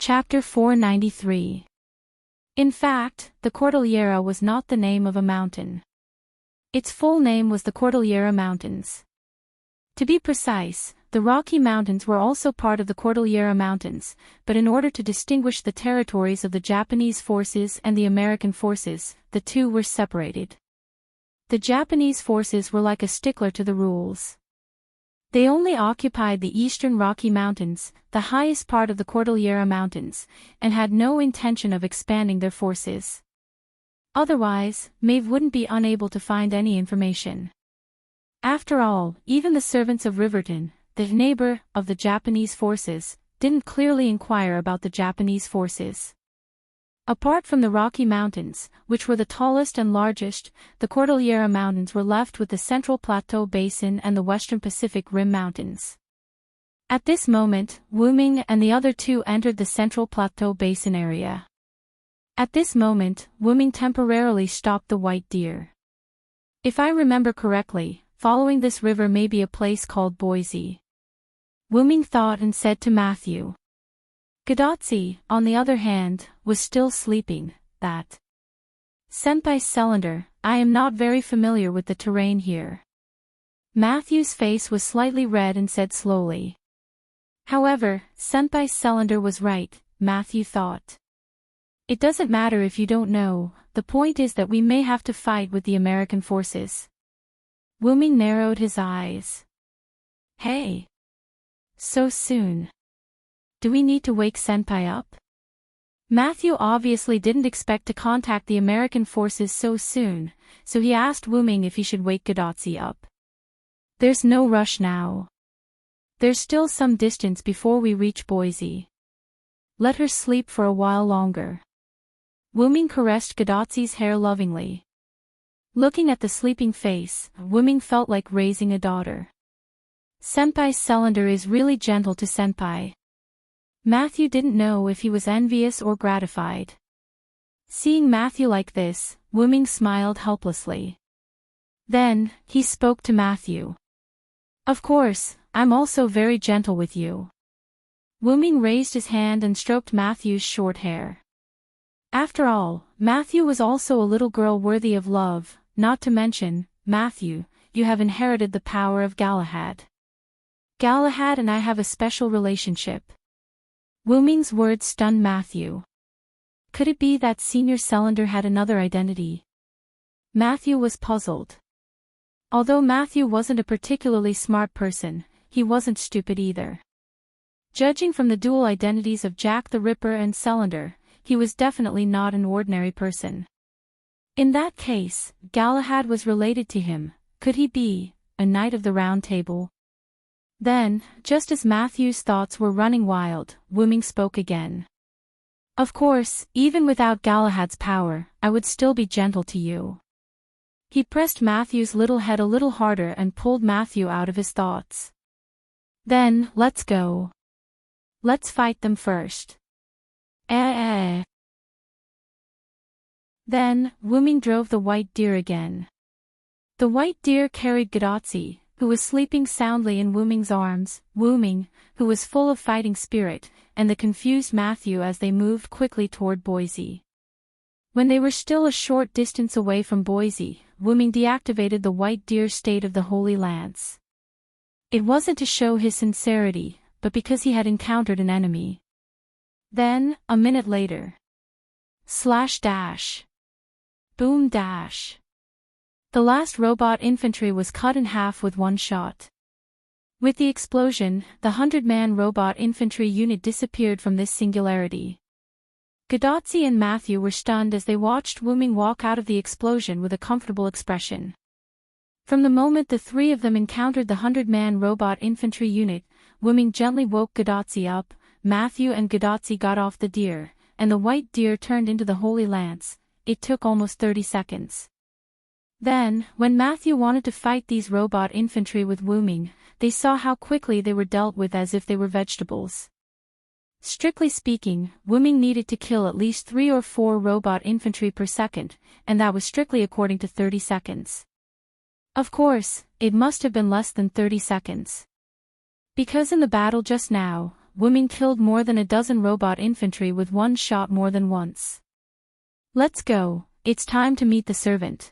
Chapter 493. In fact, the Cordillera was not the name of a mountain. Its full name was the Cordillera Mountains. To be precise, the Rocky Mountains were also part of the Cordillera Mountains, but in order to distinguish the territories of the Japanese forces and the American forces, the two were separated. The Japanese forces were like a stickler to the rules. They only occupied the eastern Rocky Mountains, the highest part of the Cordillera Mountains, and had no intention of expanding their forces. Otherwise, Maeve wouldn't be unable to find any information. After all, even the servants of Riverton, the neighbor of the Japanese forces, didn't clearly inquire about the Japanese forces. Apart from the Rocky Mountains, which were the tallest and largest, the Cordillera Mountains were left with the Central Plateau Basin and the Western Pacific Rim Mountains. At this moment, Wu Ming and the other two entered the Central Plateau Basin area. At this moment, Wu Ming temporarily stopped the white deer. If I remember correctly, following this river may be a place called Boise. Wu Ming thought and said to Matthew. Gadotsi, on the other hand, was still sleeping. That. Senpai Cylinder, I am not very familiar with the terrain here. Matthew's face was slightly red and said slowly. However, Senpai Cylinder was right, Matthew thought. It doesn't matter if you don't know, the point is that we may have to fight with the American forces. Wu Ming narrowed his eyes. Hey! So soon. Do we need to wake Senpai up? Matthew obviously didn't expect to contact the American forces so soon, so he asked Wu Ming if he should wake Gadotsi up. There's no rush now. There's still some distance before we reach Boise. Let her sleep for a while longer. Wu Ming caressed Gadotsi's hair lovingly. Looking at the sleeping face, Wu Ming felt like raising a daughter. Senpai Cylinder is really gentle to Senpai. Matthew didn't know if he was envious or gratified. Seeing Matthew like this, Wu Ming smiled helplessly. Then, he spoke to Matthew. Of course, I'm also very gentle with you. Wu Ming raised his hand and stroked Matthew's short hair. After all, Matthew was also a little girl worthy of love, not to mention, Matthew, you have inherited the power of Galahad. Galahad and I have a special relationship. Wu Ming's words stunned Matthew. Could it be that Senior Cylinder had another identity? Matthew was puzzled. Although Matthew wasn't a particularly smart person, he wasn't stupid either. Judging from the dual identities of Jack the Ripper and Cylinder, he was definitely not an ordinary person. In that case, Galahad was related to him. Could he be a Knight of the Round Table? Then, just as Matthew's thoughts were running wild, Wu Ming spoke again. Of course, even without Galahad's power, I would still be gentle to you. He pressed Matthew's little head a little harder and pulled Matthew out of his thoughts. Then, let's go. Let's fight them first. Then, Wu Ming drove the white deer again. The white deer carried Gadotsi, who was sleeping soundly in Wu Ming's arms, Wu Ming, who was full of fighting spirit, and the confused Matthew as they moved quickly toward Boise. When they were still a short distance away from Boise, Wu Ming deactivated the white deer state of the Holy Lance. It wasn't to show his sincerity, but because he had encountered an enemy. Then, a minute later. Slash dash. Boom dash. The last robot infantry was cut in half with one shot. With the explosion, the 100-man robot infantry unit disappeared from this singularity. Gadotsi and Matthew were stunned as they watched Wu Ming walk out of the explosion with a comfortable expression. From the moment the three of them encountered the 100-man robot infantry unit, Wu Ming gently woke Gadotsi up, Matthew and Gadotsi got off the deer, and the white deer turned into the Holy Lance. It took almost 30 seconds. Then, when Matthew wanted to fight these robot infantry with Wu Ming, they saw how quickly they were dealt with as if they were vegetables. Strictly speaking, Wu Ming needed to kill at least 3 or 4 robot infantry per second, and that was strictly according to 30 seconds. Of course, it must have been less than 30 seconds. Because in the battle just now, Wuming killed more than a dozen robot infantry with one shot more than once. Let's go, it's time to meet the servant.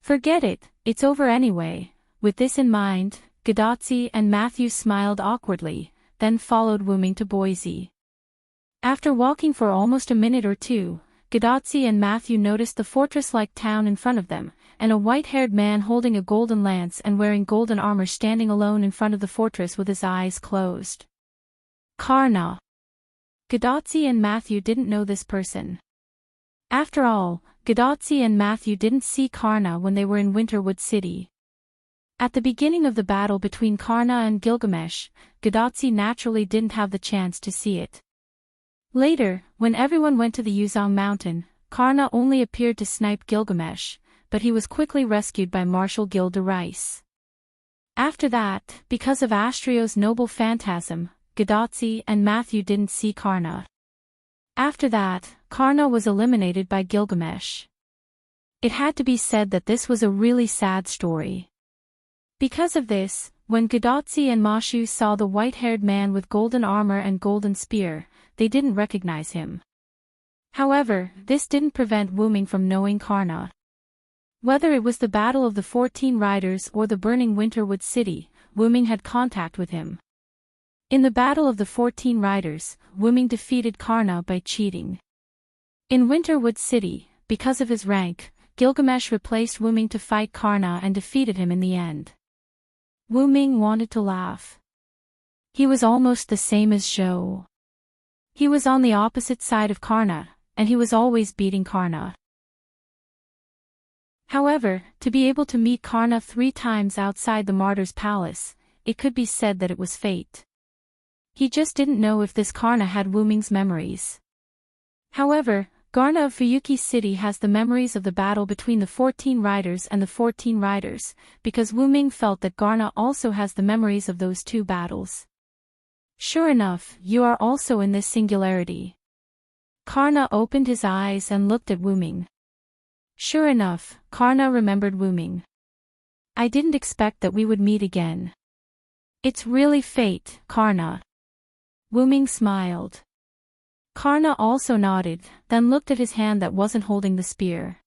Forget it, it's over anyway. With this in mind, Gadotsi and Matthew smiled awkwardly, then followed Wuming to Boise. After walking for almost a minute or two, Gadotsi and Matthew noticed the fortress-like town in front of them, and a white-haired man holding a golden lance and wearing golden armor standing alone in front of the fortress with his eyes closed. Karna. Gadotsi and Matthew didn't know this person. After all, Gadotsi and Matthew didn't see Karna when they were in Winterwood City. At the beginning of the battle between Karna and Gilgamesh, Gadotsi naturally didn't have the chance to see it. Later, when everyone went to the Yuzong Mountain, Karna only appeared to snipe Gilgamesh, but he was quickly rescued by Marshal Gil de Rice. After that, because of Astrio's noble phantasm, Gadotsi and Matthew didn't see Karna. After that, Karna was eliminated by Gilgamesh. It had to be said that this was a really sad story. Because of this, when Gadotsi and Mashu saw the white-haired man with golden armor and golden spear, they didn't recognize him. However, this didn't prevent Wuming from knowing Karna. Whether it was the Battle of the 14 Riders or the burning Winterwood City, Wuming had contact with him. In the Battle of the 14 Riders, Wuming defeated Karna by cheating. In Winterwood City, because of his rank, Gilgamesh replaced Wuming to fight Karna and defeated him in the end. Wuming wanted to laugh. He was almost the same as Zhou. He was on the opposite side of Karna, and he was always beating Karna. However, to be able to meet Karna 3 times outside the Martyr's Palace, it could be said that it was fate. He just didn't know if this Karna had Wuming's memories. However, Garna of Fuyuki City has the memories of the battle between the 14 Riders and the 14 Riders, because Wuming felt that Garna also has the memories of those 2 battles. Sure enough, you are also in this singularity. Karna opened his eyes and looked at Wuming. Sure enough, Karna remembered Wuming. I didn't expect that we would meet again. It's really fate, Karna. Wuming smiled. Karna also nodded, then looked at his hand that wasn't holding the spear.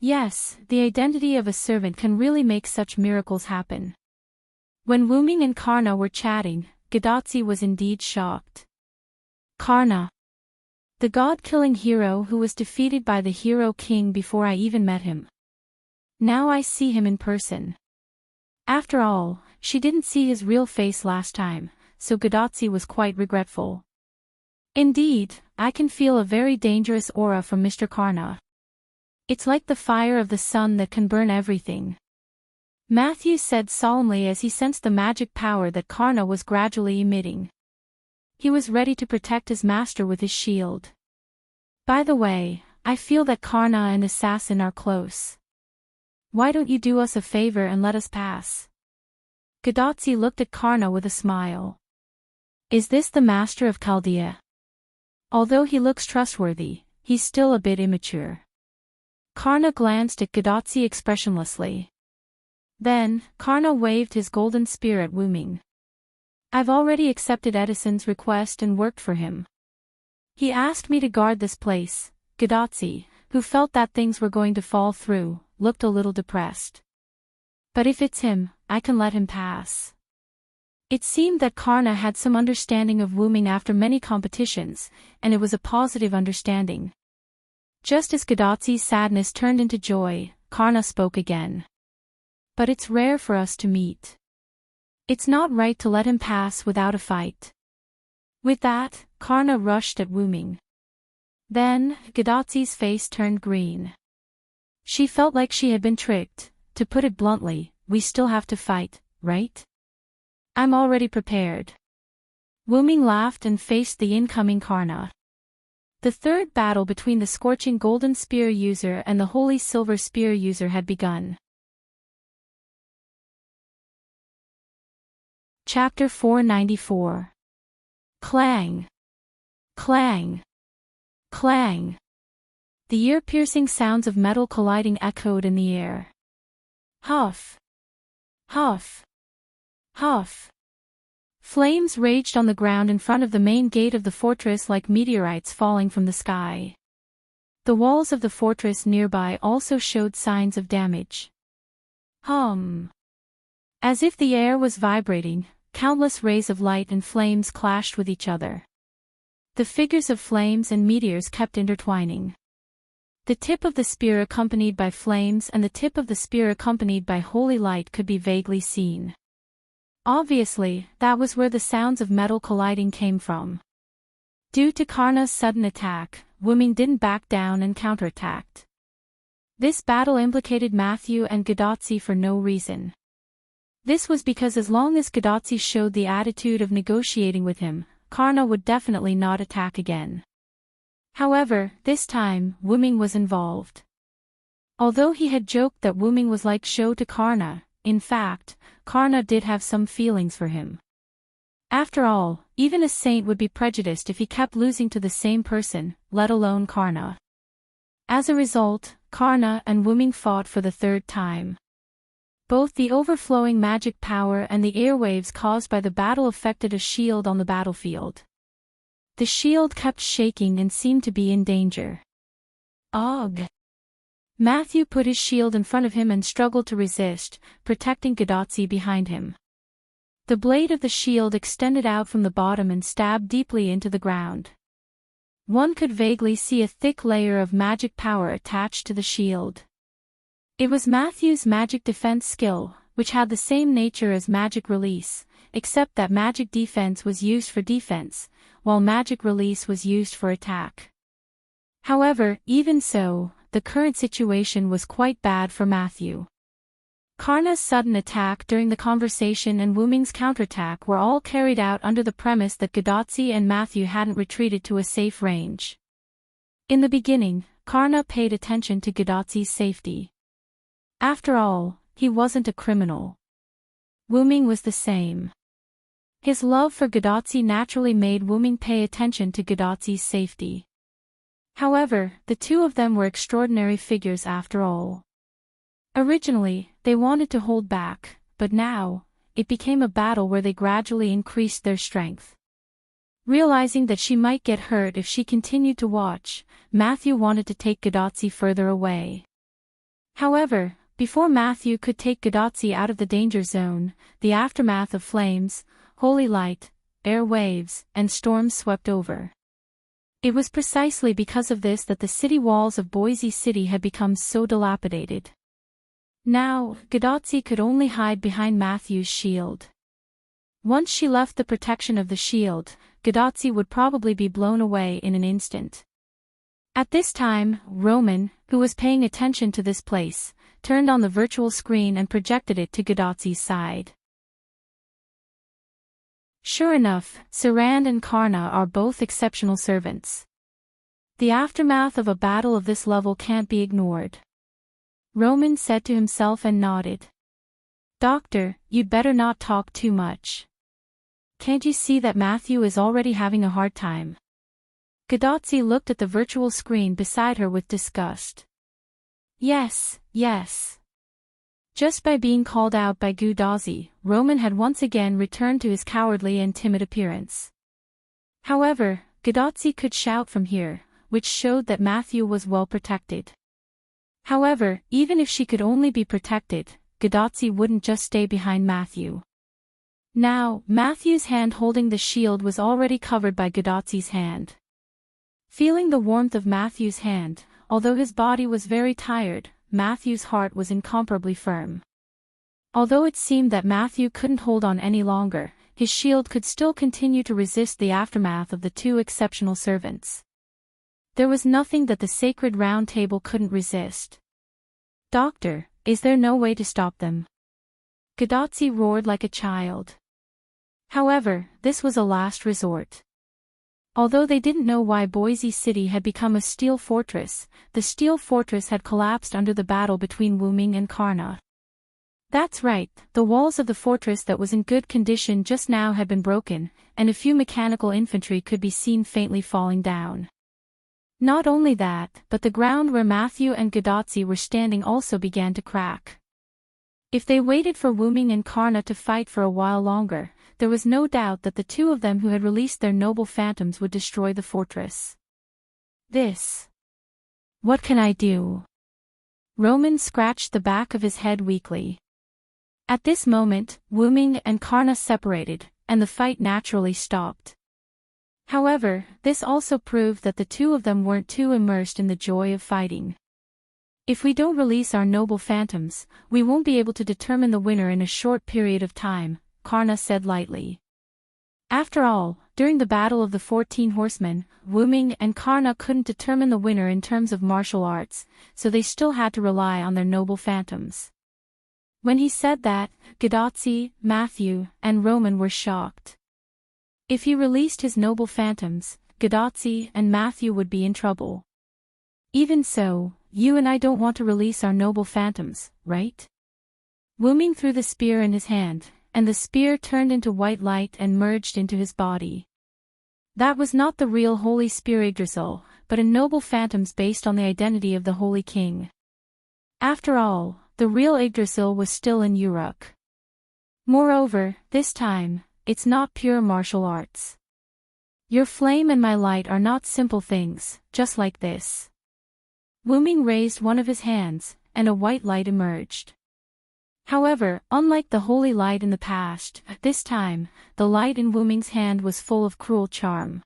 Yes, the identity of a servant can really make such miracles happen. When Wuming and Karna were chatting, Gadotsi was indeed shocked. Karna. The god-killing hero who was defeated by the hero king before I even met him. Now I see him in person. After all, she didn't see his real face last time, so Gadotsi was quite regretful. Indeed, I can feel a very dangerous aura from Mr. Karna. It's like the fire of the sun that can burn everything. Matthew said solemnly as he sensed the magic power that Karna was gradually emitting. He was ready to protect his master with his shield. By the way, I feel that Karna and Assassin are close. Why don't you do us a favor and let us pass? Gadotsi looked at Karna with a smile. Is this the master of Chaldea? Although he looks trustworthy, he's still a bit immature. Karna glanced at Gadotsi expressionlessly. Then, Karna waved his golden spear at Wuming. I've already accepted Edison's request and worked for him. He asked me to guard this place. Gadotsi, who felt that things were going to fall through, looked a little depressed. But if it's him, I can let him pass. It seemed that Karna had some understanding of Wuming after many competitions, and it was a positive understanding. Just as Gadotsi's sadness turned into joy, Karna spoke again. But it's rare for us to meet. It's not right to let him pass without a fight. With that, Karna rushed at Wuming. Then, Gadotsi's face turned green. She felt like she had been tricked. To put it bluntly, we still have to fight, right? I'm already prepared. Wuming laughed and faced the incoming Karna. The third battle between the scorching golden spear user and the holy silver spear user had begun. Chapter 494. Clang. Clang. Clang. The ear-piercing sounds of metal colliding echoed in the air. Huff. Huff. Huff. Flames raged on the ground in front of the main gate of the fortress like meteorites falling from the sky. The walls of the fortress nearby also showed signs of damage. As if the air was vibrating, countless rays of light and flames clashed with each other. The figures of flames and meteors kept intertwining. The tip of the spear accompanied by flames and the tip of the spear accompanied by holy light could be vaguely seen. Obviously, that was where the sounds of metal colliding came from. Due to Karna's sudden attack, Wuming didn't back down and counterattacked. This battle implicated Matthew and Gadotsi for no reason. This was because as long as Gadotsi showed the attitude of negotiating with him, Karna would definitely not attack again. However, this time, Wuming was involved. Although he had joked that Wuming was like Sho to Karna, in fact, Karna did have some feelings for him. After all, even a saint would be prejudiced if he kept losing to the same person, let alone Karna. As a result, Karna and Wuming fought for the third time. Both the overflowing magic power and the airwaves caused by the battle affected a shield on the battlefield. The shield kept shaking and seemed to be in danger. Ugh! Matthew put his shield in front of him and struggled to resist, protecting Gadotsi behind him. The blade of the shield extended out from the bottom and stabbed deeply into the ground. One could vaguely see a thick layer of magic power attached to the shield. It was Matthew's magic defense skill, which had the same nature as magic release, except that magic defense was used for defense, while magic release was used for attack. However, even so, the current situation was quite bad for Matthew. Karna's sudden attack during the conversation and Wuming's counterattack were all carried out under the premise that Gadotsi and Matthew hadn't retreated to a safe range. In the beginning, Karna paid attention to Gadotsi's safety. After all, he wasn't a criminal. Wuming was the same. His love for Gadotsi naturally made Wuming pay attention to Gadotsi's safety. However, the two of them were extraordinary figures after all. Originally, they wanted to hold back, but now, it became a battle where they gradually increased their strength. Realizing that she might get hurt if she continued to watch, Matthew wanted to take Gadotsi further away. However, before Matthew could take Gadotsi out of the danger zone, the aftermath of flames, holy light, air waves, and storms swept over. It was precisely because of this that the city walls of Boise City had become so dilapidated. Now, Gadotsi could only hide behind Matthew's shield. Once she left the protection of the shield, Gadotsi would probably be blown away in an instant. At this time, Roman, who was paying attention to this place, turned on the virtual screen and projected it to Gadotsi's side. Sure enough, Sarand and Karna are both exceptional servants. The aftermath of a battle of this level can't be ignored. Roman said to himself and nodded. Doctor, you'd better not talk too much. Can't you see that Matthew is already having a hard time? Gadotsi looked at the virtual screen beside her with disgust. Yes. Just by being called out by Gadotsi, Roman had once again returned to his cowardly and timid appearance. However, Gadotsi could shout from here, which showed that Matthew was well protected. However, even if she could only be protected, Gadotsi wouldn't just stay behind Matthew. Now, Matthew's hand holding the shield was already covered by Gadotsi's hand. Feeling the warmth of Matthew's hand, although his body was very tired, Matthew's heart was incomparably firm. Although it seemed that Matthew couldn't hold on any longer, his shield could still continue to resist the aftermath of the two exceptional servants. There was nothing that the sacred round table couldn't resist. Doctor, is there no way to stop them? Gadotsi roared like a child. However, this was a last resort. Although they didn't know why Boise City had become a steel fortress, the steel fortress had collapsed under the battle between Wuming and Karna. That's right, the walls of the fortress that was in good condition just now had been broken, and a few mechanical infantry could be seen faintly falling down. Not only that, but the ground where Matthew and Gadotsi were standing also began to crack. If they waited for Wuming and Karna to fight for a while longer, there was no doubt that the two of them who had released their noble phantoms would destroy the fortress. What can I do? Roman scratched the back of his head weakly. At this moment, Wuming and Karna separated, and the fight naturally stopped. However, this also proved that the two of them weren't too immersed in the joy of fighting. If we don't release our noble phantoms, we won't be able to determine the winner in a short period of time, Karna said lightly. After all, during the Battle of the 14 Horsemen, Wuming and Karna couldn't determine the winner in terms of martial arts, so they still had to rely on their noble phantoms. When he said that, Gadotsi, Matthew, and Roman were shocked. If he released his noble phantoms, Gadotsi and Matthew would be in trouble. Even so, you and I don't want to release our noble phantoms, right? Wuming threw the spear in his hand, and the spear turned into white light and merged into his body. That was not the real Holy Spear Yggdrasil, but a noble phantoms based on the identity of the Holy King. After all, the real Yggdrasil was still in Uruk. Moreover, this time, it's not pure martial arts. Your flame and my light are not simple things, just like this. Wuming raised one of his hands, and a white light emerged. However, unlike the holy light in the past, this time, the light in Wuming's hand was full of cruel charm.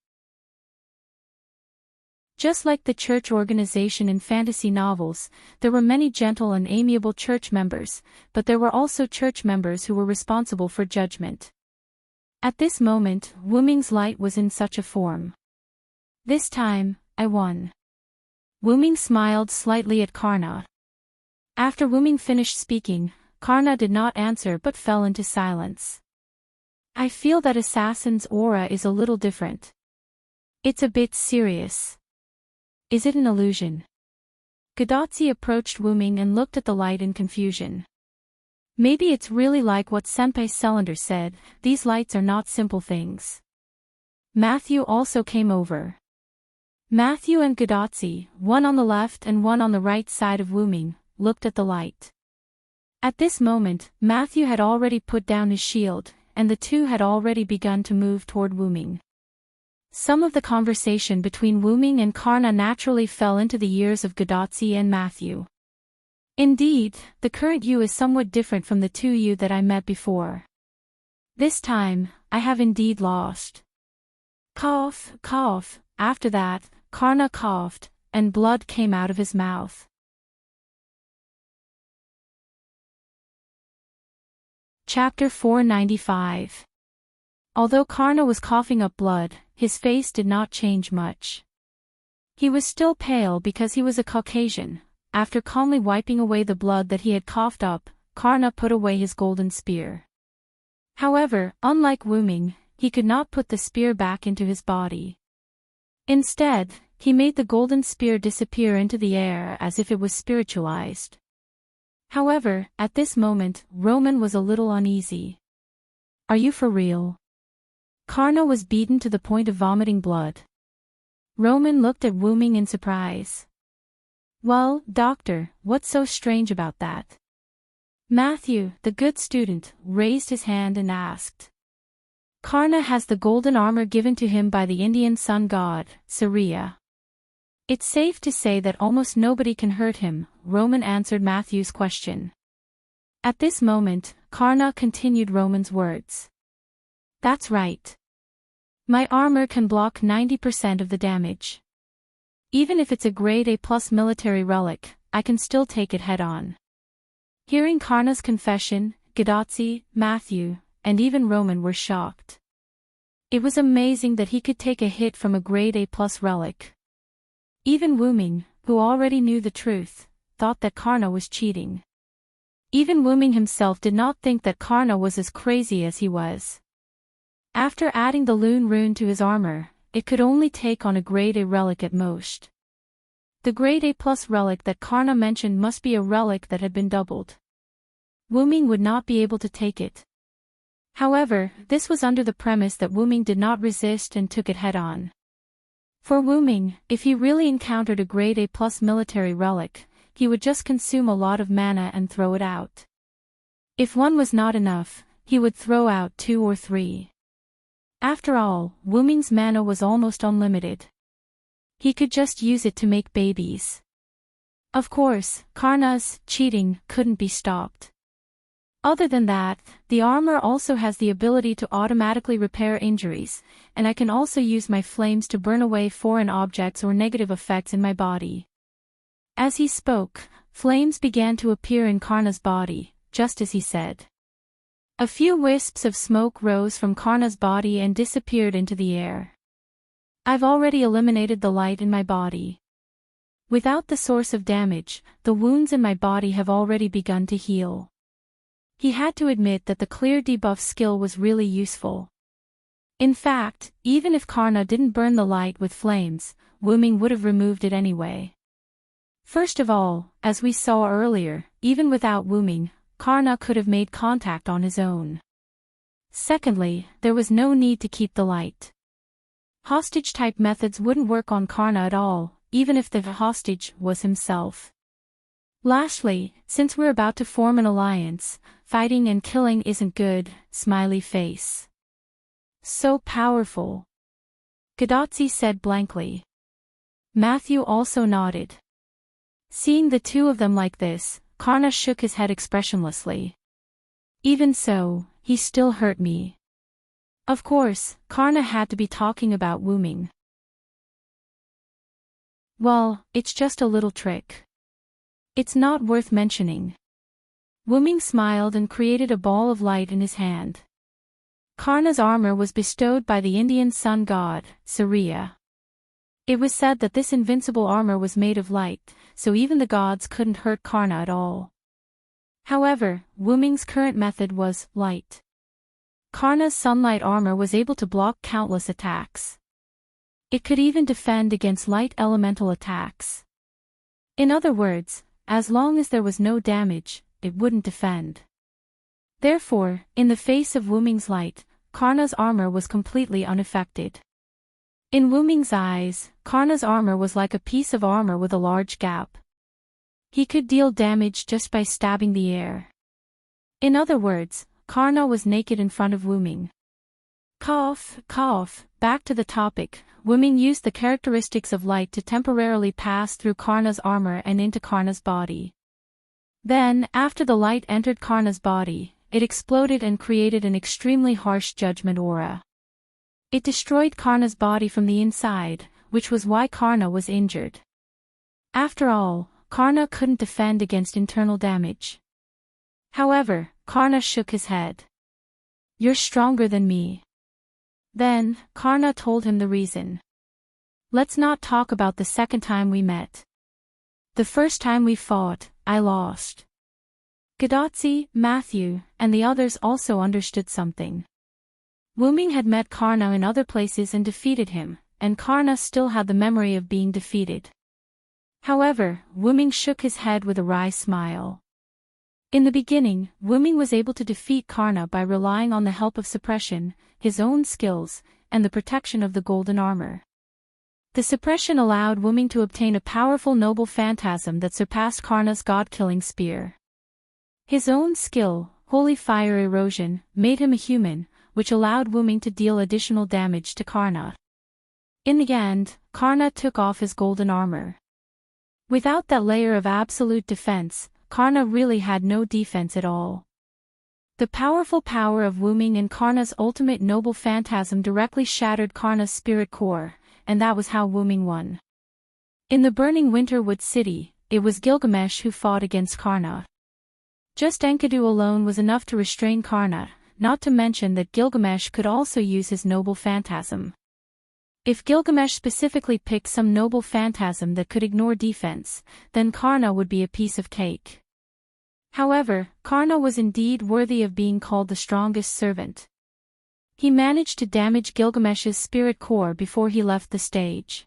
Just like the church organization in fantasy novels, there were many gentle and amiable church members, but there were also church members who were responsible for judgment. At this moment, Wuming's light was in such a form. This time, I won. Wuming smiled slightly at Karna. After Wuming finished speaking, Karna did not answer but fell into silence. I feel that assassin's aura is a little different. It's a bit serious. Is it an illusion? Gadotsi approached Wuming and looked at the light in confusion. Maybe it's really like what Senpai Selander said, these lights are not simple things. Matthew also came over. Matthew and Gadotsi, one on the left and one on the right side of Wuming, looked at the light. At this moment, Matthew had already put down his shield, and the two had already begun to move toward Wuming. Some of the conversation between Wuming and Karna naturally fell into the ears of Gadotsi and Matthew. Indeed, the current you is somewhat different from the two you that I met before. This time, I have indeed lost. Cough, cough. After that, Karna coughed, and blood came out of his mouth. Chapter 495. Although Karna was coughing up blood, his face did not change much. He was still pale because he was a Caucasian. After calmly wiping away the blood that he had coughed up, Karna put away his golden spear. However, unlike Wuming, he could not put the spear back into his body. Instead, he made the golden spear disappear into the air as if it was spiritualized. However, at this moment, Roman was a little uneasy. Are you for real? Karna was beaten to the point of vomiting blood. Roman looked at Wuming in surprise. Well, doctor, what's so strange about that? Matthew, the good student, raised his hand and asked. Karna has the golden armor given to him by the Indian sun god, Surya. It's safe to say that almost nobody can hurt him, Roman answered Matthew's question. At this moment, Karna continued Roman's words. That's right. My armor can block 90% of the damage. Even if it's a grade A+ military relic, I can still take it head-on. Hearing Karna's confession, Gadotsi, Matthew, and even Roman were shocked. It was amazing that he could take a hit from a grade A+ relic. Even Wuming, who already knew the truth, thought that Karna was cheating. Even Wuming himself did not think that Karna was as crazy as he was. After adding the Lune rune to his armor, it could only take on a grade A relic at most. The grade A+ relic that Karna mentioned must be a relic that had been doubled. Wuming would not be able to take it. However, this was under the premise that Wuming did not resist and took it head-on. For Wuming, if he really encountered a grade A+ military relic, he would just consume a lot of mana and throw it out. If one was not enough, he would throw out 2 or 3. After all, Wu Ming's mana was almost unlimited. He could just use it to make babies. Of course, Karna's cheating couldn't be stopped. Other than that, the armor also has the ability to automatically repair injuries, and I can also use my flames to burn away foreign objects or negative effects in my body. As he spoke, flames began to appear in Karna's body, just as he said. A few wisps of smoke rose from Karna's body and disappeared into the air. I've already eliminated the light in my body. Without the source of damage, the wounds in my body have already begun to heal. He had to admit that the clear debuff skill was really useful. In fact, even if Karna didn't burn the light with flames, Wu Ming would have removed it anyway. First of all, as we saw earlier, even without Wu Ming, Karna could have made contact on his own. Secondly, there was no need to keep the light. Hostage-type methods wouldn't work on Karna at all, even if the hostage was himself. Lastly, since we're about to form an alliance, fighting and killing isn't good, smiley face. So powerful. Gadotzi said blankly. Matthew also nodded. Seeing the two of them like this, Karna shook his head expressionlessly. Even so, he still hurt me. Of course, Karna had to be talking about Wu Ming. Well, it's just a little trick. It's not worth mentioning. Wu Ming smiled and created a ball of light in his hand. Karna's armor was bestowed by the Indian sun god, Surya. It was said that this invincible armor was made of light, so even the gods couldn't hurt Karna at all. However, Wu Ming's current method was light. Karna's sunlight armor was able to block countless attacks. It could even defend against light elemental attacks. In other words, as long as there was no damage, it wouldn't defend. Therefore, in the face of Wu Ming's light, Karna's armor was completely unaffected. In Wu Ming's eyes, Karna's armor was like a piece of armor with a large gap. He could deal damage just by stabbing the air. In other words, Karna was naked in front of Wu Ming. Cough, back to the topic, Wu Ming used the characteristics of light to temporarily pass through Karna's armor and into Karna's body. Then, after the light entered Karna's body, it exploded and created an extremely harsh judgment aura. It destroyed Karna's body from the inside, which was why Karna was injured. After all, Karna couldn't defend against internal damage. However, Karna shook his head. You're stronger than me. Then, Karna told him the reason. Let's not talk about the second time we met. The first time we fought, I lost. Gadotzi, Matthew, and the others also understood something. Wu Ming had met Karna in other places and defeated him, and Karna still had the memory of being defeated. However, Wu Ming shook his head with a wry smile. In the beginning, Wu Ming was able to defeat Karna by relying on the help of suppression, his own skills, and the protection of the golden armor. The suppression allowed Wu Ming to obtain a powerful noble phantasm that surpassed Karna's god-killing spear. His own skill, Holy Fire Erosion, made him a human, which allowed Wu Ming to deal additional damage to Karna. In the end, Karna took off his golden armor. Without that layer of absolute defense, Karna really had no defense at all. The powerful power of Wu Ming and Karna's ultimate noble phantasm directly shattered Karna's spirit core, and that was how Wu Ming won. In the burning Winterwood City, it was Gilgamesh who fought against Karna. Just Enkidu alone was enough to restrain Karna, not to mention that Gilgamesh could also use his noble phantasm. If Gilgamesh specifically picked some noble phantasm that could ignore defense, then Karna would be a piece of cake. However, Karna was indeed worthy of being called the strongest servant. He managed to damage Gilgamesh's spirit core before he left the stage.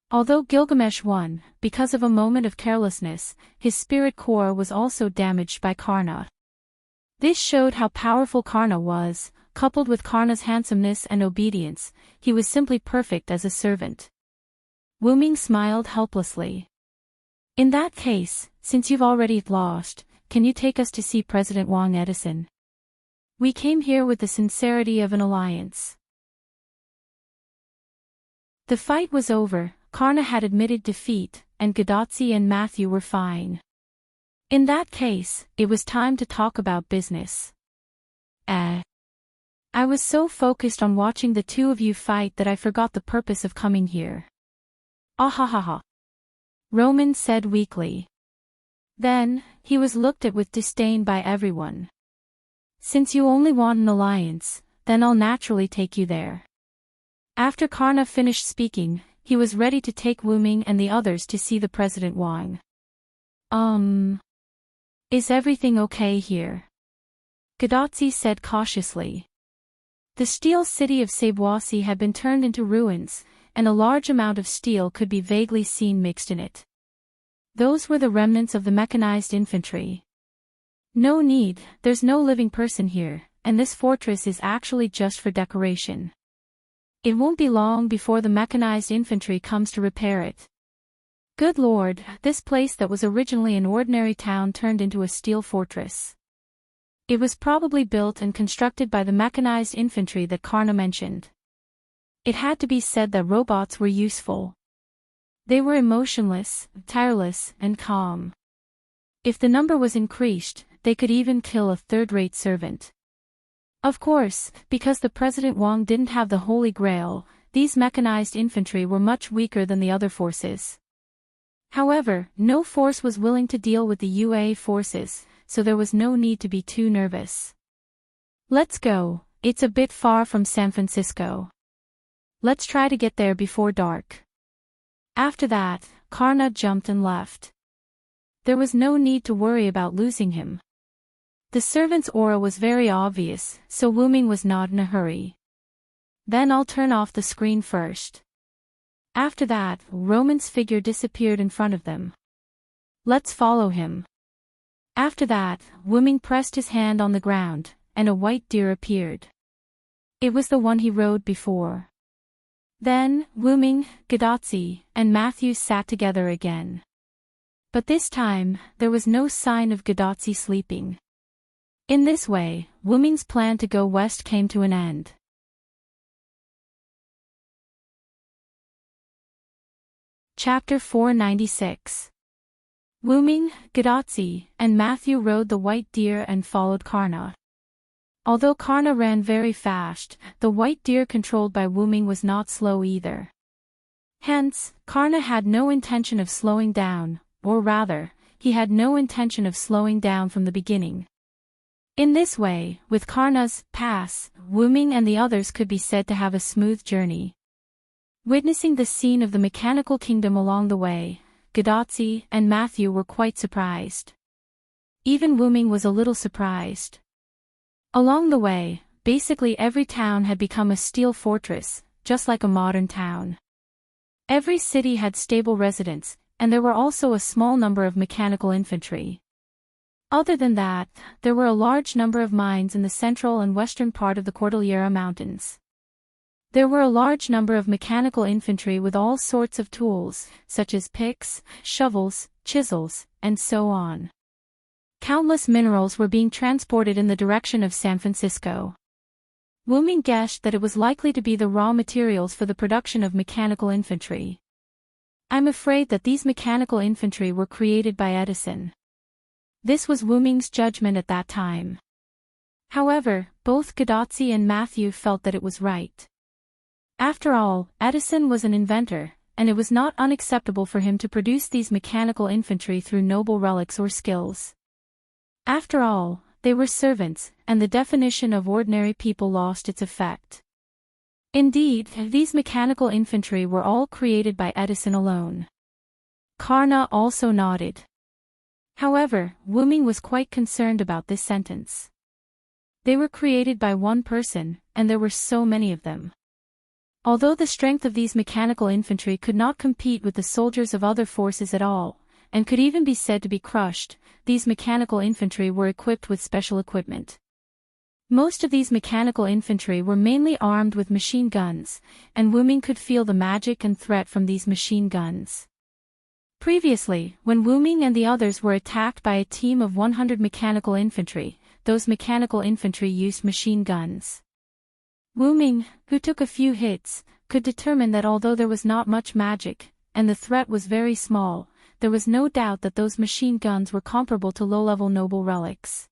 Although Gilgamesh won, because of a moment of carelessness, his spirit core was also damaged by Karna. This showed how powerful Karna was. Coupled with Karna's handsomeness and obedience, he was simply perfect as a servant. Wu Ming smiled helplessly. In that case, since you've already lost, can you take us to see President Wang Edison? We came here with the sincerity of an alliance. The fight was over, Karna had admitted defeat, and Gadotsi and Matthew were fine. In that case, it was time to talk about business. I was so focused on watching the two of you fight that I forgot the purpose of coming here. Ahahaha. Roman said weakly. Then, he was looked at with disdain by everyone. Since you only want an alliance, then I'll naturally take you there. After Karna finished speaking, he was ready to take Wu Ming and the others to see the President Wang. Is everything okay here? Gadotsi said cautiously. The steel city of Seibuasi had been turned into ruins, and a large amount of steel could be vaguely seen mixed in it. Those were the remnants of the mechanized infantry. No need, there's no living person here, and this fortress is actually just for decoration. It won't be long before the mechanized infantry comes to repair it. Good lord, this place that was originally an ordinary town turned into a steel fortress. It was probably built and constructed by the mechanized infantry that Karna mentioned. It had to be said that robots were useful. They were emotionless, tireless, and calm. If the number was increased, they could even kill a third-rate servant. Of course, because the President Wang didn't have the Holy Grail, these mechanized infantry were much weaker than the other forces. However, no force was willing to deal with the UA forces, so there was no need to be too nervous. Let's go, it's a bit far from San Francisco. Let's try to get there before dark. After that, Karna jumped and left. There was no need to worry about losing him. The servant's aura was very obvious, so Wu Ming was not in a hurry. Then I'll turn off the screen first. After that, Roman's figure disappeared in front of them. Let's follow him. After that, Wu Ming pressed his hand on the ground, and a white deer appeared. It was the one he rode before. Then, Wu Ming, Gadotsi, and Matthew sat together again. But this time, there was no sign of Gadotsi sleeping. In this way, Wu Ming's plan to go west came to an end. Chapter 496. Wu Ming, Gadotsi, and Matthew rode the white deer and followed Karna. Although Karna ran very fast, the white deer controlled by Wu Ming was not slow either. Hence, Karna had no intention of slowing down, or rather, he had no intention of slowing down from the beginning. In this way, with Karna's pass, Wu Ming and the others could be said to have a smooth journey. Witnessing the scene of the mechanical kingdom along the way, Gadotsi and Matthew were quite surprised. Even Wu Ming was a little surprised. Along the way, basically every town had become a steel fortress, just like a modern town. Every city had stable residents, and there were also a small number of mechanical infantry. Other than that, there were a large number of mines in the central and western part of the Cordillera Mountains. There were a large number of mechanical infantry with all sorts of tools, such as picks, shovels, chisels, and so on. Countless minerals were being transported in the direction of San Francisco. Wu Ming guessed that it was likely to be the raw materials for the production of mechanical infantry. I'm afraid that these mechanical infantry were created by Edison. This was Wu Ming's judgment at that time. However, both Gadotsi and Matthew felt that it was right. After all, Edison was an inventor, and it was not unacceptable for him to produce these mechanical infantry through noble relics or skills. After all, they were servants, and the definition of ordinary people lost its effect. Indeed, these mechanical infantry were all created by Edison alone. Karna also nodded. However, Wu Ming was quite concerned about this sentence. They were created by one person, and there were so many of them. Although the strength of these mechanical infantry could not compete with the soldiers of other forces at all, and could even be said to be crushed, these mechanical infantry were equipped with special equipment. Most of these mechanical infantry were mainly armed with machine guns, and Wu Ming could feel the magic and threat from these machine guns. Previously, when Wu Ming and the others were attacked by a team of 100 mechanical infantry, those mechanical infantry used machine guns. Wu Ming, who took a few hits, could determine that although there was not much magic, and the threat was very small, there was no doubt that those machine guns were comparable to low-level noble relics.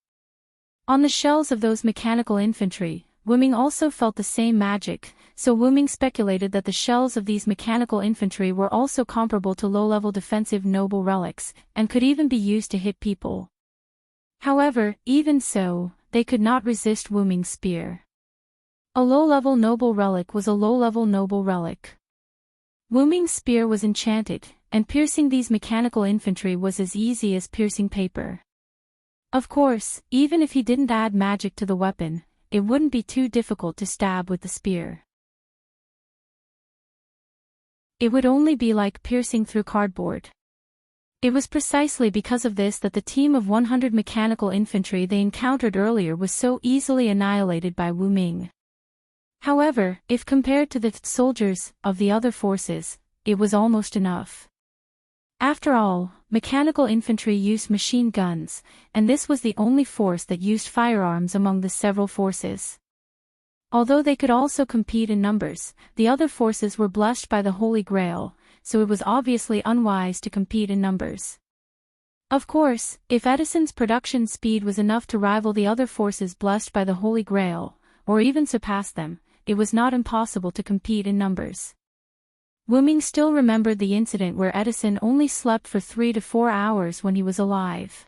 On the shells of those mechanical infantry, Wu Ming also felt the same magic, so Wu Ming speculated that the shells of these mechanical infantry were also comparable to low-level defensive noble relics, and could even be used to hit people. However, even so, they could not resist Wu Ming's spear. A low-level noble relic was a low-level noble relic. Wu Ming's spear was enchanted, and piercing these mechanical infantry was as easy as piercing paper. Of course, even if he didn't add magic to the weapon, it wouldn't be too difficult to stab with the spear. It would only be like piercing through cardboard. It was precisely because of this that the team of 100 mechanical infantry they encountered earlier was so easily annihilated by Wu Ming. However, if compared to the soldiers of the other forces, it was almost enough. After all, mechanical infantry used machine guns, and this was the only force that used firearms among the several forces. Although they could also compete in numbers, the other forces were blessed by the Holy Grail, so it was obviously unwise to compete in numbers. Of course, if Edison's production speed was enough to rival the other forces blessed by the Holy Grail, or even surpass them, it was not impossible to compete in numbers. Wu Ming still remembered the incident where Edison only slept for 3 to 4 hours when he was alive.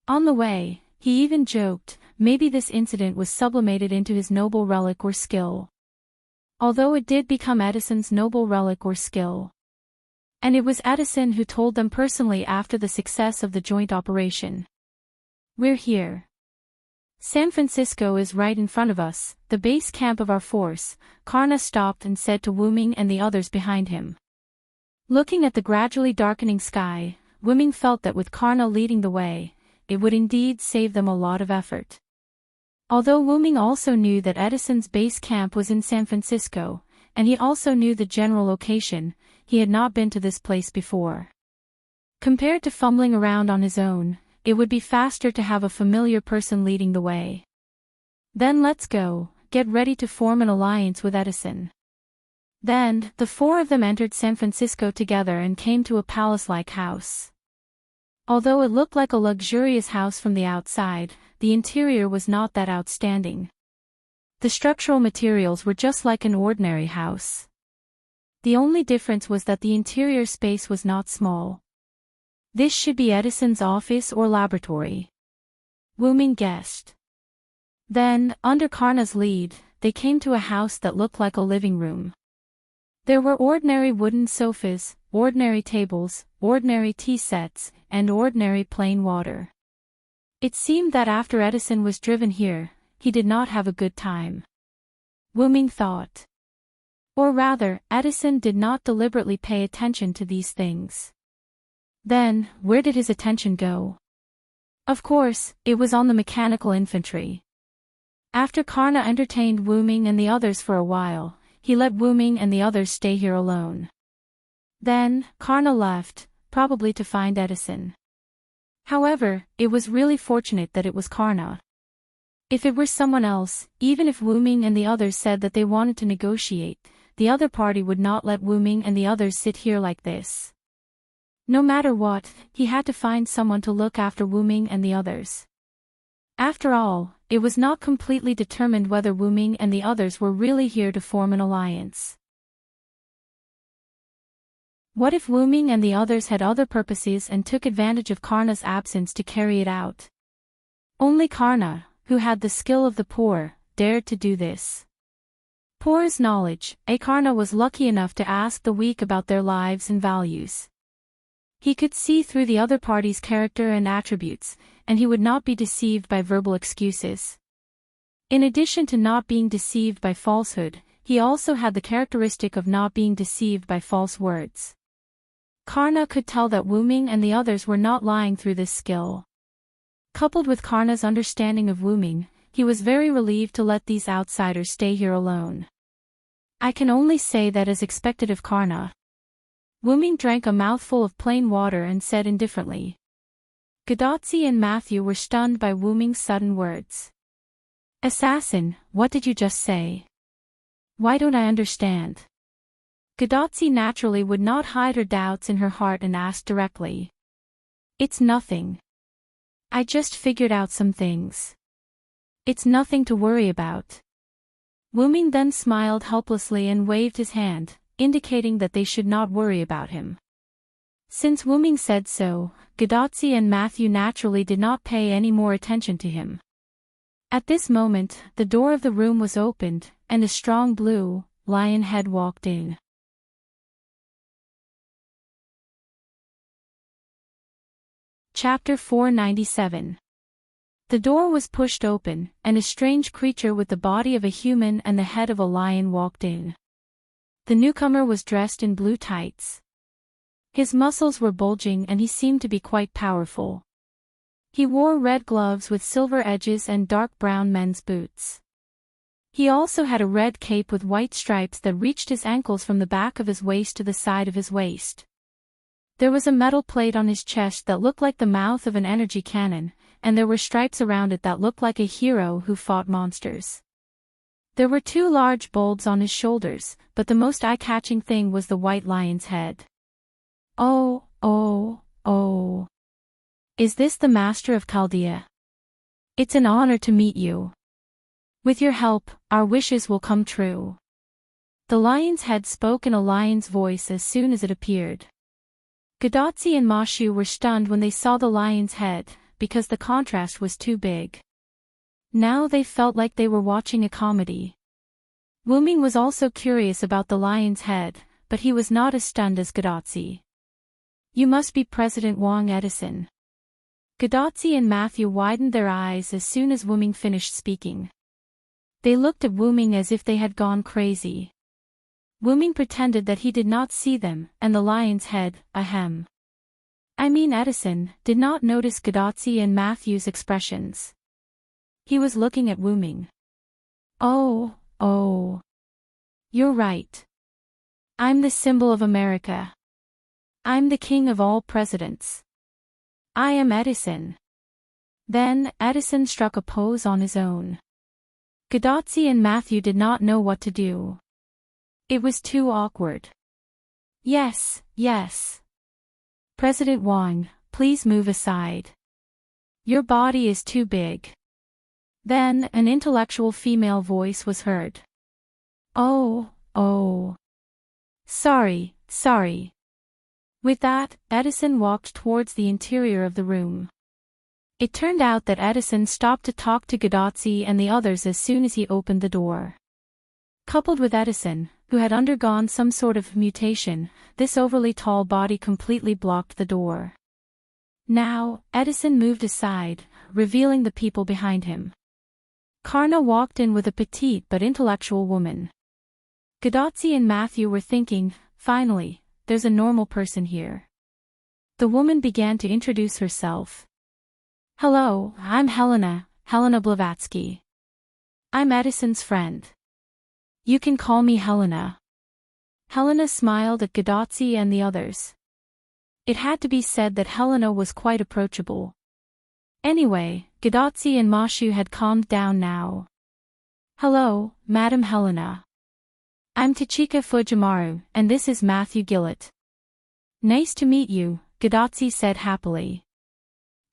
On the way, he even joked, maybe this incident was sublimated into his noble relic or skill. Although it did become Edison's noble relic or skill. And it was Edison who told them personally after the success of the joint operation. "We're here. San Francisco is right in front of us, the base camp of our force," Karna stopped and said to Wu Ming and the others behind him. Looking at the gradually darkening sky, Wu Ming felt that with Karna leading the way, it would indeed save them a lot of effort. Although Wu Ming also knew that Edison's base camp was in San Francisco, and he also knew the general location, he had not been to this place before. Compared to fumbling around on his own, it would be faster to have a familiar person leading the way. "Then let's go, get ready to form an alliance with Edison." Then, the 4 of them entered San Francisco together and came to a palace-like house. Although it looked like a luxurious house from the outside, the interior was not that outstanding. The structural materials were just like an ordinary house. The only difference was that the interior space was not small. This should be Edison's office or laboratory, Wu Ming guessed. Then, under Karna's lead, they came to a house that looked like a living room. There were ordinary wooden sofas, ordinary tables, ordinary tea sets, and ordinary plain water. It seemed that after Edison was driven here, he did not have a good time. Wu Ming thought. Or rather, Edison did not deliberately pay attention to these things. Then, where did his attention go? Of course, it was on the mechanical infantry. After Karna entertained Wu Ming and the others for a while, he let Wu Ming and the others stay here alone. Then, Karna left, probably to find Edison. However, it was really fortunate that it was Karna. If it were someone else, even if Wu Ming and the others said that they wanted to negotiate, the other party would not let Wu Ming and the others sit here like this. No matter what, he had to find someone to look after Wu Ming and the others. After all, it was not completely determined whether Wu Ming and the others were really here to form an alliance. What if Wu Ming and the others had other purposes and took advantage of Karna's absence to carry it out? Only Karna, who had the skill of the poor, dared to do this. Poor as knowledge, Karna was lucky enough to ask the weak about their lives and values. He could see through the other party's character and attributes, and he would not be deceived by verbal excuses. In addition to not being deceived by falsehood, he also had the characteristic of not being deceived by false words. Karna could tell that Wu Ming and the others were not lying through this skill. Coupled with Karna's understanding of Wu Ming, he was very relieved to let these outsiders stay here alone. I can only say that as expected of Karna. Wu Ming drank a mouthful of plain water and said indifferently. Gadotzi and Matthew were stunned by Wu Ming's sudden words. Assassin, what did you just say? Why don't I understand? Gadotzi naturally would not hide her doubts in her heart and asked directly. It's nothing. I just figured out some things. It's nothing to worry about. Wu Ming then smiled helplessly and waved his hand, indicating that they should not worry about him. Since Wu Ming said so, Gadotzi and Matthew naturally did not pay any more attention to him. At this moment, the door of the room was opened, and a strong blue lion head walked in. Chapter 497. The door was pushed open, and a strange creature with the body of a human and the head of a lion walked in. The newcomer was dressed in blue tights. His muscles were bulging and he seemed to be quite powerful. He wore red gloves with silver edges and dark brown men's boots. He also had a red cape with white stripes that reached his ankles from the back of his waist to the side of his waist. There was a metal plate on his chest that looked like the mouth of an energy cannon, and there were stripes around it that looked like a hero who fought monsters. There were 2 large bulbs on his shoulders, but the most eye-catching thing was the white lion's head. Oh. Is this the Master of Chaldea? It's an honor to meet you. With your help, our wishes will come true. The lion's head spoke in a lion's voice as soon as it appeared. Gadotzi and Mashu were stunned when they saw the lion's head, because the contrast was too big. Now they felt like they were watching a comedy. Wu Ming was also curious about the lion's head, but he was not as stunned as Gadotzi. You must be President Wang Edison. Gadotzi and Matthew widened their eyes as soon as Wu Ming finished speaking. They looked at Wu Ming as if they had gone crazy. Wu Ming pretended that he did not see them, and the lion's head, Edison, did not notice Gadotzi and Matthew's expressions. He was looking at Wu Ming. Oh. You're right. I'm the symbol of America. I'm the king of all presidents. I am Edison. Then, Edison struck a pose on his own. Gadotzi and Matthew did not know what to do. It was too awkward. Yes. President Wang, please move aside. Your body is too big. Then, an intellectual female voice was heard. Oh. Sorry. With that, Edison walked towards the interior of the room. It turned out that Edison stopped to talk to Gadotzi and the others as soon as he opened the door. Coupled with Edison, who had undergone some sort of mutation, this overly tall body completely blocked the door. Now, Edison moved aside, revealing the people behind him. Karna walked in with a petite but intellectual woman. Gadotzi and Matthew were thinking, finally, there's a normal person here. The woman began to introduce herself. Hello, I'm Helena Blavatsky. I'm Edison's friend. You can call me Helena. Helena smiled at Gadotzi and the others. It had to be said that Helena was quite approachable. Anyway, Gadotzi and Mashu had calmed down now. Hello, Madam Helena. I'm Tachika Fujimaru, and this is Matthew Gillett. Nice to meet you, Gadotzi said happily.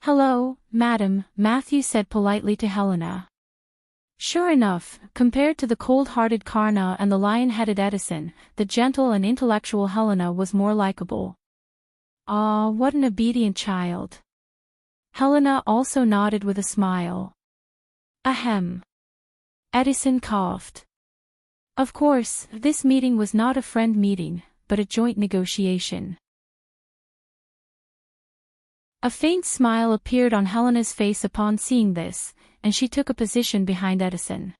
Hello, madam, Matthew said politely to Helena. Sure enough, compared to the cold-hearted Karna and the lion-headed Edison, the gentle and intellectual Helena was more likable. Ah, what an obedient child. Helena also nodded with a smile. Ahem. Edison coughed. Of course, this meeting was not a friend meeting, but a joint negotiation. A faint smile appeared on Helena's face upon seeing this, and she took a position behind Edison.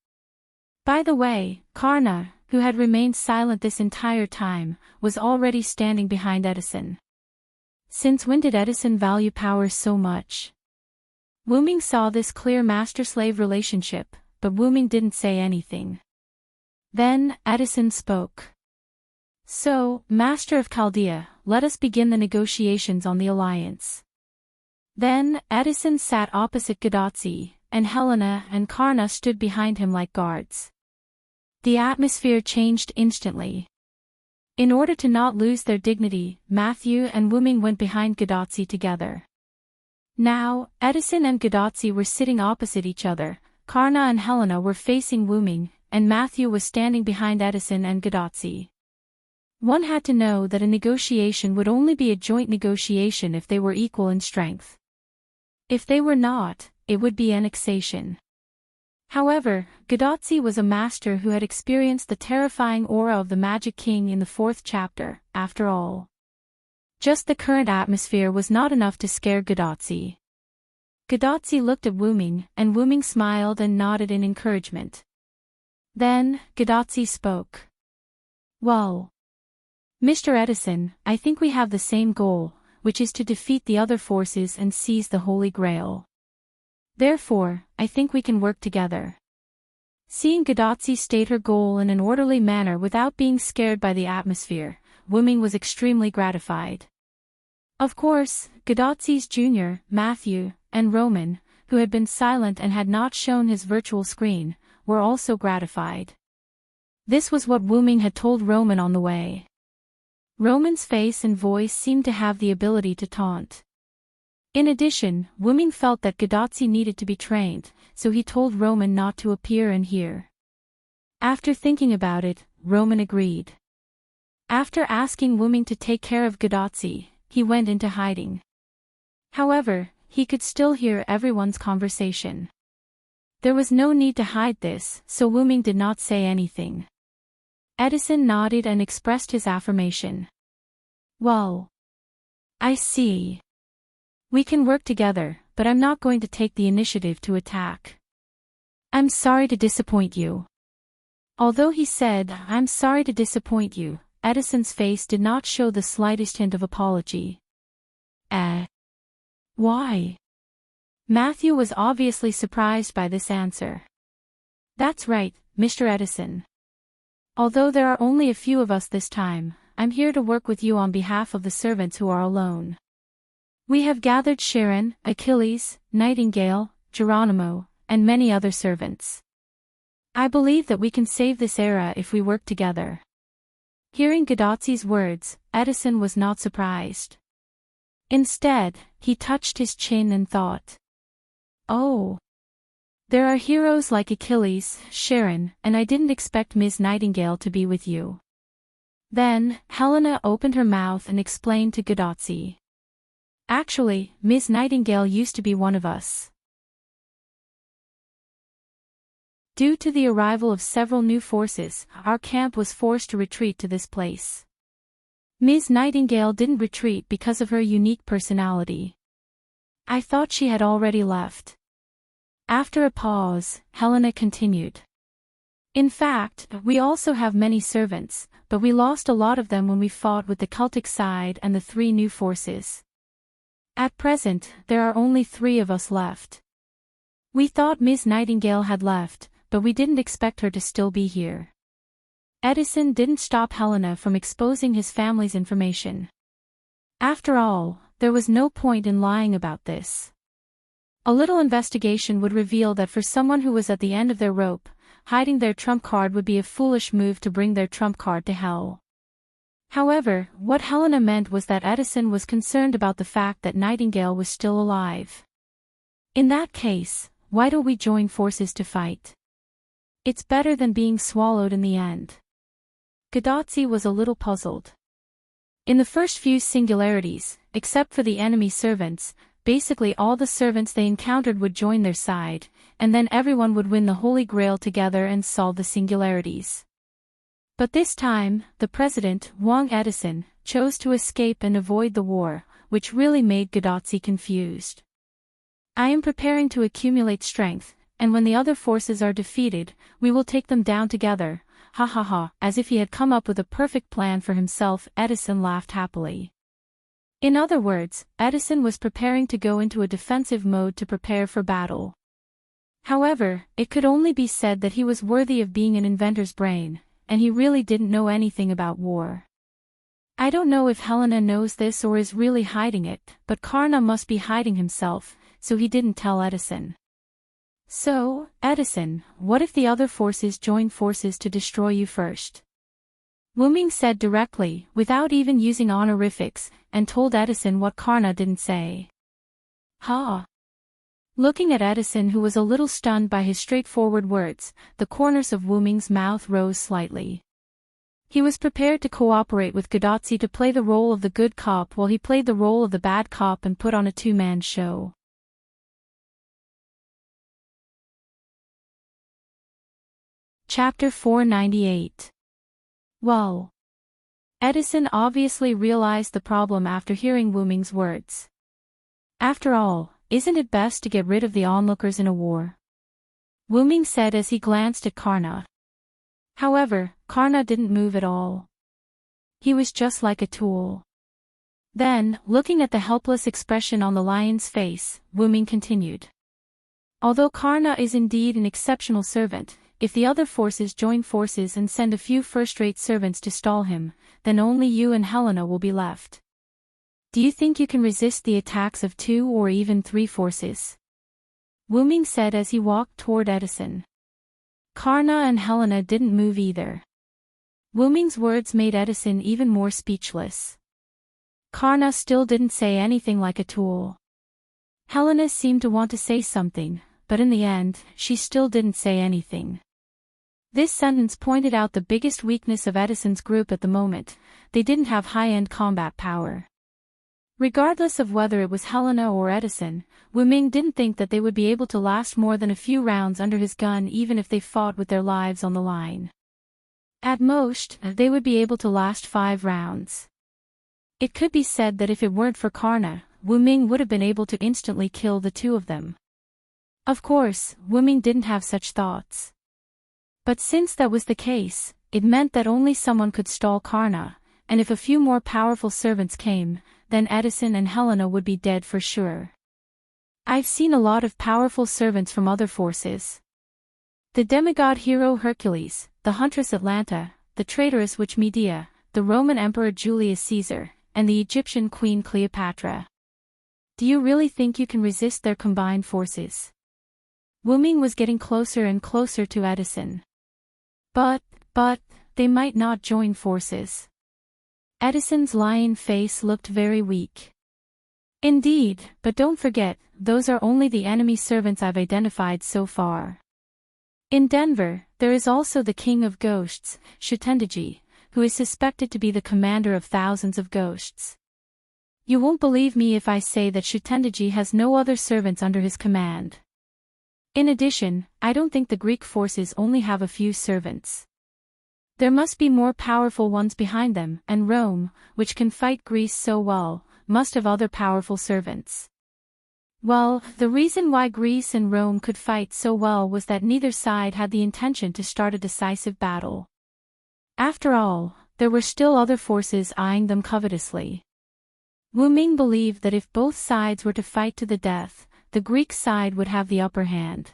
By the way, Karna, who had remained silent this entire time, was already standing behind Edison. Since when did Edison value power so much? Wu Ming saw this clear master-slave relationship, but Wu Ming didn't say anything. Then, Edison spoke. So, Master of Chaldea, let us begin the negotiations on the alliance. Then, Edison sat opposite Gadotsi, and Helena and Karna stood behind him like guards. The atmosphere changed instantly. In order to not lose their dignity, Matthew and Wuming went behind Gadotsi together. Now, Edison and Gadotsi were sitting opposite each other, Karna and Helena were facing Wuming, and Matthew was standing behind Edison and Gadotsi. One had to know that a negotiation would only be a joint negotiation if they were equal in strength. If they were not, it would be annexation. However, Gadotsi was a master who had experienced the terrifying aura of the Magic King in the 4th chapter, after all. Just the current atmosphere was not enough to scare Gadotsi. Gadotsi looked at Wuming, and Wuming smiled and nodded in encouragement. Then, Gadotsi spoke. Well, Mr. Edison, I think we have the same goal, which is to defeat the other forces and seize the Holy Grail. Therefore, I think we can work together. Seeing Gadotsi state her goal in an orderly manner without being scared by the atmosphere, Wuming was extremely gratified. Of course, Gadotsi's junior, Matthew, and Roman, who had been silent and had not shown his virtual screen, were also gratified. This was what Wuming had told Roman on the way. Roman's face and voice seemed to have the ability to taunt. In addition, Wuming felt that Gadotsi needed to be trained, so he told Roman not to appear and hear. After thinking about it, Roman agreed. After asking Wuming to take care of Gadotsi, he went into hiding. However, he could still hear everyone's conversation. There was no need to hide this, so Wuming did not say anything. Edison nodded and expressed his affirmation. Well, I see. We can work together, but I'm not going to take the initiative to attack. I'm sorry to disappoint you. Although he said, I'm sorry to disappoint you, Edison's face did not show the slightest hint of apology. Why? Matthew was obviously surprised by this answer. That's right, Mr. Edison. Although there are only a few of us this time, I'm here to work with you on behalf of the servants who are alone. We have gathered Sharon, Achilles, Nightingale, Geronimo, and many other servants. I believe that we can save this era if we work together. Hearing Gadotsi's words, Edison was not surprised. Instead, he touched his chin and thought. Oh. There are heroes like Achilles, Sharon, and I didn't expect Ms. Nightingale to be with you. Then, Helena opened her mouth and explained to Gadotsi. Actually, Ms. Nightingale used to be one of us. Due to the arrival of several new forces, our camp was forced to retreat to this place. Ms. Nightingale didn't retreat because of her unique personality. I thought she had already left. After a pause, Helena continued. In fact, we also have many servants, but we lost a lot of them when we fought with the cultic side and the 3 new forces. At present, there are only 3 of us left. We thought Ms. Nightingale had left, but we didn't expect her to still be here. Edison didn't stop Helena from exposing his family's information. After all, there was no point in lying about this. A little investigation would reveal that for someone who was at the end of their rope, hiding their trump card would be a foolish move to bring their trump card to hell. However, what Helena meant was that Edison was concerned about the fact that Nightingale was still alive. In that case, why don't we join forces to fight? It's better than being swallowed in the end. Gadotsi was a little puzzled. In the first few singularities, except for the enemy servants, basically all the servants they encountered would join their side, and then everyone would win the Holy Grail together and solve the singularities. But this time, the president, Wang Edison, chose to escape and avoid the war, which really made Gadotsi confused. I am preparing to accumulate strength, and when the other forces are defeated, we will take them down together. Ha ha ha, as if he had come up with a perfect plan for himself, Edison laughed happily. In other words, Edison was preparing to go into a defensive mode to prepare for battle. However, it could only be said that he was worthy of being an inventor's brain, and he really didn't know anything about war. I don't know if Helena knows this or is really hiding it, but Karna must be hiding himself, so he didn't tell Edison. So, Edison, what if the other forces join forces to destroy you first? Wu-Ming said directly, without even using honorifics, and told Edison what Karna didn't say. Ha! Looking at Edison, who was a little stunned by his straightforward words, the corners of Wu-Ming's mouth rose slightly. He was prepared to cooperate with Godotzi to play the role of the good cop while he played the role of the bad cop and put on a two-man show. Chapter 498. Well. Edison obviously realized the problem after hearing Wu-Ming's words. After all, isn't it best to get rid of the onlookers in a war? Wu-Ming said as he glanced at Karna. However, Karna didn't move at all. He was just like a tool. Then, looking at the helpless expression on the lion's face, Wu-Ming continued. Although Karna is indeed an exceptional servant, if the other forces join forces and send a few first-rate servants to stall him, then only you and Helena will be left. Do you think you can resist the attacks of 2 or even 3 forces? Wu-Ming said as he walked toward Edison. Karna and Helena didn't move either. Wu-Ming's words made Edison even more speechless. Karna still didn't say anything like a tool. Helena seemed to want to say something, but in the end, she still didn't say anything. This sentence pointed out the biggest weakness of Edison's group at the moment: they didn't have high-end combat power. Regardless of whether it was Helena or Edison, Wu-Ming didn't think that they would be able to last more than a few rounds under his gun even if they fought with their lives on the line. At most, they would be able to last 5 rounds. It could be said that if it weren't for Karna, Wu-Ming would have been able to instantly kill the 2 of them. Of course, Wu-Ming didn't have such thoughts. But since that was the case, it meant that only someone could stall Karna, and if a few more powerful servants came, then Edison and Helena would be dead for sure. I've seen a lot of powerful servants from other forces. The demigod hero Hercules, the huntress Atlanta, the traitorous witch Medea, the Roman Emperor Julius Caesar, and the Egyptian Queen Cleopatra. Do you really think you can resist their combined forces? Wu-Ming was getting closer and closer to Edison. But, they might not join forces. Edison's lion face looked very weak. Indeed, but don't forget, those are only the enemy servants I've identified so far. In Denver, there is also the king of ghosts, Shutendaji, who is suspected to be the commander of thousands of ghosts. You won't believe me if I say that Shutendaji has no other servants under his command. In addition, I don't think the Greek forces only have a few servants. There must be more powerful ones behind them, and Rome, which can fight Greece so well, must have other powerful servants. Well, the reason why Greece and Rome could fight so well was that neither side had the intention to start a decisive battle. After all, there were still other forces eyeing them covetously. Wu-Ming believed that if both sides were to fight to the death, the Greek side would have the upper hand.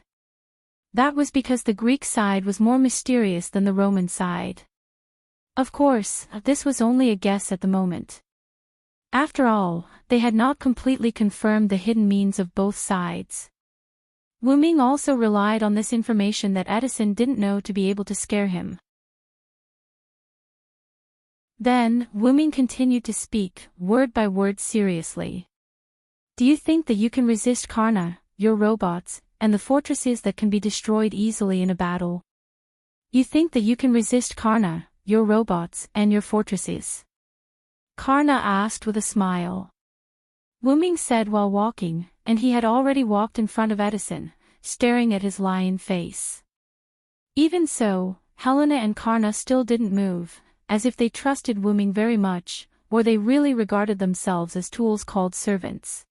That was because the Greek side was more mysterious than the Roman side. Of course, this was only a guess at the moment. After all, they had not completely confirmed the hidden means of both sides. Wu-Ming also relied on this information that Edison didn't know to be able to scare him. Then, Wu-Ming continued to speak, word by word seriously. Do you think that you can resist Karna, your robots, and the fortresses that can be destroyed easily in a battle? You think that you can resist Karna, your robots, and your fortresses? Karna asked with a smile. Wu-Ming said while walking, and he had already walked in front of Edison, staring at his lion face. Even so, Helena and Karna still didn't move, as if they trusted Wu-Ming very much, or they really regarded themselves as tools called servants.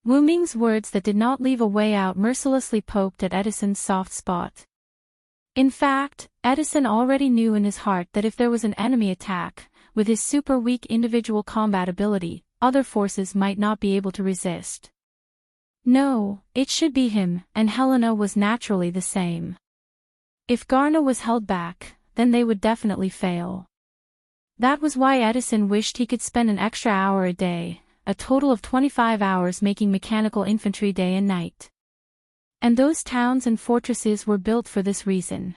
Wu-Ming's words that did not leave a way out mercilessly poked at Edison's soft spot. In fact, Edison already knew in his heart that if there was an enemy attack, with his super weak individual combat ability, other forces might not be able to resist. No, it should be him, and Helena was naturally the same. If Karna was held back, then they would definitely fail. That was why Edison wished he could spend an extra hour a day, a total of 25 hours making mechanical infantry day and night. And those towns and fortresses were built for this reason.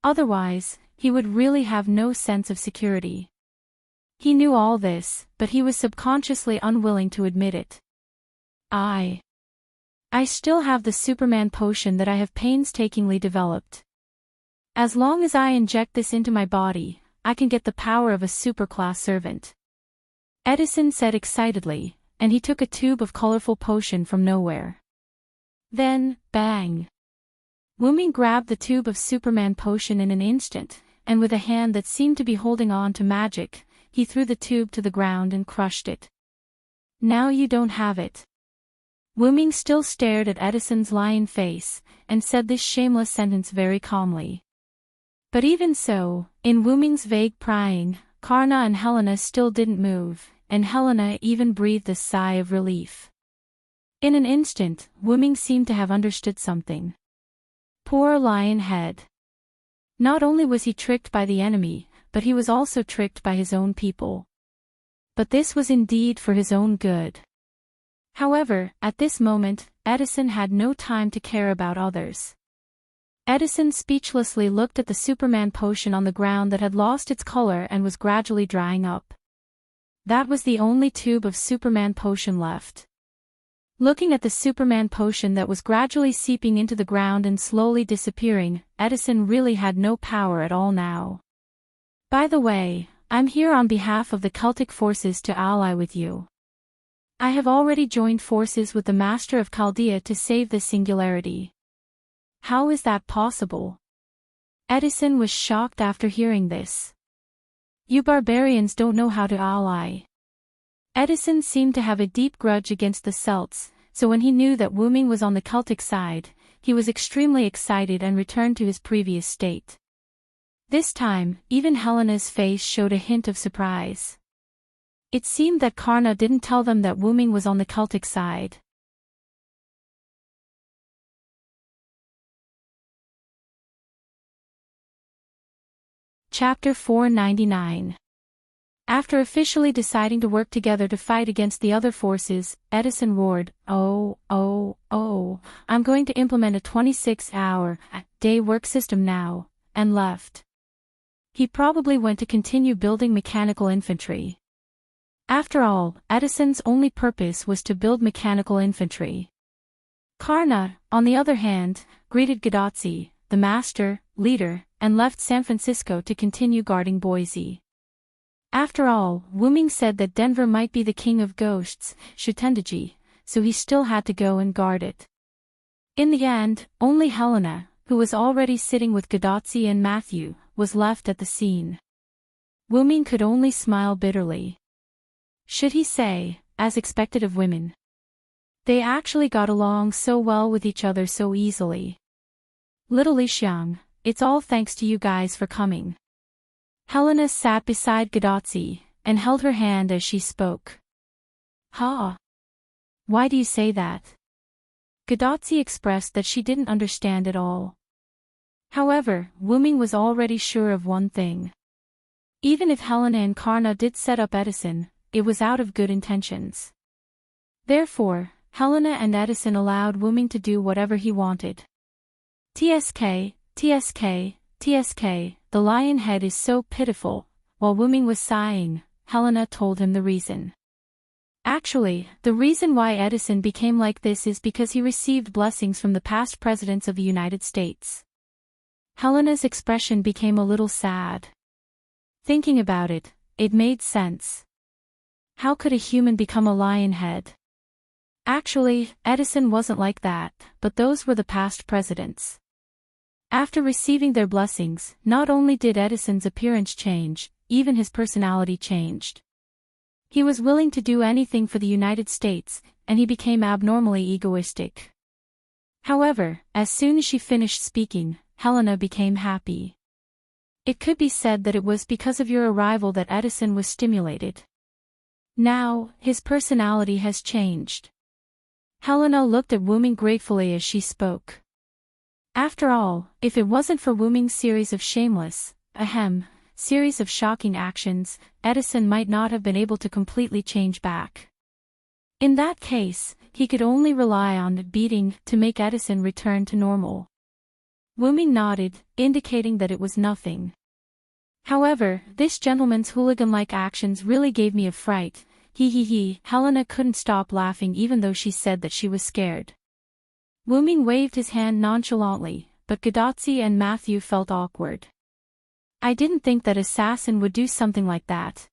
Otherwise, he would really have no sense of security. He knew all this, but he was subconsciously unwilling to admit it. I still have the Superman potion that I have painstakingly developed. As long as I inject this into my body, I can get the power of a superclass servant. Edison said excitedly, and he took a tube of colorful potion from nowhere. Then, bang! Wuming grabbed the tube of Superman potion in an instant, and with a hand that seemed to be holding on to magic, he threw the tube to the ground and crushed it. Now you don't have it. Wuming still stared at Edison's lion face, and said this shameless sentence very calmly. But even so, in Wuming's vague prying, Karna and Helena still didn't move, and Helena even breathed a sigh of relief. In an instant, Wuming seemed to have understood something. Poor lion head. Not only was he tricked by the enemy, but he was also tricked by his own people. But this was indeed for his own good. However, at this moment, Edison had no time to care about others. Edison speechlessly looked at the Superman potion on the ground that had lost its color and was gradually drying up. That was the only tube of Superman potion left. Looking at the Superman potion that was gradually seeping into the ground and slowly disappearing, Edison really had no power at all now. By the way, I'm here on behalf of the Celtic forces to ally with you. I have already joined forces with the Master of Chaldea to save this singularity. How is that possible? Edison was shocked after hearing this. You barbarians don't know how to ally. Edison seemed to have a deep grudge against the Celts, so when he knew that Wuming was on the Celtic side, he was extremely excited and returned to his previous state. This time, even Helena's face showed a hint of surprise. It seemed that Karna didn't tell them that Wuming was on the Celtic side. Chapter 499. After officially deciding to work together to fight against the other forces, Edison roared, "Oh, I'm going to implement a 26-hour-a-day work system now," and left. He probably went to continue building mechanical infantry. After all, Edison's only purpose was to build mechanical infantry. Karna, on the other hand, greeted Gadotsi, the master, leader, and left San Francisco to continue guarding Boise. After all, Wuming said that Denver might be the king of ghosts, Shutendaji, so he still had to go and guard it. In the end, only Helena, who was already sitting with Gadotsi and Matthew, was left at the scene. Wuming could only smile bitterly. Should he say, as expected of women? They actually got along so well with each other so easily. Little Li Xiang, it's all thanks to you guys for coming. Helena sat beside Gadotsi, and held her hand as she spoke. Ha! Why do you say that? Gadotsi expressed that she didn't understand at all. However, Wuming was already sure of one thing. Even if Helena and Karna did set up Edison, it was out of good intentions. Therefore, Helena and Edison allowed Wuming to do whatever he wanted. TSK, the lion head is so pitiful. While Wuming was sighing, Helena told him the reason. Actually, the reason why Edison became like this is because he received blessings from the past presidents of the United States. Helena's expression became a little sad. Thinking about it, it made sense. How could a human become a lion head? Actually, Edison wasn't like that, but those were the past presidents. After receiving their blessings, not only did Edison's appearance change, even his personality changed. He was willing to do anything for the United States, and he became abnormally egoistic. However, as soon as she finished speaking, Helena became happy. It could be said that it was because of your arrival that Edison was stimulated. Now, his personality has changed. Helena looked at Wuming gratefully as she spoke. After all, if it wasn't for Wuming's series of shameless, series of shocking actions, Edison might not have been able to completely change back. In that case, he could only rely on beating to make Edison return to normal. Wuming nodded, indicating that it was nothing. However, this gentleman's hooligan-like actions really gave me a fright. He. Helena couldn't stop laughing even though she said that she was scared. Wuming waved his hand nonchalantly, but Gadotsi and Matthew felt awkward. I didn't think that assassin would do something like that.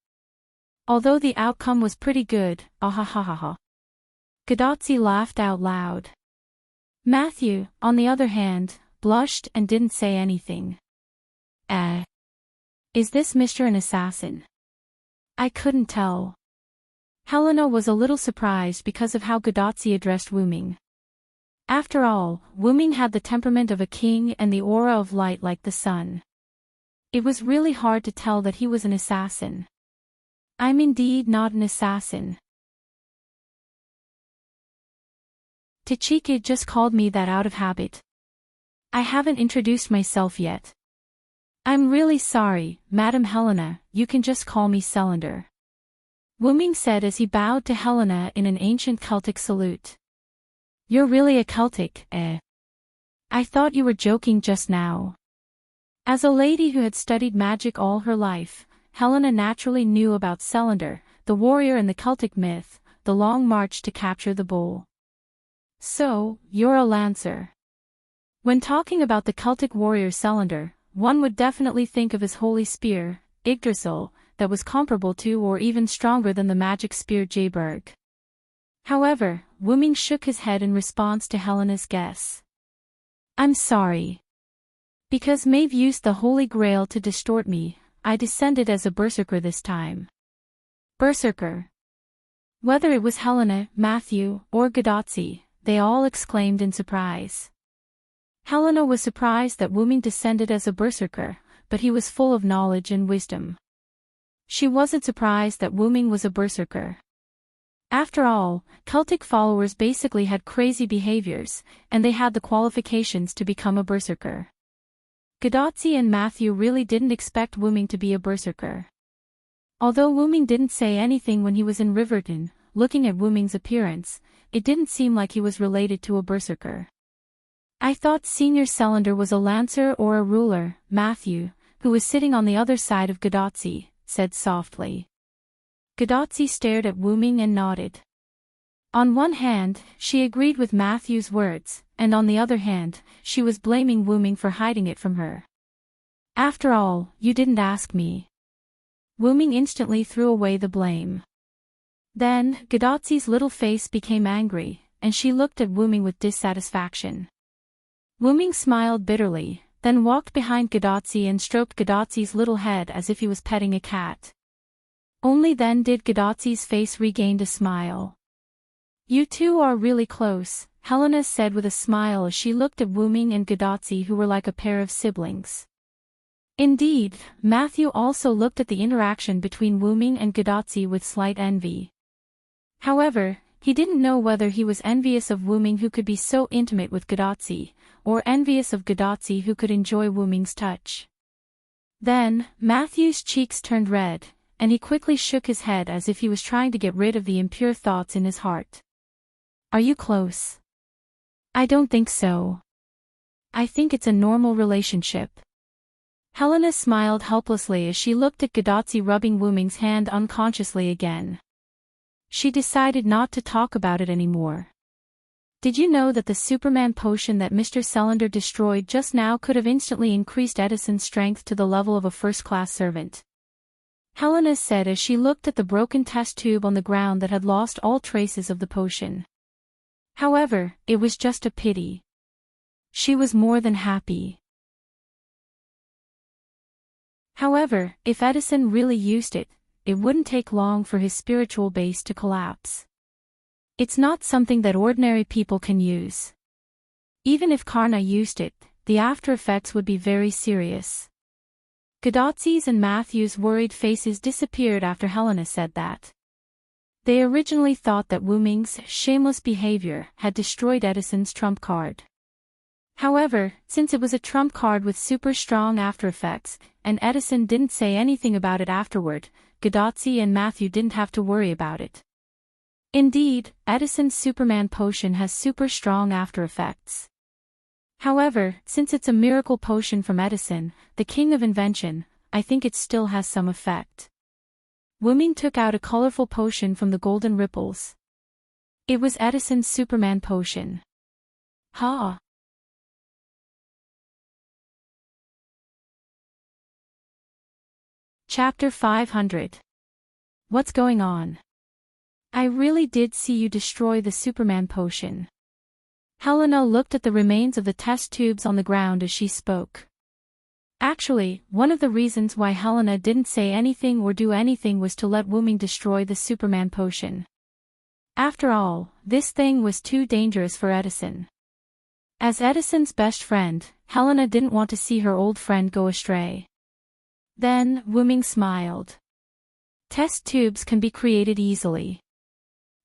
Although the outcome was pretty good, ahahaha. Gadotsi laughed out loud. Matthew, on the other hand, blushed and didn't say anything. Is this Mr. an assassin? I couldn't tell. Helena was a little surprised because of how Gadotsi addressed Wuming. After all, Wuming had the temperament of a king and the aura of light like the sun. It was really hard to tell that he was an assassin. I'm indeed not an assassin. Tachika just called me that out of habit. I haven't introduced myself yet. I'm really sorry, Madam Helena, you can just call me Celander. Wuming said as he bowed to Helena in an ancient Celtic salute. You're really a Celtic, eh? I thought you were joking just now. As a lady who had studied magic all her life, Helena naturally knew about Celander, the warrior in the Celtic myth, the long march to capture the bull. So, you're a lancer. When talking about the Celtic warrior Celander, one would definitely think of his holy spear, Yggdrasil, that was comparable to or even stronger than the magic spear Jayberg. However, Wuming shook his head in response to Helena's guess. I'm sorry. Because Maeve used the Holy Grail to distort me, I descended as a berserker this time. Berserker. Whether it was Helena, Matthew, or Gadotsi, they all exclaimed in surprise. Helena was surprised that Wuming descended as a berserker, but he was full of knowledge and wisdom. She wasn't surprised that Wuming was a berserker. After all, Celtic followers basically had crazy behaviors, and they had the qualifications to become a berserker. Gadotsi and Matthew really didn't expect Wuming to be a berserker. Although Wuming didn't say anything when he was in Riverton, looking at Wuming's appearance, it didn't seem like he was related to a berserker. I thought Senior Celander was a lancer or a ruler, Matthew, who was sitting on the other side of Gadotsi, said softly. Gadotsi stared at Wuming and nodded. On one hand, she agreed with Matthew's words, and on the other hand, she was blaming Wuming for hiding it from her. After all, you didn't ask me. Wuming instantly threw away the blame. Then, Gadotsi's little face became angry, and she looked at Wuming with dissatisfaction. Wuming smiled bitterly, then walked behind Gadotsi and stroked Gadotsi's little head as if he was petting a cat. Only then did Gadotsi's face regain a smile. You two are really close, Helena said with a smile as she looked at Wuming and Gadotsi, who were like a pair of siblings. Indeed, Matthew also looked at the interaction between Wuming and Gadotsi with slight envy. However, he didn't know whether he was envious of Wuming who could be so intimate with Gadotsi, or envious of Gadotsi who could enjoy Wuming's touch. Then, Matthew's cheeks turned red, and he quickly shook his head as if he was trying to get rid of the impure thoughts in his heart. Are you close? I don't think so. I think it's a normal relationship. Helena smiled helplessly as she looked at Gadotsi rubbing Wuming's hand unconsciously again. She decided not to talk about it anymore. Did you know that the Superman potion that Mr. Celander destroyed just now could have instantly increased Edison's strength to the level of a first-class servant? Helena said as she looked at the broken test tube on the ground that had lost all traces of the potion. However, it was just a pity. She was more than happy. However, if Edison really used it, it wouldn't take long for his spiritual base to collapse. It's not something that ordinary people can use. Even if Karna used it, the after effects would be very serious. Gadotsi's and Matthew's worried faces disappeared after Helena said that. They originally thought that Wuming's shameless behavior had destroyed Edison's trump card. However, since it was a trump card with super strong after effects, and Edison didn't say anything about it afterward, Godotzi and Matthew didn't have to worry about it. Indeed, Edison's Superman potion has super strong after effects. However, since it's a miracle potion from Edison, the king of invention, I think it still has some effect. Wu-Ming took out a colorful potion from the golden ripples. It was Edison's Superman potion. Ha! Chapter 500. What's going on? I really did see you destroy the Superman potion. Helena looked at the remains of the test tubes on the ground as she spoke. Actually, one of the reasons why Helena didn't say anything or do anything was to let Wu-Ming destroy the Superman potion. After all, this thing was too dangerous for Edison. As Edison's best friend, Helena didn't want to see her old friend go astray. Then, Wu-Ming smiled. Test tubes can be created easily.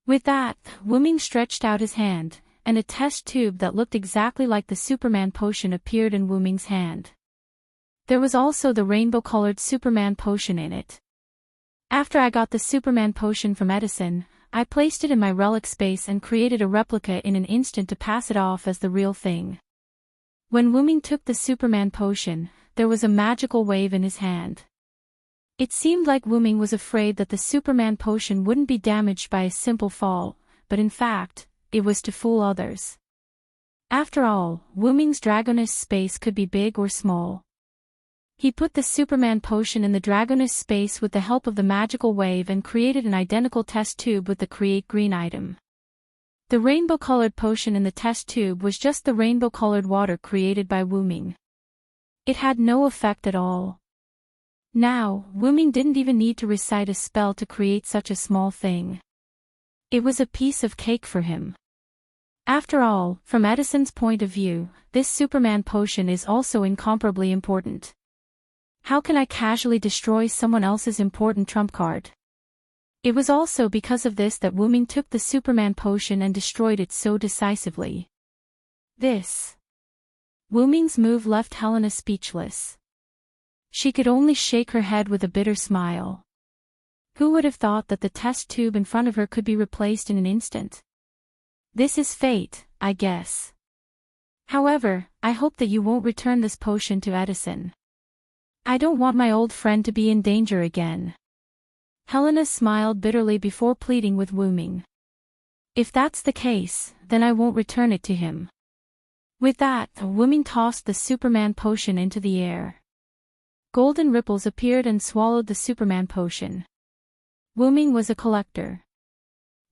With that, Wu-Ming stretched out his hand, and a test tube that looked exactly like the Superman potion appeared in Wu-Ming's hand. There was also the rainbow-colored Superman potion in it. After I got the Superman potion from Edison, I placed it in my relic space and created a replica in an instant to pass it off as the real thing. When Wu-Ming took the Superman potion, there was a magical wave in his hand. It seemed like Wu-Ming was afraid that the Superman potion wouldn't be damaged by a simple fall, but in fact, it was to fool others. After all, Wu-Ming's Dragoness space could be big or small. He put the Superman potion in the Dragoness space with the help of the magical wave and created an identical test tube with the Create Green item. The rainbow-colored potion in the test tube was just the rainbow-colored water created by Wu-Ming. It had no effect at all. Now, Wu-Ming didn't even need to recite a spell to create such a small thing. It was a piece of cake for him. After all, from Edison's point of view, this Superman potion is also incomparably important. How can I casually destroy someone else's important trump card? It was also because of this that Wu-Ming took the Superman potion and destroyed it so decisively. Wu-Ming's move left Helena speechless. She could only shake her head with a bitter smile. Who would have thought that the test tube in front of her could be replaced in an instant? This is fate, I guess. However, I hope that you won't return this potion to Edison. I don't want my old friend to be in danger again. Helena smiled bitterly before pleading with Wu-Ming. If that's the case, then I won't return it to him. With that, Wu-Ming tossed the Superman potion into the air. Golden ripples appeared and swallowed the Superman potion. Wu-Ming was a collector.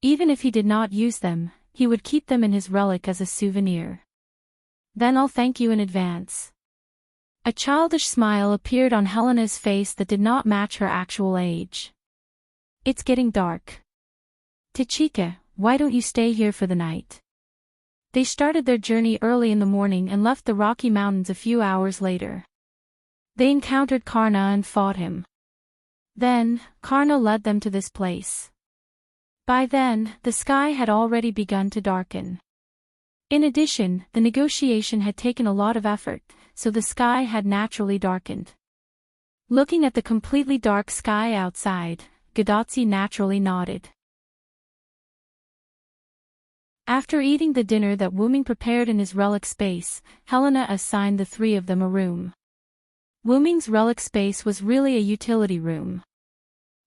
Even if he did not use them, he would keep them in his relic as a souvenir. Then I'll thank you in advance. A childish smile appeared on Helena's face that did not match her actual age. It's getting dark. Tachika, why don't you stay here for the night? They started their journey early in the morning and left the Rocky Mountains a few hours later. They encountered Karna and fought him. Then, Karna led them to this place. By then, the sky had already begun to darken. In addition, the negotiation had taken a lot of effort, so the sky had naturally darkened. Looking at the completely dark sky outside, Godotzi naturally nodded. After eating the dinner that Wu-Ming prepared in his relic space, Helena assigned the three of them a room. Wu-Ming's relic space was really a utility room.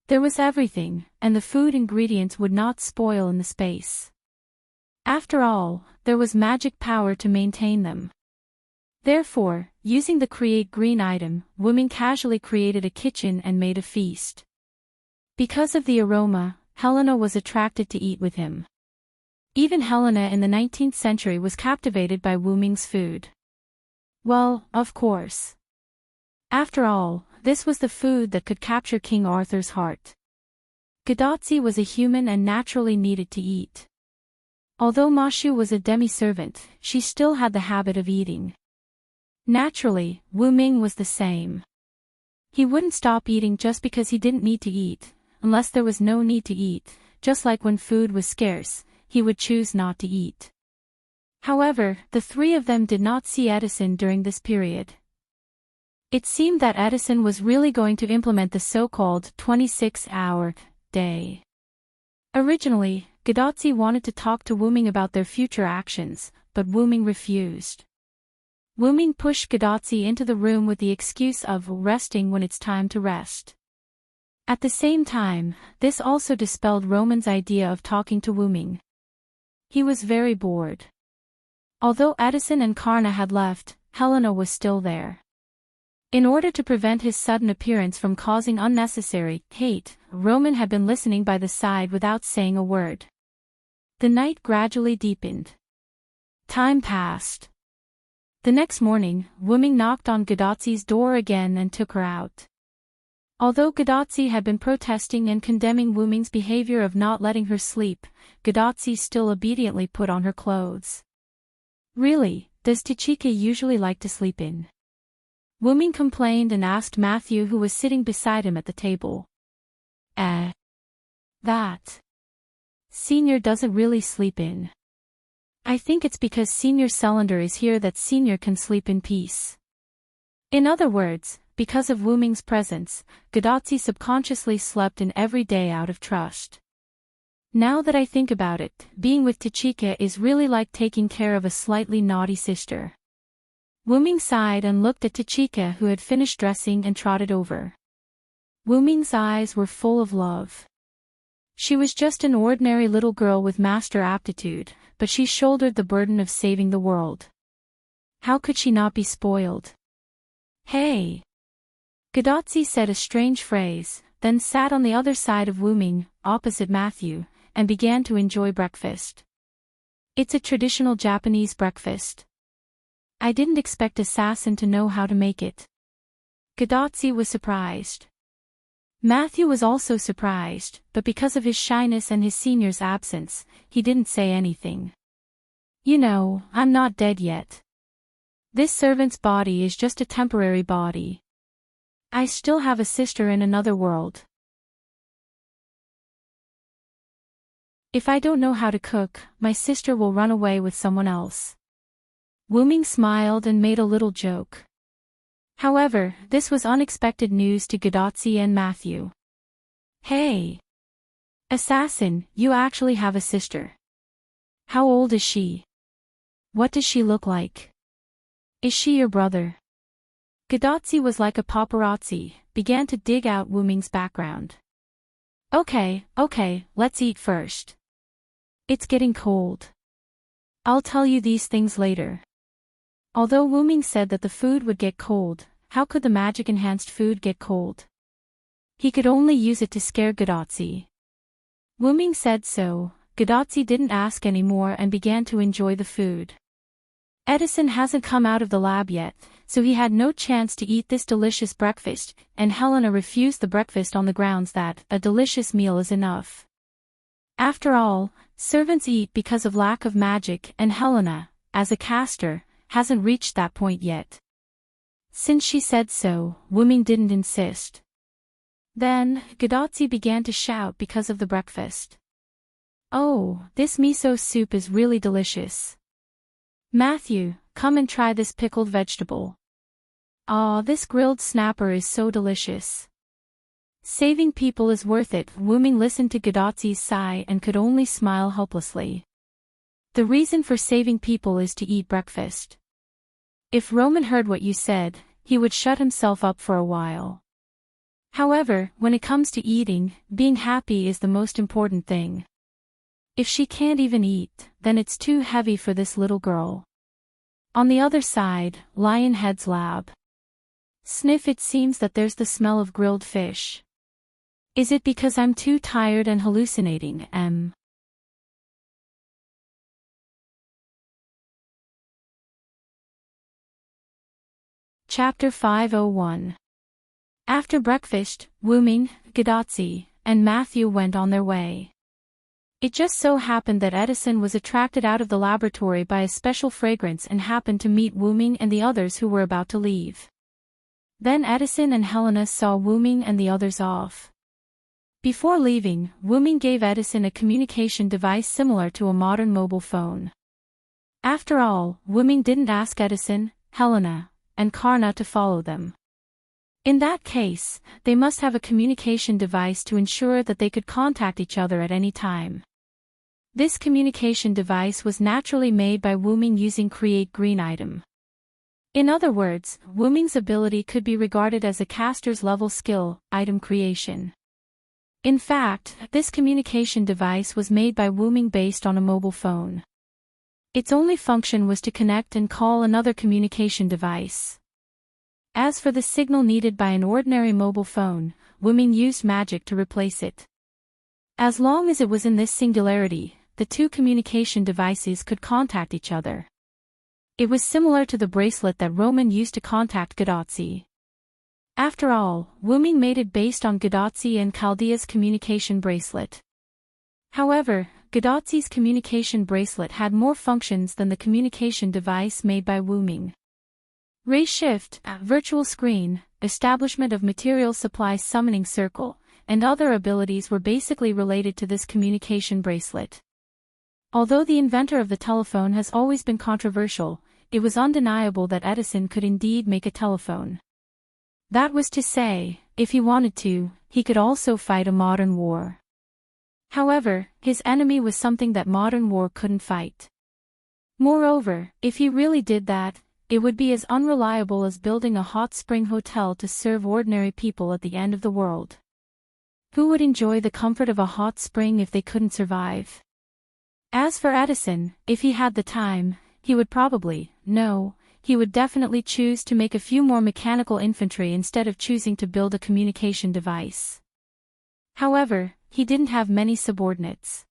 There was everything, and the food ingredients would not spoil in the space. After all, there was magic power to maintain them. Therefore, using the Create Green item, Wu-Ming casually created a kitchen and made a feast. Because of the aroma, Helena was attracted to eat with him. Even Helena in the 19th century was captivated by Wu-Ming's food. Well, of course. After all, this was the food that could capture King Arthur's heart. Godotzi was a human and naturally needed to eat. Although Mashu was a demi-servant, she still had the habit of eating. Naturally, Wu-Ming was the same. He wouldn't stop eating just because he didn't need to eat, unless there was no need to eat, just like when food was scarce, he would choose not to eat. However, the three of them did not see Edison during this period. It seemed that Edison was really going to implement the so-called 26-hour day. Originally, Gadotzi wanted to talk to Wu Ming about their future actions, but Wu Ming refused. Wu Ming pushed Gadotzi into the room with the excuse of resting when it's time to rest. At the same time, this also dispelled Roman's idea of talking to Wu Ming. He was very bored. Although Edison and Karna had left, Helena was still there. In order to prevent his sudden appearance from causing unnecessary hate, Roman had been listening by the side without saying a word. The night gradually deepened. Time passed. The next morning, Wu Ming knocked on Gadotzi's door again and took her out. Although Gadotzi had been protesting and condemning Wu Ming's behavior of not letting her sleep, Gadotzi still obediently put on her clothes. Really, does Tachika usually like to sleep in? Wu Ming complained and asked Matthew, who was sitting beside him at the table. That Senior doesn't really sleep in. I think it's because Senior Cylinder is here that Senior can sleep in peace. In other words, because of Wu Ming's presence, Gadotzi subconsciously slept in every day out of trust. Now that I think about it, being with Tachika is really like taking care of a slightly naughty sister. Wu Ming sighed and looked at Tachika, who had finished dressing and trotted over. Wu Ming's eyes were full of love. She was just an ordinary little girl with master aptitude, but she shouldered the burden of saving the world. How could she not be spoiled? Hey! Gadotzi said a strange phrase, then sat on the other side of Wu Ming, opposite Matthew, and began to enjoy breakfast. It's a traditional Japanese breakfast. I didn't expect Assassin to know how to make it. Gadotzi was surprised. Matthew was also surprised, but because of his shyness and his senior's absence, he didn't say anything. You know, I'm not dead yet. This servant's body is just a temporary body. I still have a sister in another world. If I don't know how to cook, my sister will run away with someone else. Wu Ming smiled and made a little joke. However, this was unexpected news to Gadotzi and Matthew. Hey! Assassin, you actually have a sister. How old is she? What does she look like? Is she your brother? Gadotzi was like a paparazzi, began to dig out Wu Ming's background. Okay, let's eat first. It's getting cold. I'll tell you these things later. Although Wu Ming said that the food would get cold, how could the magic-enhanced food get cold? He could only use it to scare Gadotzi. Wu Ming said so. Gadotzi didn't ask any more and began to enjoy the food. Edison hasn't come out of the lab yet, so he had no chance to eat this delicious breakfast, and Helena refused the breakfast on the grounds that a delicious meal is enough. After all, servants eat because of lack of magic, and Helena, as a caster, hasn't reached that point yet. Since she said so, Wu Ming didn't insist. Then, Gadotzi began to shout because of the breakfast. Oh, this miso soup is really delicious. Matthew, come and try this pickled vegetable. Aw, this grilled snapper is so delicious. Saving people is worth it. Wu Ming listened to Gadotzi's sigh and could only smile helplessly. The reason for saving people is to eat breakfast. If Roman heard what you said, he would shut himself up for a while. However, when it comes to eating, being happy is the most important thing. If she can't even eat, then it's too heavy for this little girl. On the other side, Lionhead's lab. Sniff, it seems that there's the smell of grilled fish. Is it because I'm too tired and hallucinating, Chapter 501. After breakfast, Wu Ming, Gadotzi, and Matthew went on their way. It just so happened that Edison was attracted out of the laboratory by a special fragrance and happened to meet Wu Ming and the others who were about to leave. Then Edison and Helena saw Wu Ming and the others off. Before leaving, Wu Ming gave Edison a communication device similar to a modern mobile phone. After all, Wu-ming didn't ask Edison, Helena, and Karna to follow them. In that case, they must have a communication device to ensure that they could contact each other at any time. This communication device was naturally made by Wu-ming using Create Green item. In other words, Wu-ming's ability could be regarded as a caster's level skill, item creation. In fact, this communication device was made by Wu-ming based on a mobile phone. Its only function was to connect and call another communication device. As for the signal needed by an ordinary mobile phone, Wu-ming used magic to replace it. As long as it was in this singularity, the two communication devices could contact each other. It was similar to the bracelet that Roman used to contact Gadotsi. After all, Wu-ming made it based on Gadotsi and Chaldea's communication bracelet. However, Gadotsi's communication bracelet had more functions than the communication device made by Wu-ming. Ray shift, virtual screen, establishment of material supply summoning circle, and other abilities were basically related to this communication bracelet. Although the inventor of the telephone has always been controversial, it was undeniable that Edison could indeed make a telephone. That was to say, if he wanted to, he could also fight a modern war. However, his enemy was something that modern war couldn't fight. Moreover, if he really did that, it would be as unreliable as building a hot spring hotel to serve ordinary people at the end of the world. Who would enjoy the comfort of a hot spring if they couldn't survive? As for Edison, if he had the time, he would he would definitely choose to make a few more mechanical infantry instead of choosing to build a communication device. However, he didn't have many subordinates.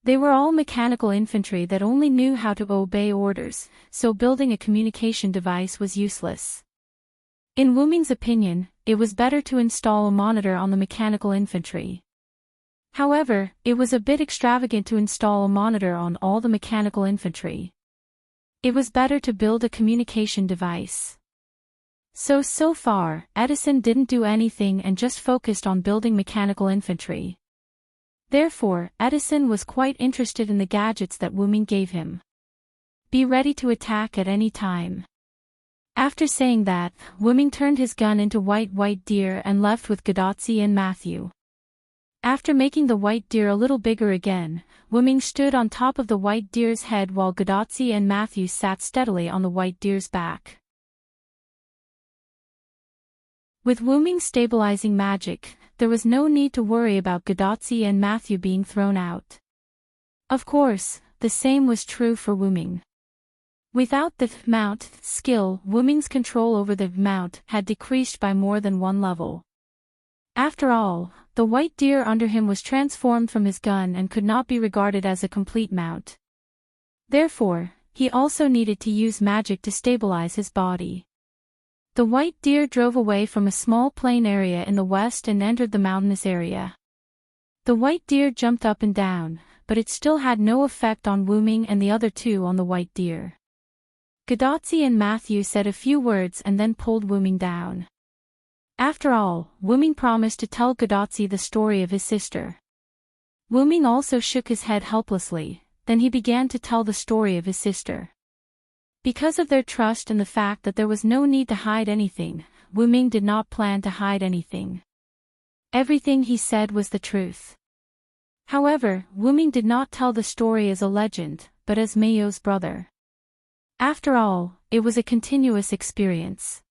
They were all mechanical infantry that only knew how to obey orders, so building a communication device was useless. In Wu-ming's opinion, it was better to install a monitor on the mechanical infantry. However, it was a bit extravagant to install a monitor on all the mechanical infantry. It was better to build a communication device. So far, Edison didn't do anything and just focused on building mechanical infantry. Therefore, Edison was quite interested in the gadgets that Wu-ming gave him. Be ready to attack at any time. After saying that, Wu-ming turned his gun into white deer and left with Gadotsi and Matthew. After making the white deer a little bigger again, Wu-ming stood on top of the white deer's head while Gadotsi and Matthew sat steadily on the white deer's back. With Wu-ming stabilizing magic, there was no need to worry about Gadotsi and Matthew being thrown out. Of course, the same was true for Wu-ming. Without the mount skill, Wu-ming's control over the mount had decreased by more than one level. After all, the white deer under him was transformed from his gun and could not be regarded as a complete mount. Therefore, he also needed to use magic to stabilize his body. The white deer drove away from a small plain area in the west and entered the mountainous area. The white deer jumped up and down, but it still had no effect on Wu-ming and the other two on the white deer. Gadotsi and Matthew said a few words and then pulled Wu-ming down. After all, Wu-ming promised to tell Gadotsi the story of his sister. Wu-ming also shook his head helplessly, then he began to tell the story of his sister. Because of their trust and the fact that there was no need to hide anything, Wu-ming did not plan to hide anything. Everything he said was the truth. However, Wu-ming did not tell the story as a legend, but as Meiyo's brother. After all, it was a continuous experience.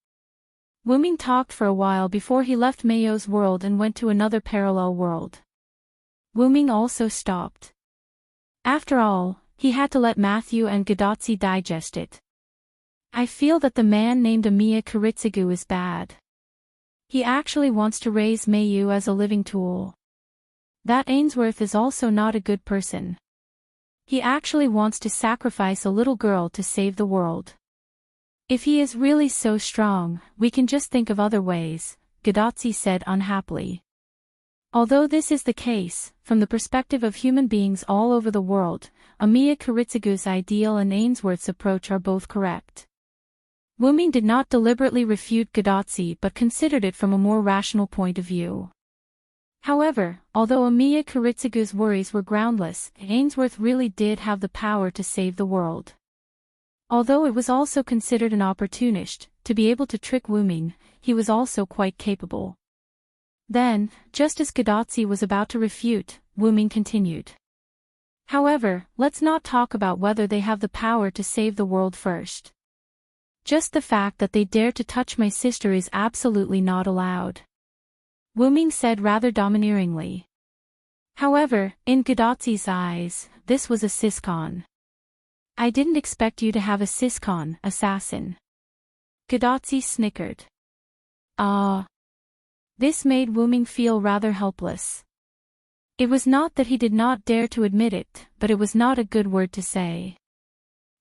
Wu-ming talked for a while before he left Meiyo's world and went to another parallel world. Wu-ming also stopped. After all, he had to let Matthew and Gadotsi digest it. I feel that the man named Amiya Kiritsugu is bad. He actually wants to raise Meiyu as a living tool. That Ainsworth is also not a good person. He actually wants to sacrifice a little girl to save the world. If he is really so strong, we can just think of other ways, Gadotsi said unhappily. Although this is the case, from the perspective of human beings all over the world, Amiya Kiritsugu's ideal and Ainsworth's approach are both correct. Wu-ming did not deliberately refute Gadotsi but considered it from a more rational point of view. However, although Amiya Kiritsugu's worries were groundless, Ainsworth really did have the power to save the world. Although it was also considered an opportunist, to be able to trick Wu Ming, he was also quite capable. Then, just as Gadotsi was about to refute, Wu Ming continued. However, let's not talk about whether they have the power to save the world first. Just the fact that they dare to touch my sister is absolutely not allowed. Wu Ming said rather domineeringly. However, in Gadotsi's eyes, this was a siscon. I didn't expect you to have a siscon, assassin. Gadotsi snickered. Ah. This made Wu Ming feel rather helpless. It was not that he did not dare to admit it, but it was not a good word to say.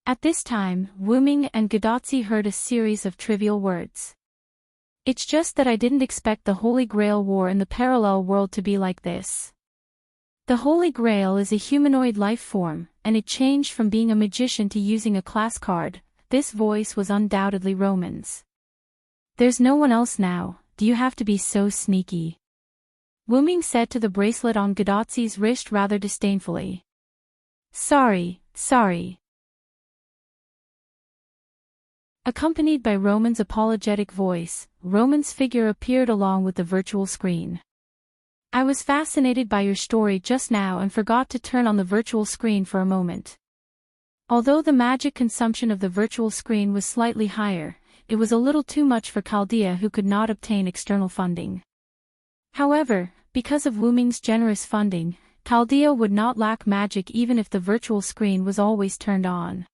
At this time, Wu Ming and Gadotsi heard a series of trivial words. It's just that I didn't expect the Holy Grail war in the parallel world to be like this. The Holy Grail is a humanoid life form, and it changed from being a magician to using a class card. This voice was undoubtedly Roman's. There's no one else now, do you have to be so sneaky? Wu Ming said to the bracelet on Gadotsi's wrist rather disdainfully. Sorry. Accompanied by Roman's apologetic voice, Roman's figure appeared along with the virtual screen. I was fascinated by your story just now and forgot to turn on the virtual screen for a moment. Although the magic consumption of the virtual screen was slightly higher, it was a little too much for Chaldea, who could not obtain external funding. However, because of Wu Ming's generous funding, Chaldea would not lack magic even if the virtual screen was always turned on.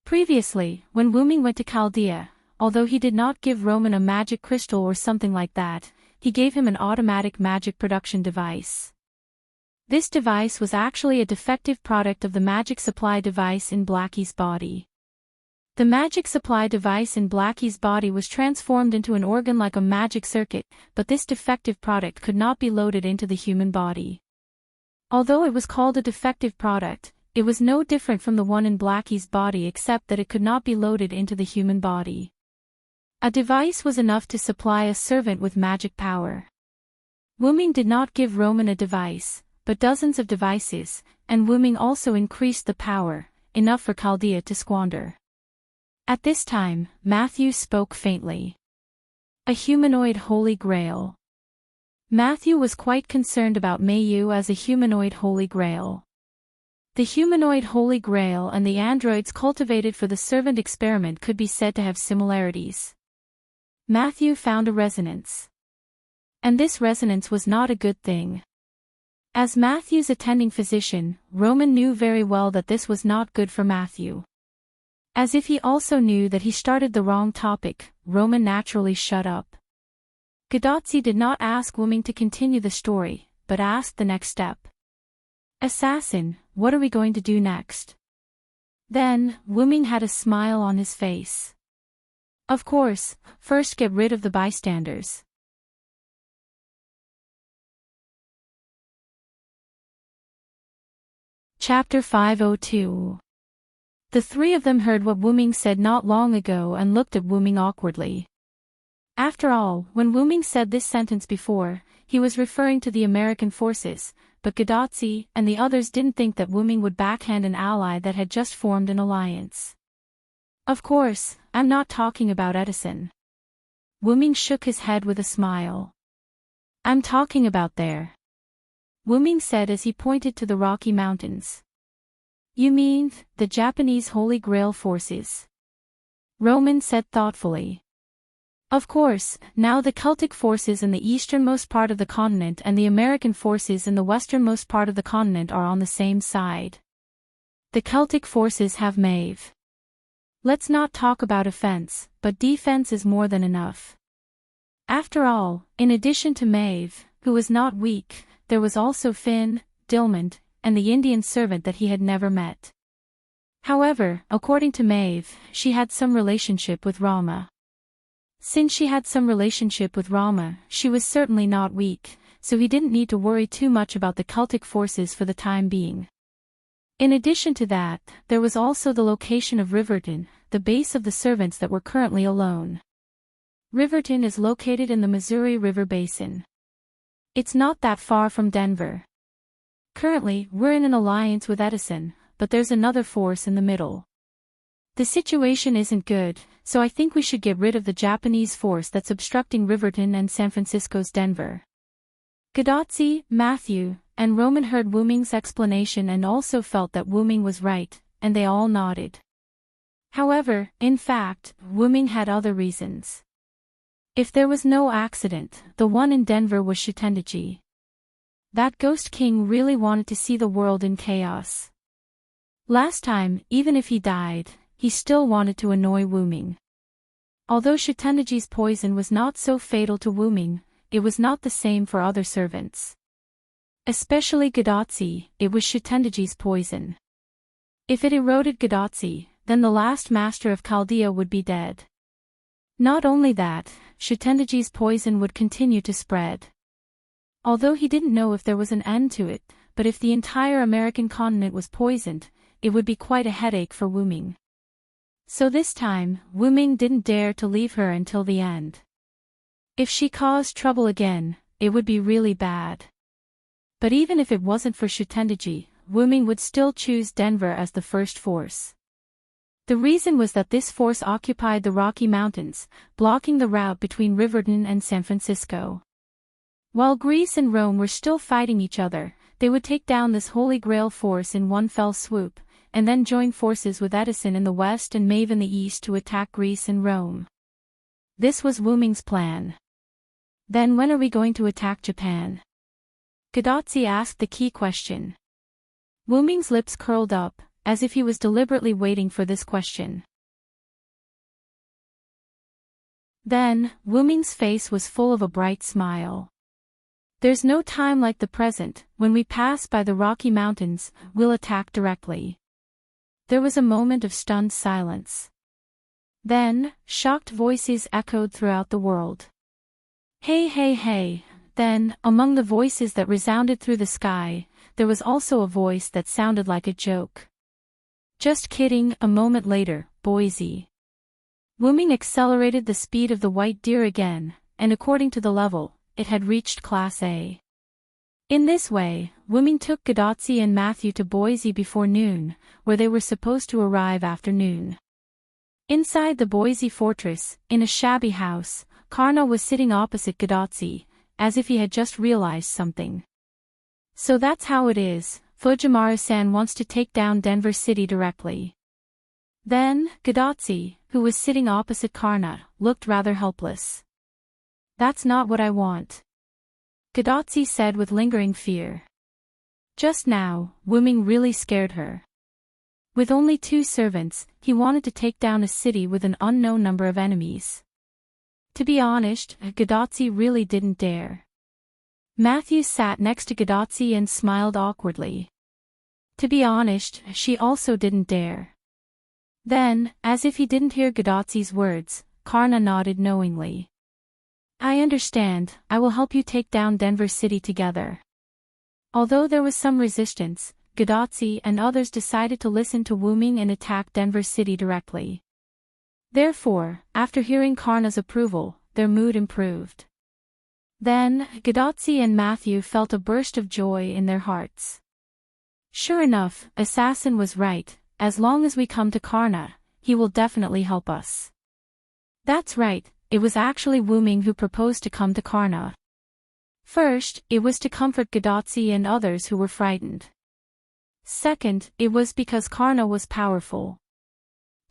Previously, when Wu Ming went to Chaldea, although he did not give Roman a magic crystal or something like that, he gave him an automatic magic production device. This device was actually a defective product of the magic supply device in Blackie's body. The magic supply device in Blackie's body was transformed into an organ like a magic circuit, but this defective product could not be loaded into the human body. Although it was called a defective product, it was no different from the one in Blackie's body except that it could not be loaded into the human body. A device was enough to supply a servant with magic power. Wu Ming did not give Roman a device, but dozens of devices, and Wu Ming also increased the power, enough for Chaldea to squander. At this time, Matthew spoke faintly. A humanoid Holy Grail. Matthew was quite concerned about Mayu as a humanoid Holy Grail. The humanoid Holy Grail and the androids cultivated for the servant experiment could be said to have similarities. Matthew found a resonance. And this resonance was not a good thing. As Matthew's attending physician, Roman knew very well that this was not good for Matthew. As if he also knew that he started the wrong topic, Roman naturally shut up. Gadotsi did not ask Wu Ming to continue the story, but asked the next step. Assassin, what are we going to do next? Then, Wu Ming had a smile on his face. Of course, first get rid of the bystanders. Chapter 502. The three of them heard what Wu Ming said not long ago and looked at Wu Ming awkwardly. After all, when Wu Ming said this sentence before, he was referring to the American forces, but Gadotsi and the others didn't think that Wu Ming would backhand an ally that had just formed an alliance. Of course, I'm not talking about Edison. Wu Ming shook his head with a smile. I'm talking about there. Wu Ming said as he pointed to the Rocky Mountains. You mean, the Japanese Holy Grail forces? Roman said thoughtfully. Of course, now the Celtic forces in the easternmost part of the continent and the American forces in the westernmost part of the continent are on the same side. The Celtic forces have Maeve. Let's not talk about offense, but defense is more than enough. After all, in addition to Maeve, who was not weak, there was also Finn, Dilmond, and the Indian servant that he had never met. However, according to Maeve, she had some relationship with Rama. Since she had some relationship with Rama, she was certainly not weak, so he didn't need to worry too much about the Celtic forces for the time being. In addition to that, there was also the location of Riverton, the base of the servants that were currently alone. Riverton is located in the Missouri River Basin. It's not that far from Denver. Currently, we're in an alliance with Edison, but there's another force in the middle. The situation isn't good, so I think we should get rid of the Japanese force that's obstructing Riverton and San Francisco's Denver. Gadotsi, Matthew, and Roman heard Wu Ming's explanation and also felt that Wu Ming was right, and they all nodded. However, in fact, Wu Ming had other reasons. If there was no accident, the one in Denver was Shitendaji. That Ghost King really wanted to see the world in chaos. Last time, even if he died, he still wanted to annoy Wu Ming. Although Shitendaji's poison was not so fatal to Wu Ming, it was not the same for other servants. Especially Gadotsi, it was Shitendaji's poison. If it eroded Gadotsi, then the last master of Chaldea would be dead. Not only that, Shitendaji's poison would continue to spread. Although he didn't know if there was an end to it, but if the entire American continent was poisoned, it would be quite a headache for Wu Ming. So this time, Wu Ming didn't dare to leave her until the end. If she caused trouble again, it would be really bad. But even if it wasn't for Shitendaji, Wu Ming would still choose Denver as the first force. The reason was that this force occupied the Rocky Mountains, blocking the route between Riverton and San Francisco. While Greece and Rome were still fighting each other, they would take down this Holy Grail force in one fell swoop, and then join forces with Edison in the west and Maeve in the east to attack Greece and Rome. This was Wu Ming's plan. Then when are we going to attack Japan? Gadotsi asked the key question. Wu Ming's lips curled up, as if he was deliberately waiting for this question. Then, Wu Ming's face was full of a bright smile. There's no time like the present, when we pass by the Rocky Mountains, we'll attack directly. There was a moment of stunned silence. Then, shocked voices echoed throughout the world. Hey hey hey. Then, among the voices that resounded through the sky, there was also a voice that sounded like a joke. Just kidding. A moment later, Boise. Wu Ming accelerated the speed of the white deer again, and according to the level, it had reached Class A. In this way, Wu Ming took Gadotsi and Matthew to Boise before noon, where they were supposed to arrive after noon. Inside the Boise fortress, in a shabby house, Karna was sitting opposite Gadotsi, as if he had just realized something. So that's how it is, Fujimaru-san wants to take down Denver City directly. Then, Gadotsi, who was sitting opposite Karna, looked rather helpless. That's not what I want. Gadotsi said with lingering fear. Just now, Wu Ming really scared her. With only 2 servants, he wanted to take down a city with an unknown number of enemies. To be honest, Gadotsi really didn't dare. Matthew sat next to Gadotsi and smiled awkwardly. To be honest, she also didn't dare. Then, as if he didn't hear Gadotsi's words, Karna nodded knowingly. I understand, I will help you take down Denver City together. Although there was some resistance, Gadotsi and others decided to listen to Wu Ming and attack Denver City directly. Therefore, after hearing Karna's approval, their mood improved. Then, Gadotsi and Matthew felt a burst of joy in their hearts. Sure enough, Assassin was right, as long as we come to Karna, he will definitely help us. That's right, it was actually Wu Ming who proposed to come to Karna. First, it was to comfort Gadotsi and others who were frightened. Second, it was because Karna was powerful.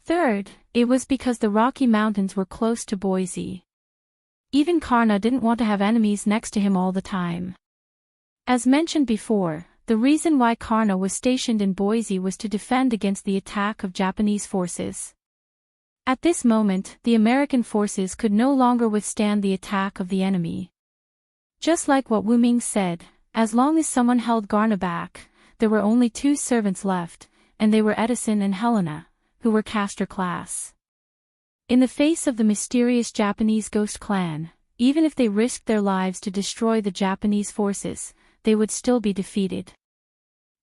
Third, it was because the Rocky Mountains were close to Boise. Even Karna didn't want to have enemies next to him all the time. As mentioned before, the reason why Karna was stationed in Boise was to defend against the attack of Japanese forces. At this moment, the American forces could no longer withstand the attack of the enemy. Just like what Wu Ming said, as long as someone held Karna back, there were only 2 servants left, and they were Edison and Helena, who were caster class. In the face of the mysterious Japanese ghost clan, even if they risked their lives to destroy the Japanese forces, they would still be defeated.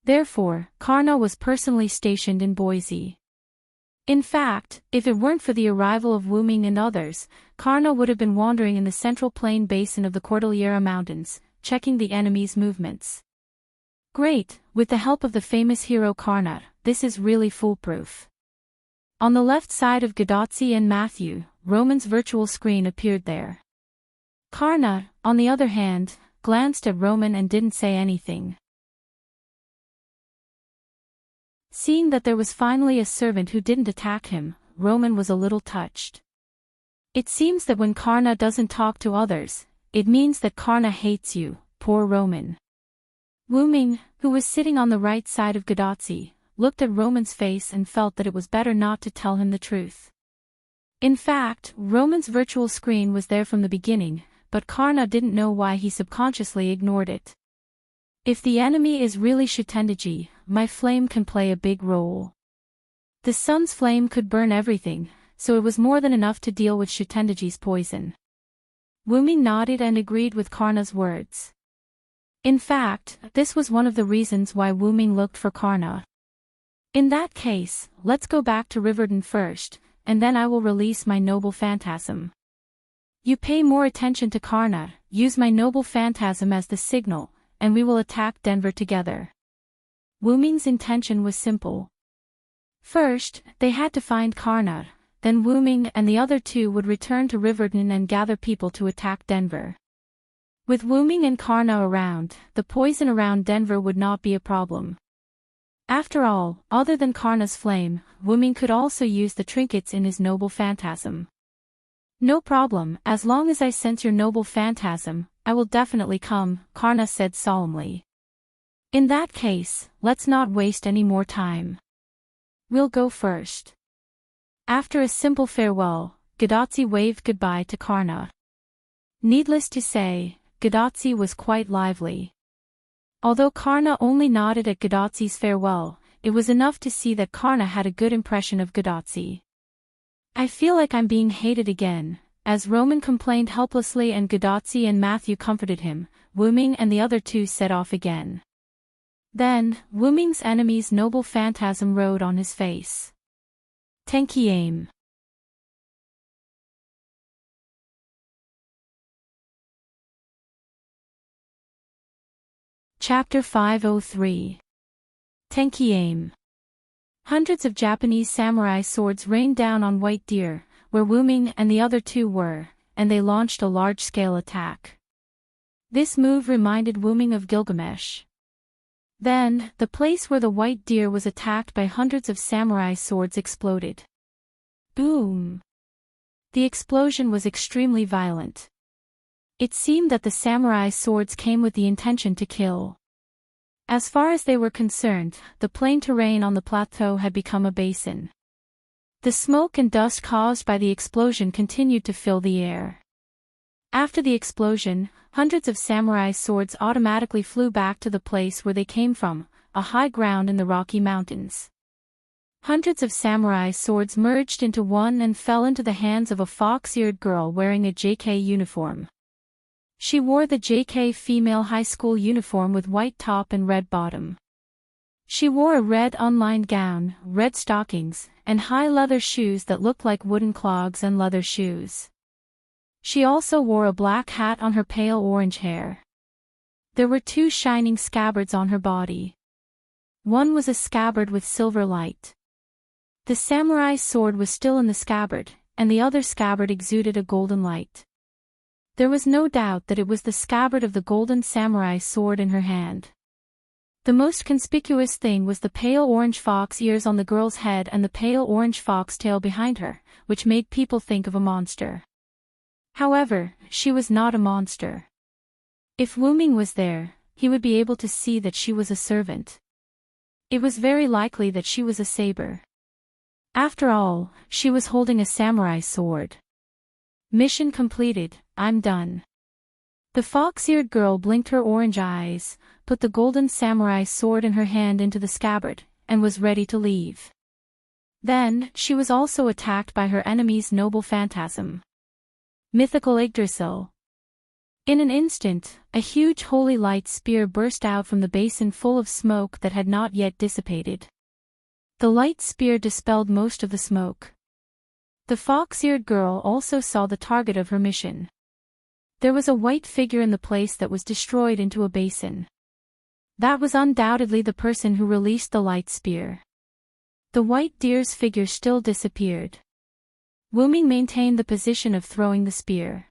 Therefore, Karna was personally stationed in Boise. In fact, if it weren't for the arrival of Wu Ming and others, Karna would have been wandering in the central plain basin of the Cordillera Mountains, checking the enemy's movements. Great, with the help of the famous hero Karna, this is really foolproof. On the left side of Godotzi and Matthew, Roman's virtual screen appeared there. Karna, on the other hand, glanced at Roman and didn't say anything. Seeing that there was finally a servant who didn't attack him, Roman was a little touched. It seems that when Karna doesn't talk to others, it means that Karna hates you, poor Roman. Wu Ming, who was sitting on the right side of Godotzi, looked at Roman's face and felt that it was better not to tell him the truth. In fact, Roman's virtual screen was there from the beginning, but Karna didn't know why he subconsciously ignored it. If the enemy is really Shutendaji, my flame can play a big role. The sun's flame could burn everything, so it was more than enough to deal with Shutendaji's poison. Wu Ming nodded and agreed with Karna's words. In fact, this was one of the reasons why Wu Ming looked for Karna. In that case, let's go back to Riverdon first, and then I will release my noble phantasm. You pay more attention to Karna, use my noble phantasm as the signal, and we will attack Denver together. Wu Ming's intention was simple. First, they had to find Karna, then Wu Ming and the other two would return to Riverdon and gather people to attack Denver. With Wu Ming and Karna around, the poison around Denver would not be a problem. After all, other than Karna's flame, Wu Ming could also use the trinkets in his noble phantasm. No problem, as long as I sense your noble phantasm, I will definitely come, Karna said solemnly. In that case, let's not waste any more time. We'll go first. After a simple farewell, Godotzi waved goodbye to Karna. Needless to say, Godotzi was quite lively. Although Karna only nodded at Godotzi's farewell, it was enough to see that Karna had a good impression of Godotzi. I feel like I'm being hated again, as Roman complained helplessly and Godotzi and Matthew comforted him. Wu Ming and the other two set off again. Then, Wu Ming's enemy's noble phantasm rode on his face. Tenki aim. Chapter 503. Tenki aim. Hundreds of Japanese samurai swords rained down on White Deer, where Wu Ming and the other two were, and they launched a large-scale attack. This move reminded Wu Ming of Gilgamesh. Then, the place where the White Deer was attacked by hundreds of samurai swords exploded. Boom! The explosion was extremely violent. It seemed that the samurai swords came with the intention to kill. As far as they were concerned, the plain terrain on the plateau had become a basin. The smoke and dust caused by the explosion continued to fill the air. After the explosion, hundreds of samurai swords automatically flew back to the place where they came from, a high ground in the Rocky Mountains. Hundreds of samurai swords merged into one and fell into the hands of a fox-eared girl wearing a JK uniform. She wore the JK female high school uniform with white top and red bottom. She wore a red unlined gown, red stockings, and high leather shoes that looked like wooden clogs and leather shoes. She also wore a black hat on her pale orange hair. There were two shining scabbards on her body. One was a scabbard with silver light. The samurai's sword was still in the scabbard, and the other scabbard exuded a golden light. There was no doubt that it was the scabbard of the golden samurai sword in her hand. The most conspicuous thing was the pale orange fox ears on the girl's head and the pale orange fox tail behind her, which made people think of a monster. However, she was not a monster. If Wu Ming was there, he would be able to see that she was a servant. It was very likely that she was a saber. After all, she was holding a samurai sword. Mission completed, I'm done. The fox-eared girl blinked her orange eyes, put the golden samurai sword in her hand into the scabbard, and was ready to leave. Then, she was also attacked by her enemy's noble phantasm. Mythical Yggdrasil. In an instant, a huge holy light spear burst out from the basin full of smoke that had not yet dissipated. The light spear dispelled most of the smoke. The fox-eared girl also saw the target of her mission. There was a white figure in the place that was destroyed into a basin. That was undoubtedly the person who released the light spear. The white deer's figure still disappeared. Wu Ming maintained the position of throwing the spear.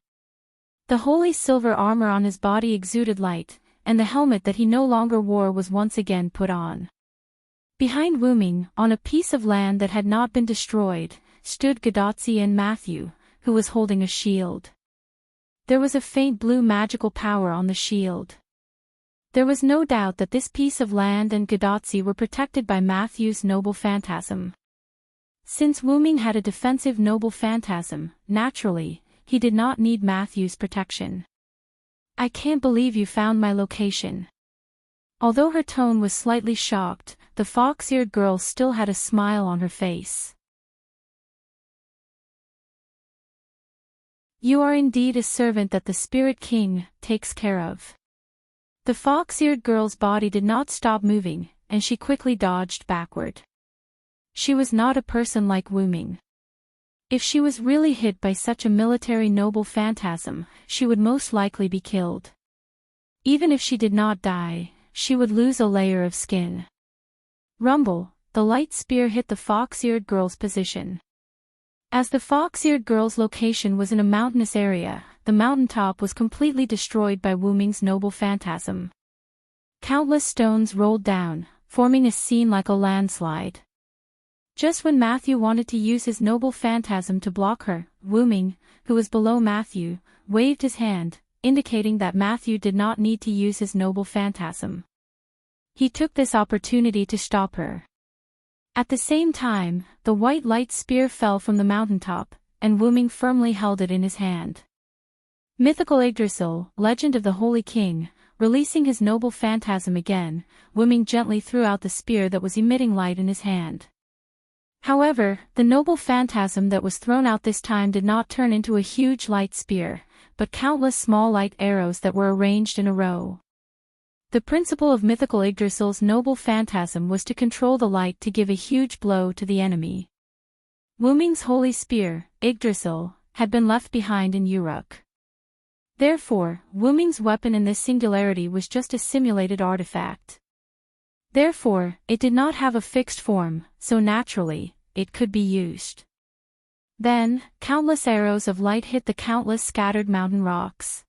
The holy silver armor on his body exuded light, and the helmet that he no longer wore was once again put on. Behind Wu Ming, on a piece of land that had not been destroyed, stood Gadotsi and Matthew, who was holding a shield. There was a faint blue magical power on the shield. There was no doubt that this piece of land and Gadotsi were protected by Matthew's noble phantasm. Since Wu Ming had a defensive noble phantasm, naturally, he did not need Matthew's protection. "I can't believe you found my location." Although her tone was slightly shocked, the fox-eared girl still had a smile on her face. "You are indeed a servant that the Spirit King takes care of." The fox-eared girl's body did not stop moving, and she quickly dodged backward. She was not a person like Wu Ming. If she was really hit by such a military noble phantasm, she would most likely be killed. Even if she did not die, she would lose a layer of skin. Rumble, the light spear hit the fox-eared girl's position. As the fox-eared girl's location was in a mountainous area, the mountaintop was completely destroyed by Wu Ming's noble phantasm. Countless stones rolled down, forming a scene like a landslide. Just when Matthew wanted to use his noble phantasm to block her, Wu Ming, who was below Matthew, waved his hand, indicating that Matthew did not need to use his noble phantasm. He took this opportunity to stop her. At the same time, the white light spear fell from the mountaintop, and Wu Ming firmly held it in his hand. Mythical Yggdrasil, legend of the Holy King, releasing his noble phantasm again, Wu Ming gently threw out the spear that was emitting light in his hand. However, the noble phantasm that was thrown out this time did not turn into a huge light spear, but countless small light arrows that were arranged in a row. The principle of mythical Yggdrasil's noble phantasm was to control the light to give a huge blow to the enemy. Wu Ming's holy spear, Yggdrasil, had been left behind in Uruk. Therefore, Wu Ming's weapon in this singularity was just a simulated artifact. Therefore, it did not have a fixed form, so naturally, it could be used. Then, countless arrows of light hit the countless scattered mountain rocks.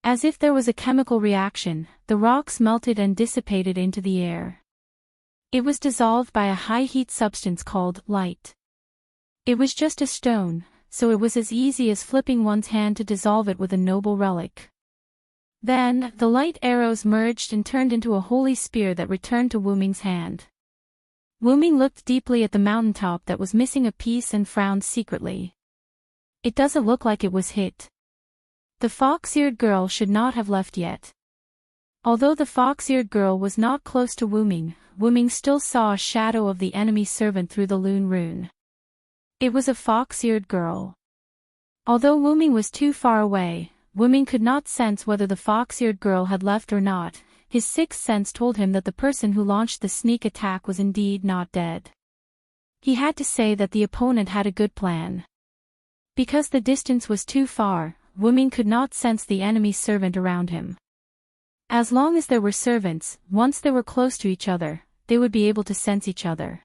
As if there was a chemical reaction, the rocks melted and dissipated into the air. It was dissolved by a high-heat substance called light. It was just a stone, so it was as easy as flipping one's hand to dissolve it with a noble relic. Then, the light arrows merged and turned into a holy spear that returned to Wu Ming's hand. Wu Ming looked deeply at the mountaintop that was missing a piece and frowned secretly. It doesn't look like it was hit. The fox-eared girl should not have left yet. Although the fox-eared girl was not close to Wu Ming still saw a shadow of the enemy servant through the Lune rune. It was a fox-eared girl. Although Wu Ming was too far away, Wu Ming could not sense whether the fox-eared girl had left or not. His sixth sense told him that the person who launched the sneak attack was indeed not dead. He had to say that the opponent had a good plan. Because the distance was too far, Wu Ming could not sense the enemy servant around him. As long as there were servants, once they were close to each other, they would be able to sense each other.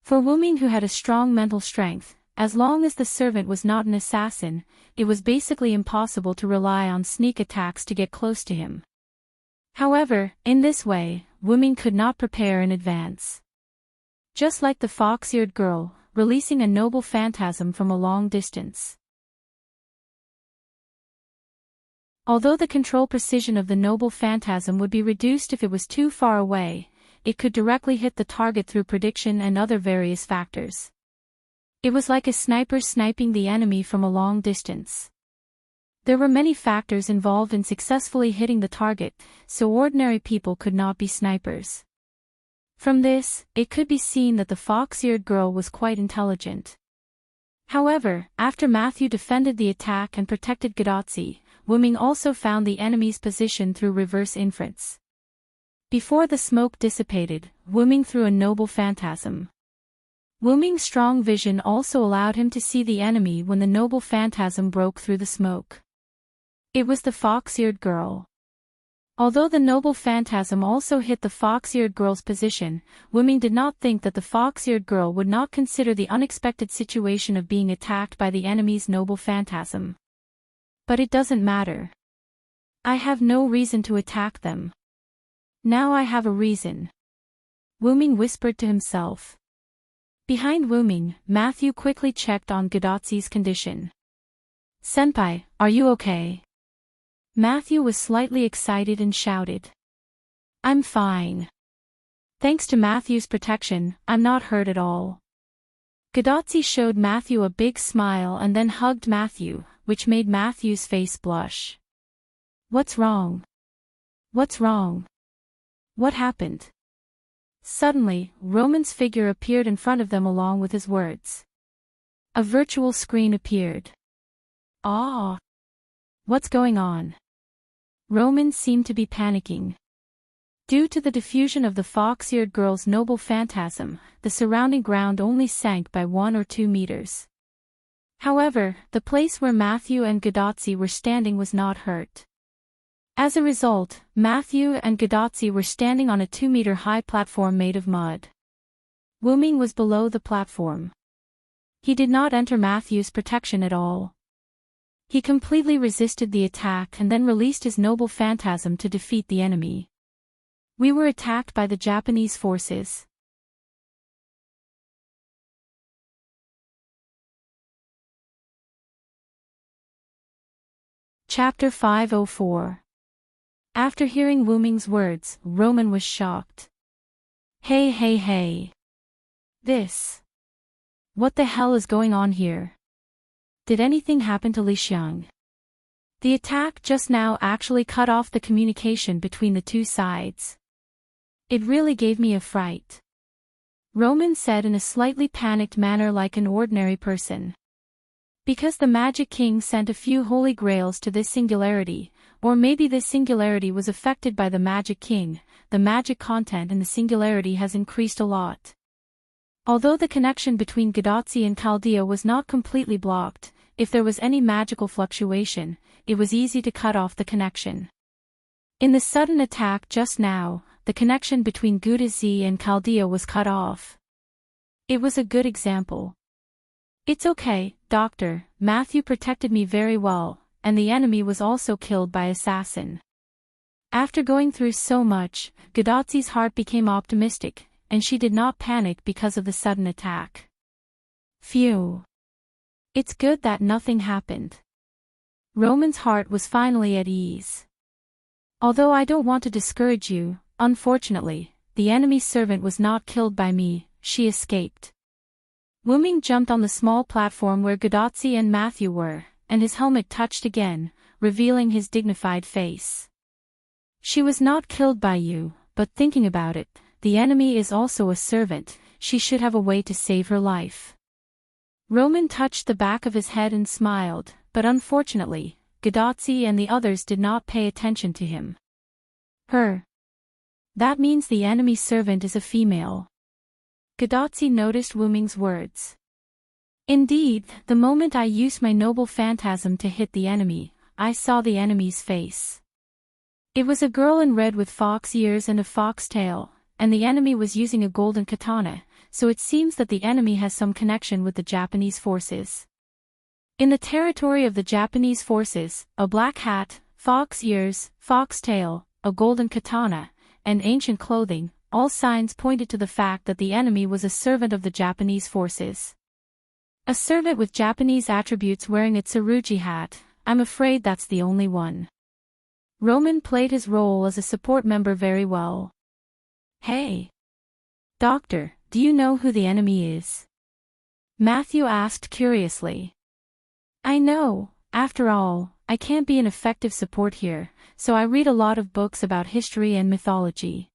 For Wu Ming, who had a strong mental strength, as long as the servant was not an assassin, it was basically impossible to rely on sneak attacks to get close to him. However, in this way, Wu Ming could not prepare in advance. Just like the fox-eared girl, releasing a noble phantasm from a long distance. Although the control precision of the noble phantasm would be reduced if it was too far away, it could directly hit the target through prediction and other various factors. It was like a sniper sniping the enemy from a long distance. There were many factors involved in successfully hitting the target, so ordinary people could not be snipers. From this, it could be seen that the fox-eared girl was quite intelligent. However, after Matthew defended the attack and protected Gadotsi, Wu Ming also found the enemy's position through reverse inference. Before the smoke dissipated, Wu Ming threw a noble phantasm. Wu Ming's strong vision also allowed him to see the enemy when the noble phantasm broke through the smoke. It was the fox-eared girl. Although the noble phantasm also hit the fox-eared girl's position, Wuming did not think that the fox-eared girl would not consider the unexpected situation of being attacked by the enemy's noble phantasm. But it doesn't matter. I have no reason to attack them. Now I have a reason. Wuming whispered to himself. Behind Wuming, Matthew quickly checked on Gadotzi's condition. "Senpai, are you okay?" Matthew was slightly excited and shouted. "I'm fine. Thanks to Matthew's protection, I'm not hurt at all." Gadotzi showed Matthew a big smile and then hugged Matthew, which made Matthew's face blush. "What's wrong? What's wrong? What happened?" Suddenly, Roman's figure appeared in front of them along with his words. A virtual screen appeared. "Ah! What's going on?" Roman seemed to be panicking. Due to the diffusion of the fox-eared girl's noble phantasm, the surrounding ground only sank by 1 or 2 meters. However, the place where Matthew and Gadotzi were standing was not hurt. As a result, Matthew and Gadotzi were standing on a 2-meter-high platform made of mud. Wuming was below the platform. He did not enter Matthew's protection at all. He completely resisted the attack and then released his noble phantasm to defeat the enemy. We were attacked by the Japanese forces. Chapter 504. After hearing Wuming's words, Roman was shocked. Hey. What the hell is going on here? Did anything happen to Li Xiang? The attack just now actually cut off the communication between the two sides. It really gave me a fright. Roman said in a slightly panicked manner like an ordinary person. Because the Magic King sent a few holy grails to this singularity, or maybe this singularity was affected by the Magic King, the magic content in the singularity has increased a lot. Although the connection between Gadotzi and Chaldea was not completely blocked, if there was any magical fluctuation, it was easy to cut off the connection. In the sudden attack just now, the connection between Gadotzi and Chaldea was cut off. It was a good example. "It's okay, Doctor, Matthew protected me very well, and the enemy was also killed by assassin." After going through so much, Gadotzi's heart became optimistic, and she did not panic because of the sudden attack. Phew. It's good that nothing happened. Roman's heart was finally at ease. Although I don't want to discourage you, unfortunately, the enemy's servant was not killed by me, she escaped. Wuming jumped on the small platform where Gadotzi and Matthew were, and his helmet touched again, revealing his dignified face. "She was not killed by you, but thinking about it, the enemy is also a servant, she should have a way to save her life." Roman touched the back of his head and smiled, but unfortunately, Gadotzi and the others did not pay attention to him. "Her. That means the enemy servant is a female." Gadotzi noticed Wuming's words. "Indeed, the moment I used my noble phantasm to hit the enemy, I saw the enemy's face. It was a girl in red with fox ears and a fox tail, and the enemy was using a golden katana, so it seems that the enemy has some connection with the Japanese forces. In the territory of the Japanese forces, a black hat, fox ears, fox tail, a golden katana, and ancient clothing, all signs pointed to the fact that the enemy was a servant of the Japanese forces. A servant with Japanese attributes wearing a tsurugi hat, I'm afraid that's the only one." Roman played his role as a support member very well. "Hey! Doctor, do you know who the enemy is?" Matthew asked curiously. "I know, after all, I can't be an effective support here, so I read a lot of books about history and mythology."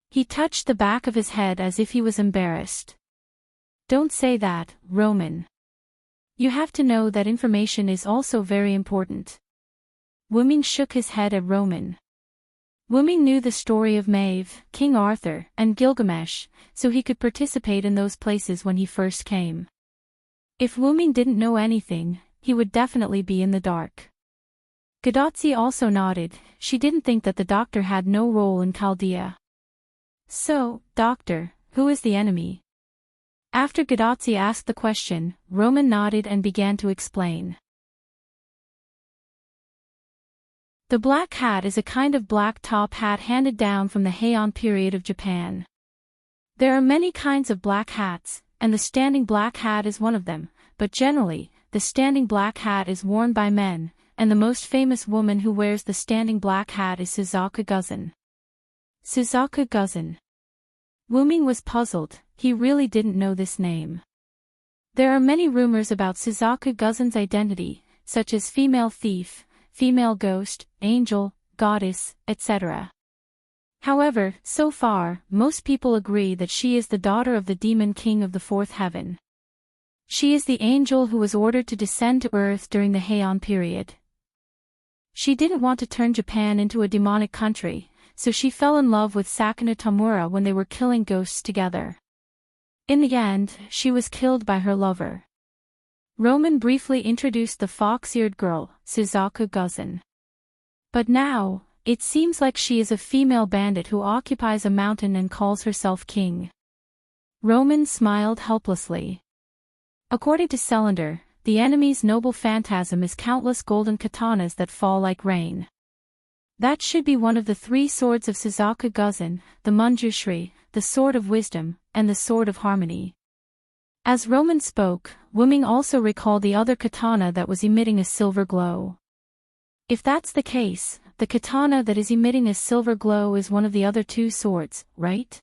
He touched the back of his head as if he was embarrassed. "Don't say that, Roman. You have to know that information is also very important." Wuming shook his head at Roman. Wuming knew the story of Maeve, King Arthur, and Gilgamesh, so he could participate in those places when he first came. If Wuming didn't know anything, he would definitely be in the dark. Gadotsi also nodded. She didn't think that the doctor had no role in Chaldea. So, doctor, who is the enemy? After Gadotsi asked the question, Roman nodded and began to explain. The black hat is a kind of black top hat handed down from the Heian period of Japan. There are many kinds of black hats, and the standing black hat is one of them, but generally, the standing black hat is worn by men, and the most famous woman who wears the standing black hat is Suzaku Guzan. Suzaku Guzan. Wuming was puzzled, he really didn't know this name. There are many rumors about Suzaku Guzan's identity, such as female thief, female ghost, angel, goddess, etc. However, so far, most people agree that she is the daughter of the demon king of the fourth heaven. She is the angel who was ordered to descend to earth during the Heian period. She didn't want to turn Japan into a demonic country, so she fell in love with Sakuna Tamura when they were killing ghosts together. In the end, she was killed by her lover. Roman briefly introduced the fox-eared girl, Suzaku Guzan. But now, it seems like she is a female bandit who occupies a mountain and calls herself king. Roman smiled helplessly. According to Celander, the enemy's noble phantasm is countless golden katanas that fall like rain. That should be one of the three swords of Suzaku Guzan, the Manjushri, the Sword of Wisdom, and the Sword of Harmony. As Roman spoke, Wuming also recalled the other katana that was emitting a silver glow. If that's the case, the katana that is emitting a silver glow is one of the other two swords, right?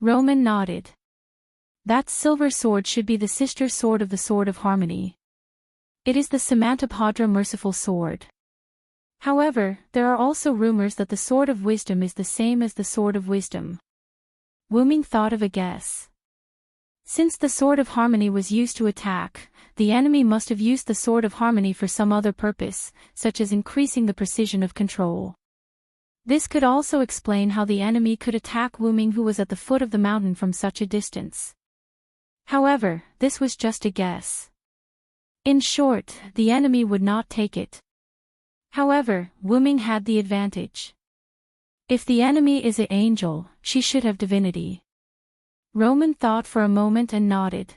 Roman nodded. That silver sword should be the sister sword of the Sword of Harmony. It is the Samantabhadra Merciful Sword. However, there are also rumors that the Sword of Wisdom is the same as the Sword of Wisdom. Wuming thought of a guess. Since the Sword of Harmony was used to attack, the enemy must have used the Sword of Harmony for some other purpose, such as increasing the precision of control. This could also explain how the enemy could attack Wuming, who was at the foot of the mountain from such a distance. However, this was just a guess. In short, the enemy would not take it. However, Wuming had the advantage. If the enemy is an angel, she should have divinity. Roman thought for a moment and nodded.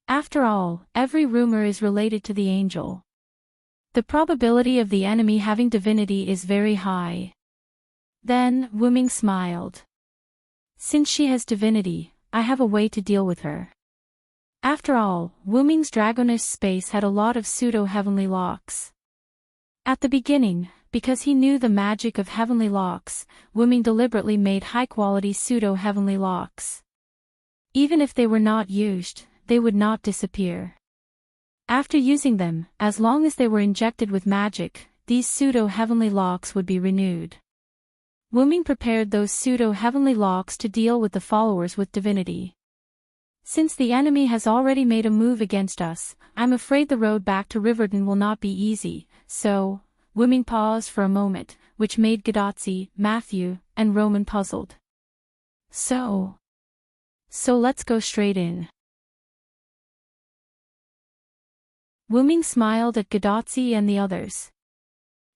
After all, every rumor is related to the angel. The probability of the enemy having divinity is very high. Then, Wuming smiled. Since she has divinity, I have a way to deal with her. After all, Wuming's dragonish space had a lot of pseudo-heavenly locks. At the beginning, because he knew the magic of heavenly locks, Wuming deliberately made high-quality pseudo-heavenly locks. Even if they were not used, they would not disappear. After using them, as long as they were injected with magic, these pseudo-heavenly locks would be renewed. Wuming prepared those pseudo-heavenly locks to deal with the followers with divinity. Since the enemy has already made a move against us, I'm afraid the road back to Riverdon will not be easy, so... Wuming paused for a moment, which made Gadotsi, Matthew, and Roman puzzled. So let's go straight in. Wuming smiled at Gadotsi and the others.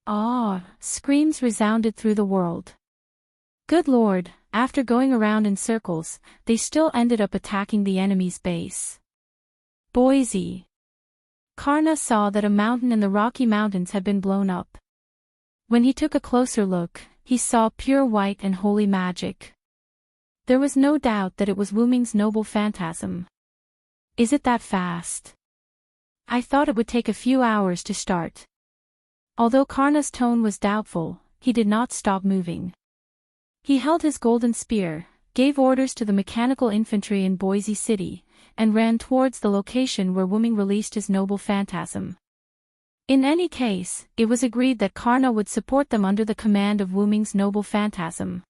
Ah! Screams resounded through the world. Good lord, after going around in circles, they still ended up attacking the enemy's base. Boise. Karna saw that a mountain in the Rocky Mountains had been blown up. When he took a closer look, he saw pure white and holy magic. There was no doubt that it was Wuming's noble phantasm. Is it that fast? I thought it would take a few hours to start. Although Karna's tone was doubtful, he did not stop moving. He held his golden spear, gave orders to the mechanical infantry in Boise City, and ran towards the location where Wuming released his noble phantasm. In any case, it was agreed that Karna would support them under the command of Wuming's noble phantasm.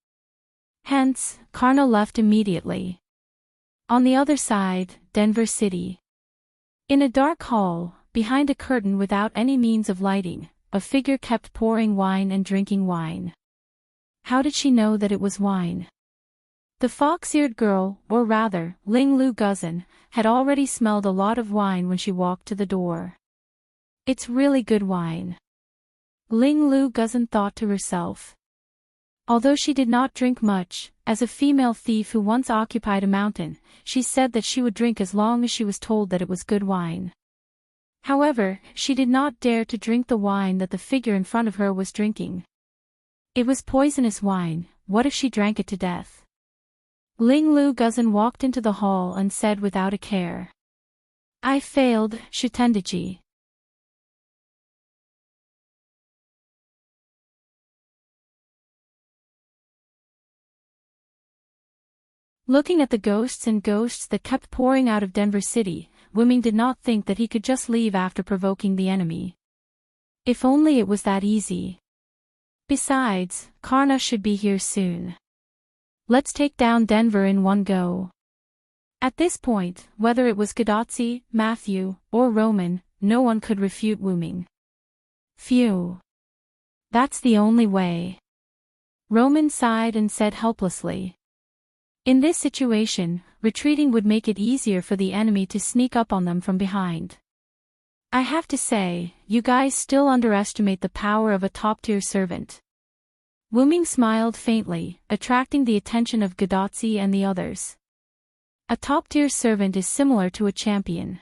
Hence, Karna left immediately. On the other side, Denver City. In a dark hall, behind a curtain without any means of lighting, a figure kept pouring wine and drinking wine. How did she know that it was wine? The fox-eared girl, or rather, Ling Lu Guzan, had already smelled a lot of wine when she walked to the door. It's really good wine. Ling Lu Guzan thought to herself. Although she did not drink much, as a female thief who once occupied a mountain, she said that she would drink as long as she was told that it was good wine. However, she did not dare to drink the wine that the figure in front of her was drinking. It was poisonous wine. What if she drank it to death? Ling Lu Guzan walked into the hall and said without a care. I failed, Shutendaji. Looking at the ghosts that kept pouring out of Denver City, Wuming did not think that he could just leave after provoking the enemy. If only it was that easy. Besides, Karna should be here soon. Let's take down Denver in one go. At this point, whether it was Gadotsi, Matthew, or Roman, no one could refute Wuming. Phew. That's the only way. Roman sighed and said helplessly. In this situation, retreating would make it easier for the enemy to sneak up on them from behind. I have to say, you guys still underestimate the power of a top-tier servant. Wuming smiled faintly, attracting the attention of Gadotsi and the others. A top-tier servant is similar to a champion.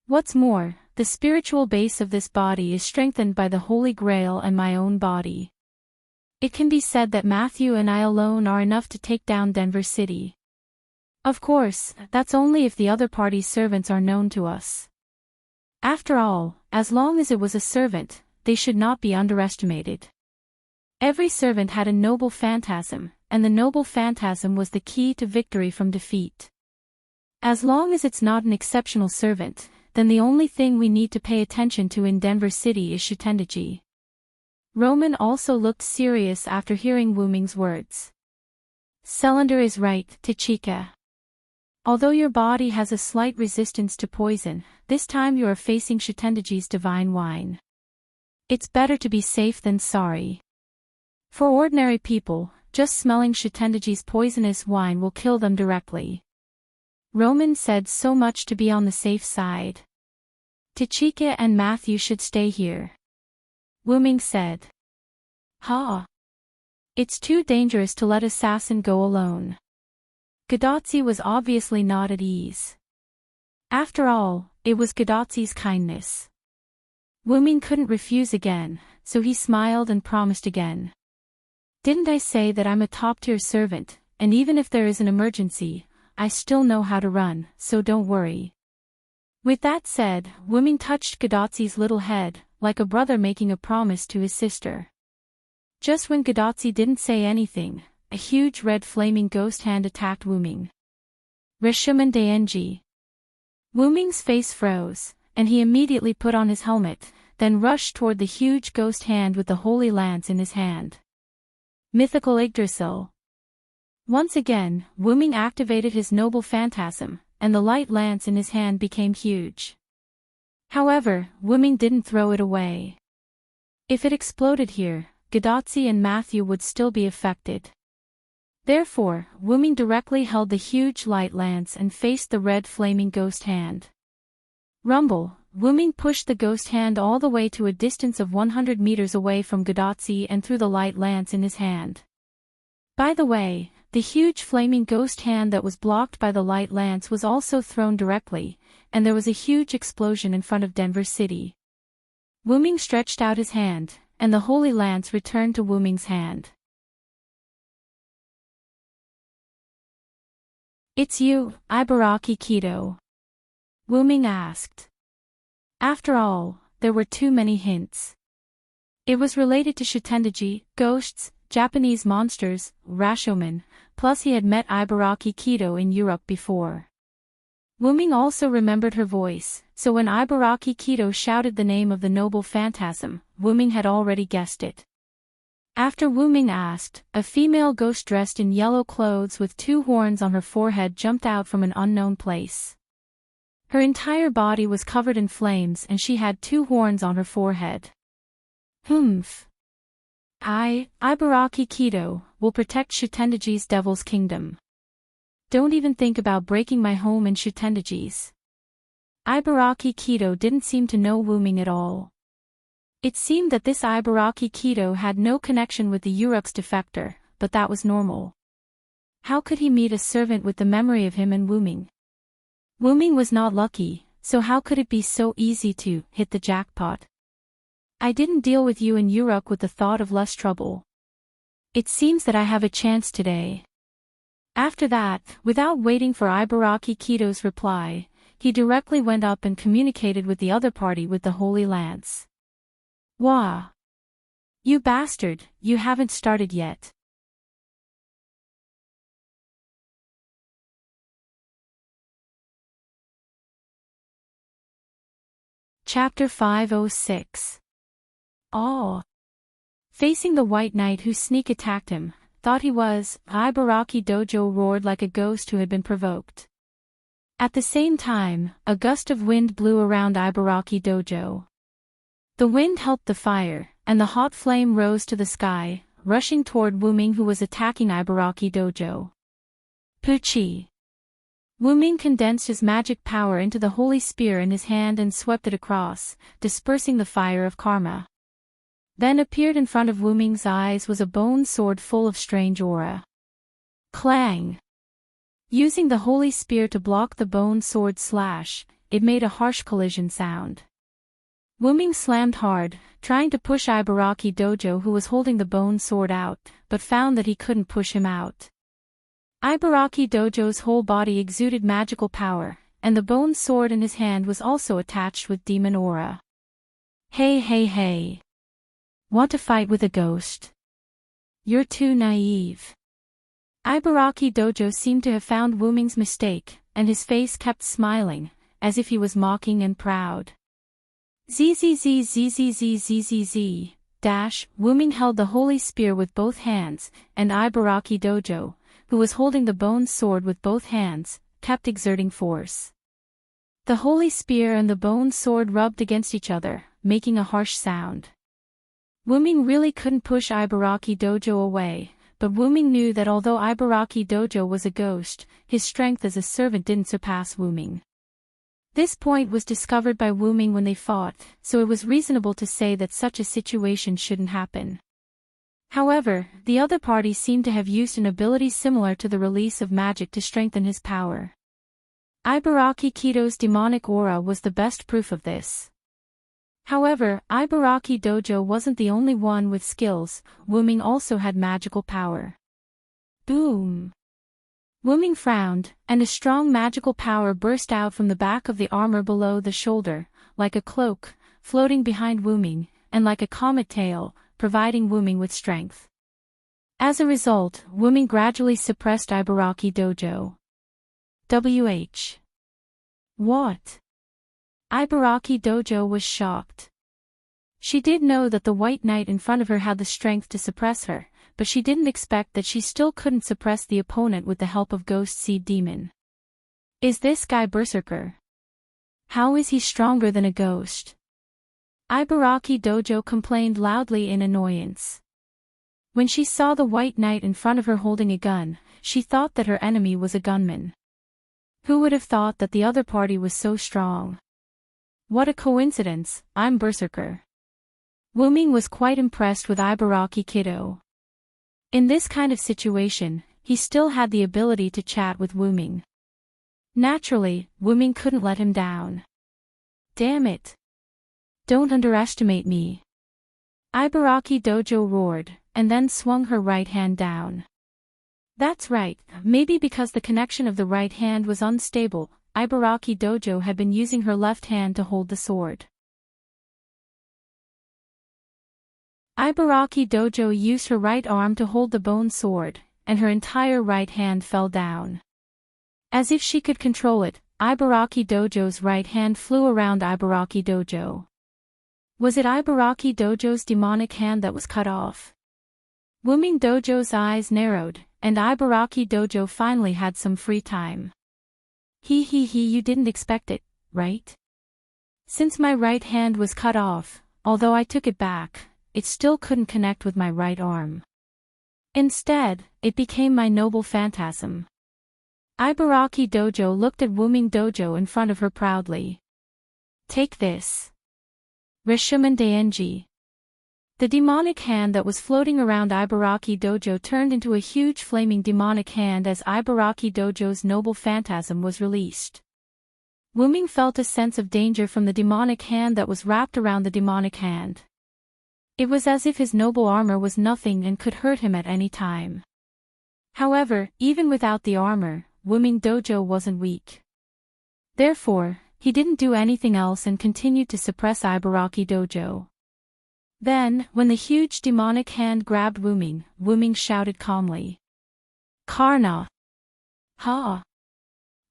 What's more, the spiritual base of this body is strengthened by the Holy Grail and my own body. It can be said that Matthew and I alone are enough to take down Denver City. Of course, that's only if the other party's servants are known to us. After all, as long as it was a servant, they should not be underestimated. Every servant had a noble phantasm, and the noble phantasm was the key to victory from defeat. As long as it's not an exceptional servant, then the only thing we need to pay attention to in Denver City is Shutendaji. Roman also looked serious after hearing Wuming's words. Selander is right, Tachika. Although your body has a slight resistance to poison, this time you are facing Shutendaji's divine wine. It's better to be safe than sorry. For ordinary people, just smelling Shutendaji's poisonous wine will kill them directly. Roman said so much to be on the safe side. Tachika and Matthew should stay here. Wuming said. Ha! It's too dangerous to let assassin go alone. Gadotsi was obviously not at ease. After all, it was Gadotsi's kindness. Wuming couldn't refuse again, so he smiled and promised again. Didn't I say that I'm a top-tier servant, and even if there is an emergency, I still know how to run, so don't worry. With that said, Wuming touched Gadotsi's little head, like a brother making a promise to his sister. Just when Gadotsi didn't say anything, a huge red flaming ghost hand attacked Wuming. Reshuman Daenji. Wuming's face froze, and he immediately put on his helmet, then rushed toward the huge ghost hand with the holy lance in his hand. Mythical Yggdrasil. Once again, Wuming activated his noble phantasm, and the light lance in his hand became huge. However, Wuming didn't throw it away. If it exploded here, Gadotsi and Matthew would still be affected. Therefore, Wuming directly held the huge light lance and faced the red flaming ghost hand. Rumble, Wuming pushed the ghost hand all the way to a distance of 100 meters away from Gadotsi and threw the light lance in his hand. By the way, the huge flaming ghost hand that was blocked by the light lance was also thrown directly, and there was a huge explosion in front of Denver City. Wuming stretched out his hand, and the holy lance returned to Wuming's hand. It's you, Ibaraki Kido? Wuming asked. After all, there were too many hints. It was related to Shutendaji, ghosts, Japanese monsters, Rashomon, plus he had met Ibaraki Kido in Europe before. Wuming also remembered her voice, so when Ibaraki Kido shouted the name of the noble phantasm, Wuming had already guessed it. After Wuming asked, a female ghost dressed in yellow clothes with 2 horns on her forehead jumped out from an unknown place. Her entire body was covered in flames and she had 2 horns on her forehead. Humph. Ibaraki Kido, will protect Shutendaji's Devil's Kingdom. Don't even think about breaking my home in Shutendaji's. Ibaraki Kido didn't seem to know Wuming at all. It seemed that this Ibaraki Kido had no connection with the Uruk's defector, but that was normal. How could he meet a servant with the memory of him and Wuming? Wuming was not lucky, so how could it be so easy to hit the jackpot? I didn't deal with you and Uruk with the thought of less trouble. It seems that I have a chance today. After that, without waiting for Ibaraki Kido's reply, he directly went up and communicated with the other party with the Holy Lance. Wah! You bastard, you haven't started yet. Chapter 506. Oh. Facing the White Knight who sneak attacked him, thought he was, Ibaraki Dojo roared like a ghost who had been provoked. At the same time, a gust of wind blew around Ibaraki Dojo. The wind helped the fire, and the hot flame rose to the sky, rushing toward Wuming who was attacking Ibaraki Dojo. Puchi! Wuming condensed his magic power into the holy spear in his hand and swept it across, dispersing the fire of karma. Then appeared in front of Wuming's eyes was a bone sword full of strange aura. Clang! Using the holy spear to block the bone sword slash, it made a harsh collision sound. Wuming slammed hard, trying to push Ibaraki Dojo who was holding the bone sword out, but found that he couldn't push him out. Ibaraki Dojo's whole body exuded magical power, and the bone sword in his hand was also attached with demon aura. Hey hey hey! Want to fight with a ghost? You're too naive. Ibaraki Dojo seemed to have found Wuming's mistake, and his face kept smiling, as if he was mocking and proud. Zzzzzzzzzzzzz, Wuming held the holy spear with both hands, and Ibaraki Dojo, who was holding the bone sword with both hands, kept exerting force. The holy spear and the bone sword rubbed against each other, making a harsh sound. Wuming really couldn't push Ibaraki Dojo away, but Wuming knew that although Ibaraki Dojo was a ghost, his strength as a servant didn't surpass Wuming. This point was discovered by Wuming when they fought, so it was reasonable to say that such a situation shouldn't happen. However, the other party seemed to have used an ability similar to the release of magic to strengthen his power. Ibaraki Kido's demonic aura was the best proof of this. However, Ibaraki Dojo wasn't the only one with skills, Wuming also had magical power. Boom! Wuming frowned, and a strong magical power burst out from the back of the armor below the shoulder, like a cloak, floating behind Wuming, and like a comet tail, providing Wuming with strength. As a result, Wuming gradually suppressed Ibaraki Dojo. What? Ibaraki Dojo was shocked. She did know that the White Knight in front of her had the strength to suppress her, but she didn't expect that she still couldn't suppress the opponent with the help of Ghost Seed Demon. Is this guy Berserker? How is he stronger than a ghost? Ibaraki Dojo complained loudly in annoyance. When she saw the White Knight in front of her holding a gun, she thought that her enemy was a gunman. Who would have thought that the other party was so strong? What a coincidence, I'm Berserker. Wuming was quite impressed with Ibaraki Kido. In this kind of situation, he still had the ability to chat with Wuming. Naturally, Wuming couldn't let him down. Damn it! Don't underestimate me. Ibaraki Dojo roared, and then swung her right hand down. That's right, maybe because the connection of the right hand was unstable, Ibaraki Dojo had been using her left hand to hold the sword. Ibaraki Dojo used her right arm to hold the bone sword, and her entire right hand fell down. As if she could control it, Ibaraki Dojo's right hand flew around Ibaraki Dojo. Was it Ibaraki Dojo's demonic hand that was cut off? Wuming Dojo's eyes narrowed, and Ibaraki Dojo finally had some free time. You didn't expect it, right? Since my right hand was cut off, although I took it back, it still couldn't connect with my right arm. Instead, it became my noble phantasm. Ibaraki Dojo looked at Wuming Dojo in front of her proudly. Take this. Reshuman Denji. The demonic hand that was floating around Ibaraki Dojo turned into a huge flaming demonic hand as Ibaraki Dojo's noble phantasm was released. Wuming felt a sense of danger from the demonic hand that was wrapped around the demonic hand. It was as if his noble armor was nothing and could hurt him at any time. However, even without the armor, Wuming Dojo wasn't weak. Therefore, he didn't do anything else and continued to suppress Ibaraki Dojo. Then, when the huge demonic hand grabbed Wuming, Wuming shouted calmly, "Karna!" Ha!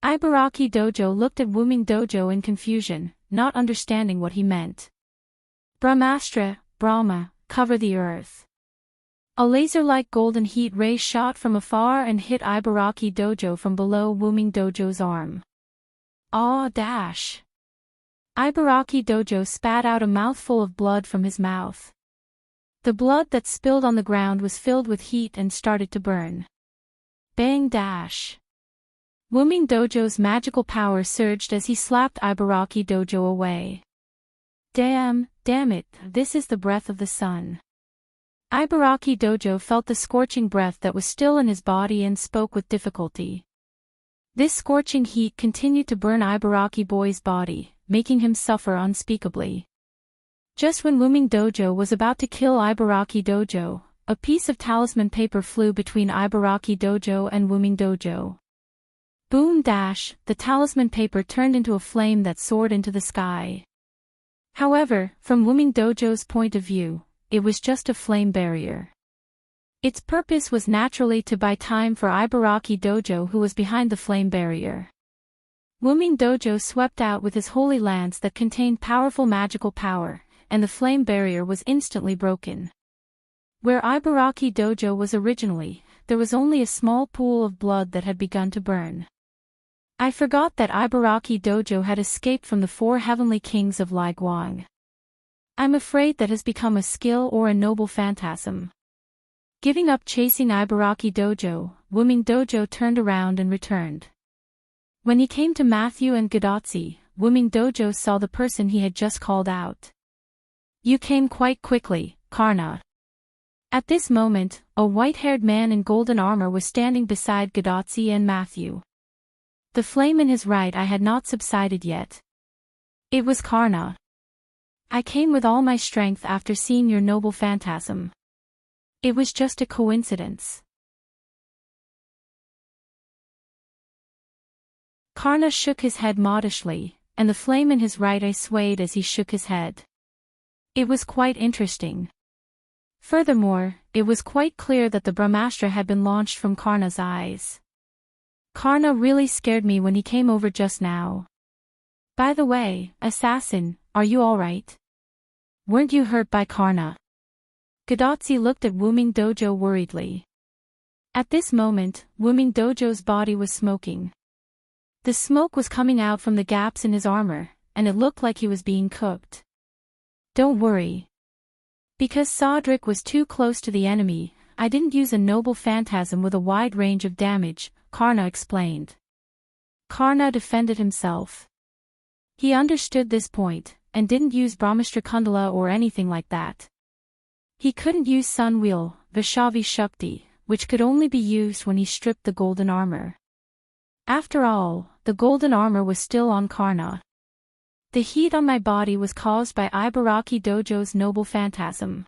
Ibaraki Dojo looked at Wuming Dojo in confusion, not understanding what he meant. Brahmastra, Brahma, cover the earth. A laser-like golden heat ray shot from afar and hit Ibaraki Dojo from below Wuming Dojo's arm. Dash! Ibaraki Dojo spat out a mouthful of blood from his mouth. The blood that spilled on the ground was filled with heat and started to burn. Bang dash! Wuming Dojo's magical power surged as he slapped Ibaraki Dojo away. Damn it, this is the breath of the sun. Ibaraki Dojo felt the scorching breath that was still in his body and spoke with difficulty. This scorching heat continued to burn Ibaraki Boy's body, making him suffer unspeakably. Just when Wuming Dojo was about to kill Ibaraki Dojo, a piece of talisman paper flew between Ibaraki Dojo and Wuming Dojo. Boom dash, the talisman paper turned into a flame that soared into the sky. However, from Wuming Dojo's point of view, it was just a flame barrier. Its purpose was naturally to buy time for Ibaraki Dojo, who was behind the flame barrier. Wuming Dojo swept out with his holy lance that contained powerful magical power, and the flame barrier was instantly broken. Where Ibaraki Dojo was originally, there was only a small pool of blood that had begun to burn. I forgot that Ibaraki Dojo had escaped from the 4 heavenly kings of Lai Guang. I'm afraid that has become a skill or a noble phantasm. Giving up chasing Ibaraki Dojo, Wuming Dojo turned around and returned. When he came to Matthew and Gadotsi, Wuming Dojo saw the person he had just called out. You came quite quickly, Karna. At this moment, a white-haired man in golden armor was standing beside Gadotsi and Matthew. The flame in his right eye had not subsided yet. It was Karna. I came with all my strength after seeing your noble phantasm. It was just a coincidence. Karna shook his head modestly, and the flame in his right eye swayed as he shook his head. It was quite interesting. Furthermore, it was quite clear that the Brahmastra had been launched from Karna's eyes. Karna really scared me when he came over just now. By the way, assassin, are you alright? Weren't you hurt by Karna? Gadotsi looked at Wuming Dojo worriedly. At this moment, Wuming Dojo's body was smoking. The smoke was coming out from the gaps in his armor, and it looked like he was being cooked. Don't worry. Because Sodric was too close to the enemy, I didn't use a noble phantasm with a wide range of damage, Karna explained. Karna defended himself. He understood this point, and didn't use Brahmastra Kundala or anything like that. He couldn't use Sun Wheel, Vaishnavi Shakti, which could only be used when he stripped the golden armor. After all, the golden armor was still on Karna. The heat on my body was caused by Ibaraki Dojo's noble phantasm.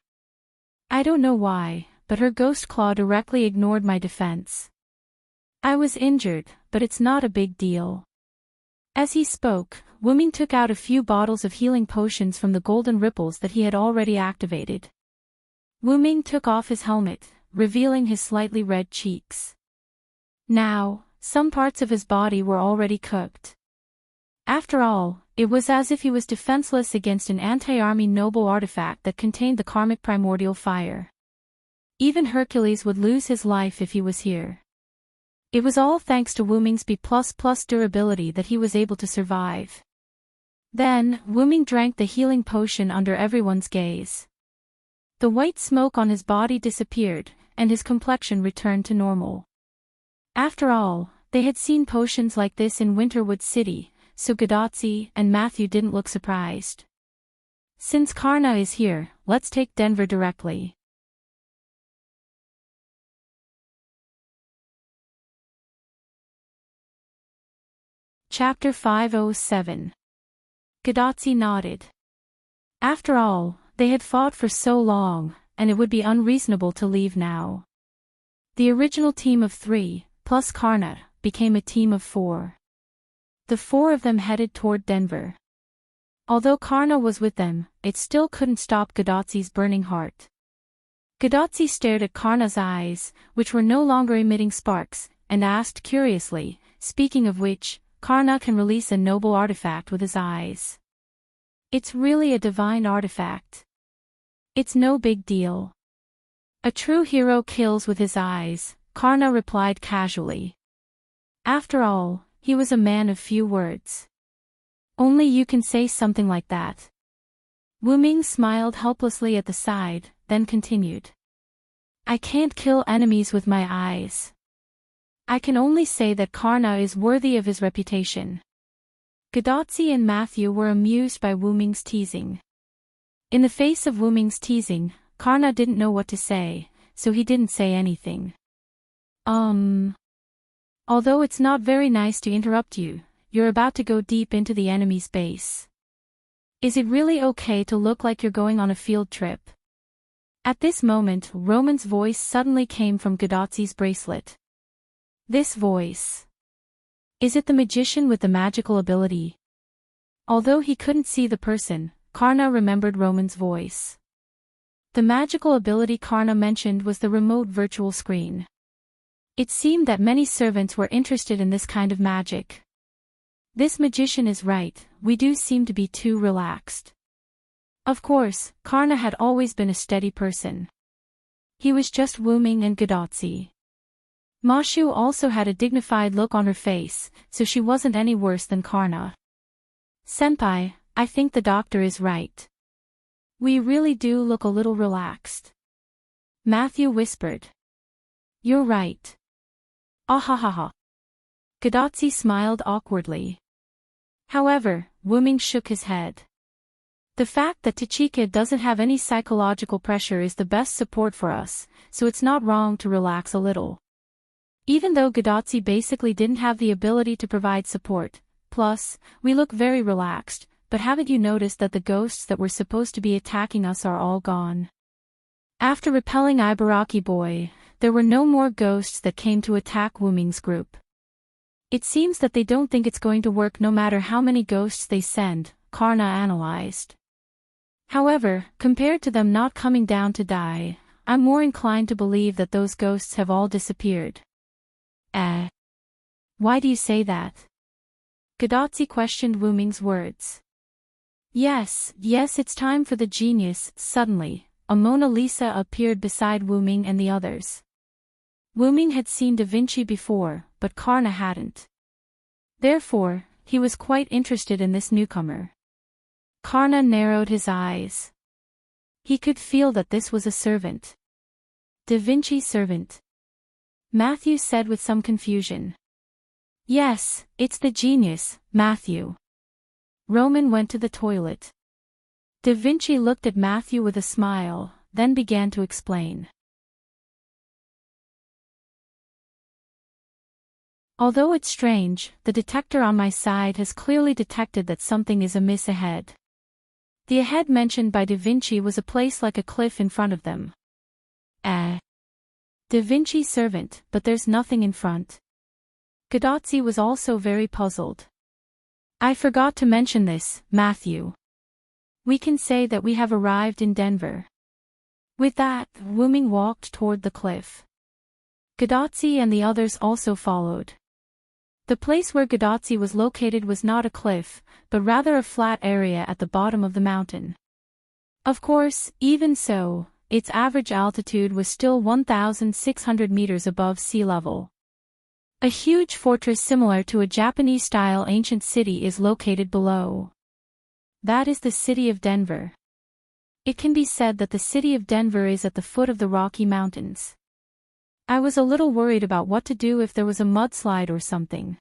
I don't know why, but her ghost claw directly ignored my defense. I was injured, but it's not a big deal. As he spoke, Wuming took out a few bottles of healing potions from the golden ripples that he had already activated. Wuming took off his helmet, revealing his slightly red cheeks. Now, some parts of his body were already cooked. After all, it was as if he was defenseless against an anti-army noble artifact that contained the karmic primordial fire. Even Hercules would lose his life if he was here. It was all thanks to Wuming's B++ durability that he was able to survive. Then, Wuming drank the healing potion under everyone's gaze. The white smoke on his body disappeared, and his complexion returned to normal. After all, they had seen potions like this in Winterwood City, so Gadotsi and Matthew didn't look surprised. Since Karna is here, let's take Denver directly. Chapter 507. Gadotsi nodded. After all, they had fought for so long, and it would be unreasonable to leave now. The original team of 3, plus Karna, became a team of 4. The 4 of them headed toward Denver. Although Karna was with them, it still couldn't stop Gadotsi's burning heart. Gadotsi stared at Karna's eyes, which were no longer emitting sparks, and asked curiously, speaking of which, Karna can release a noble artifact with his eyes. It's really a divine artifact. It's no big deal. A true hero kills with his eyes, Karna replied casually. After all, he was a man of few words. Only you can say something like that. Wu Ming smiled helplessly at the side, then continued. I can't kill enemies with my eyes. I can only say that Karna is worthy of his reputation. Gadotsi and Matthew were amused by Wu Ming's teasing. In the face of Wu Ming's teasing, Karna didn't know what to say, so he didn't say anything. Although it's not very nice to interrupt you, you're about to go deep into the enemy's base. Is it really okay to look like you're going on a field trip? At this moment, Roman's voice suddenly came from Gadotsi's bracelet. This voice. Is it the magician with the magical ability? Although he couldn't see the person, Karna remembered Roman's voice. The magical ability Karna mentioned was the remote virtual screen. It seemed that many servants were interested in this kind of magic. This magician is right, we do seem to be too relaxed. Of course, Karna had always been a steady person. He was just Wu Ming and Gadotsi. Mashu also had a dignified look on her face, so she wasn't any worse than Karna. Senpai, I think the doctor is right. We really do look a little relaxed. Matthew whispered. You're right. Ahahaha. Gadotsi smiled awkwardly. However, Wu Ming shook his head. The fact that Tachika doesn't have any psychological pressure is the best support for us, so it's not wrong to relax a little. Even though Gadotsi basically didn't have the ability to provide support, plus, we look very relaxed, but haven't you noticed that the ghosts that were supposed to be attacking us are all gone? After repelling Ibaraki Boy, there were no more ghosts that came to attack Wu Ming's group. It seems that they don't think it's going to work no matter how many ghosts they send, Karna analyzed. However, compared to them not coming down to die, I'm more inclined to believe that those ghosts have all disappeared. Why do you say that? Gadotsi questioned Wu Ming's words. Yes, it's time for the genius. Suddenly, a Mona Lisa appeared beside Wu Ming and the others. Wu Ming had seen Da Vinci before, but Karna hadn't. Therefore, he was quite interested in this newcomer. Karna narrowed his eyes. He could feel that this was a servant. Da Vinci's servant. Matthew said with some confusion. Yes, it's the genius, Matthew. Roman went to the toilet. Da Vinci looked at Matthew with a smile, then began to explain. Although it's strange, the detector on my side has clearly detected that something is amiss ahead. The ahead mentioned by Da Vinci was a place like a cliff in front of them. Da Vinci's servant, but there's nothing in front. Gadotsi was also very puzzled. I forgot to mention this, Matthew. We can say that we have arrived in Denver. With that, Wu Ming walked toward the cliff. Gadotsi and the others also followed. The place where Gadotsi was located was not a cliff, but rather a flat area at the bottom of the mountain. Of course, even so, its average altitude was still 1,600 meters above sea level. A huge fortress similar to a Japanese-style ancient city is located below. That is the city of Denver. It can be said that the city of Denver is at the foot of the Rocky Mountains. I was a little worried about what to do if there was a mudslide or something.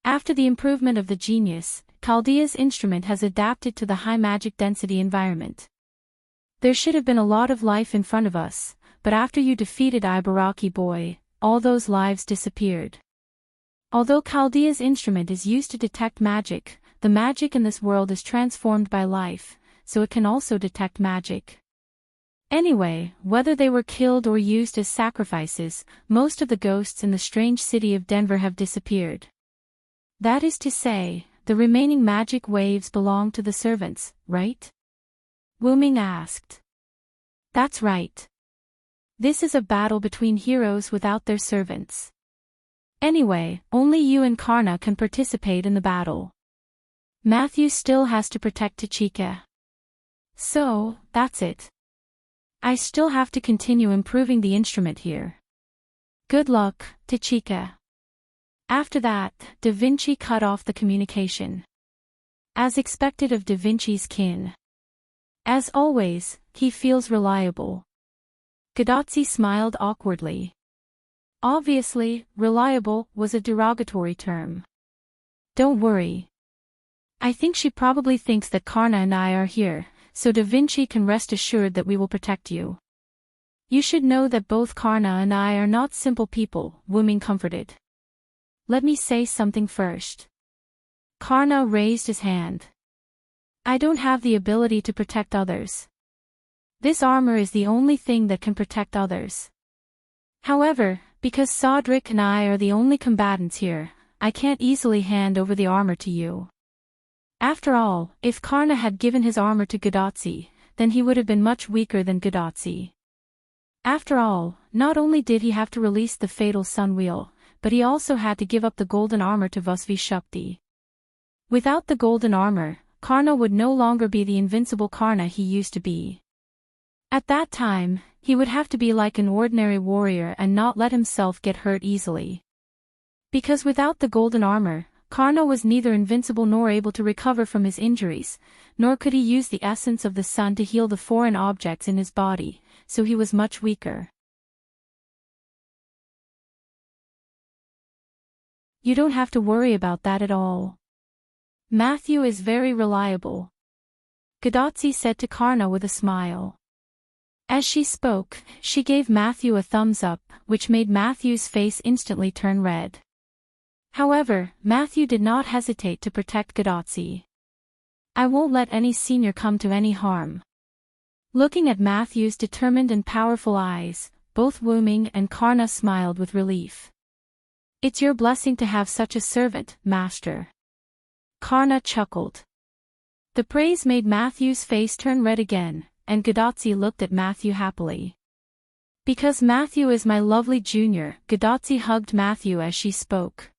After the improvement of the genius, Chaldea's instrument has adapted to the high magic density environment. There should have been a lot of life in front of us, but after you defeated Ibaraki boy, all those lives disappeared. Although Chaldea's instrument is used to detect magic, the magic in this world is transformed by life, so it can also detect magic. Anyway, whether they were killed or used as sacrifices, most of the ghosts in the strange city of Denver have disappeared. That is to say, the remaining magic waves belong to the servants, right? Wu Ming asked. That's right. This is a battle between heroes without their servants. Anyway, only you and Karna can participate in the battle. Matthew still has to protect Tachika. So, that's it. I still have to continue improving the instrument here. Good luck, Tachika. After that, Da Vinci cut off the communication. As expected of Da Vinci's kin. As always, he feels reliable. Gadotsi smiled awkwardly. Obviously, reliable was a derogatory term. Don't worry. I think she probably thinks that Karna and I are here, so Da Vinci can rest assured that we will protect you. You should know that both Karna and I are not simple people, Wu Ming comforted. Let me say something first. Karna raised his hand. I don't have the ability to protect others. This armor is the only thing that can protect others. However, because Sodric and I are the only combatants here, I can't easily hand over the armor to you. After all, if Karna had given his armor to Gadotsi, then he would have been much weaker than Gadotsi. After all, not only did he have to release the fatal sun wheel, but he also had to give up the golden armor to Vasvi Shakti. Without the golden armor, Karna would no longer be the invincible Karna he used to be. At that time, he would have to be like an ordinary warrior and not let himself get hurt easily. Because without the golden armor, Karna was neither invincible nor able to recover from his injuries, nor could he use the essence of the sun to heal the foreign objects in his body, so he was much weaker. You don't have to worry about that at all. Matthew is very reliable. Gadotsi said to Karna with a smile. As she spoke, she gave Matthew a thumbs up, which made Matthew's face instantly turn red. However, Matthew did not hesitate to protect Gadotsi. I won't let any senior come to any harm. Looking at Matthew's determined and powerful eyes, both Wu Ming and Karna smiled with relief. It's your blessing to have such a servant, Master. Karna chuckled. The praise made Matthew's face turn red again, and Gadotsi looked at Matthew happily. Because Matthew is my lovely junior, Gadotsi hugged Matthew as she spoke.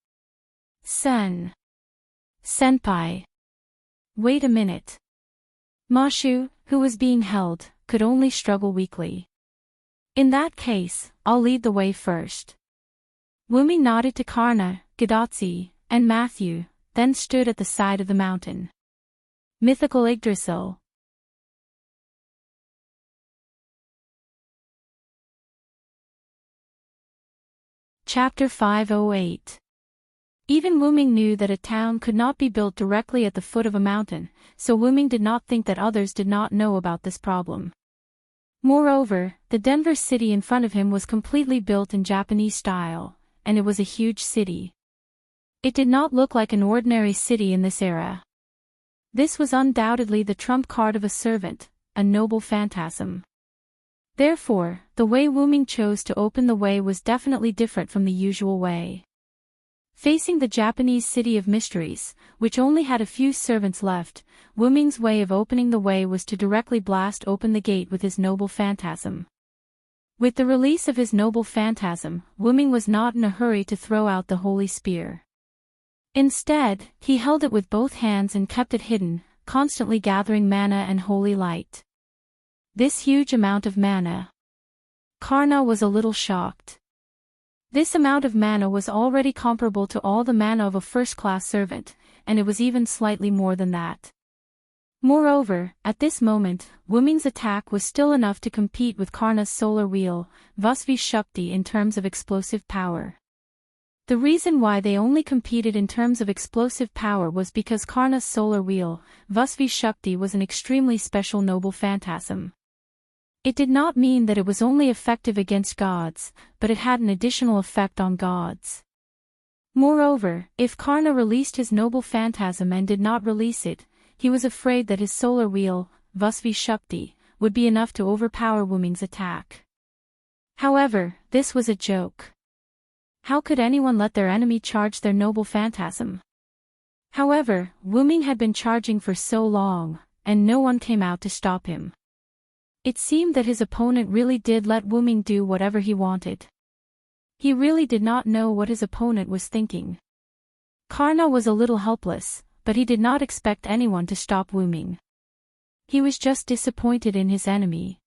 Senpai. Wait a minute. Mashu, who was being held, could only struggle weakly. In that case, I'll lead the way first. Wu Ming nodded to Karna, Gadotsi, and Matthew, then stood at the side of the mountain. Mythical Yggdrasil. Chapter 508. Even Wu Ming knew that a town could not be built directly at the foot of a mountain, so Wu Ming did not think that others did not know about this problem. Moreover, the Denver city in front of him was completely built in Japanese style, and it was a huge city. It did not look like an ordinary city in this era. This was undoubtedly the trump card of a servant, a noble phantasm. Therefore, the way Wu Ming chose to open the way was definitely different from the usual way. Facing the Japanese city of mysteries, which only had a few servants left, Wu Ming's way of opening the way was to directly blast open the gate with his noble phantasm. With the release of his noble phantasm, Wu Ming was not in a hurry to throw out the holy spear. Instead, he held it with both hands and kept it hidden, constantly gathering mana and holy light. This huge amount of mana. Karna was a little shocked. This amount of mana was already comparable to all the mana of a first-class servant, and it was even slightly more than that. Moreover, at this moment, Wu Ming's attack was still enough to compete with Karna's solar wheel, Vasvi Shakti, in terms of explosive power. The reason why they only competed in terms of explosive power was because Karna's solar wheel, Vasvi Shakti, was an extremely special noble phantasm. It did not mean that it was only effective against gods, but it had an additional effect on gods. Moreover, if Karna released his noble phantasm and did not release it, he was afraid that his solar wheel, Vasvi Shakti, would be enough to overpower Wuming's attack. However, this was a joke. How could anyone let their enemy charge their noble phantasm? However, Wuming had been charging for so long, and no one came out to stop him. It seemed that his opponent really did let Wuming do whatever he wanted. He really did not know what his opponent was thinking. Karna was a little helpless, but he did not expect anyone to stop Wuming. He was just disappointed in his enemy.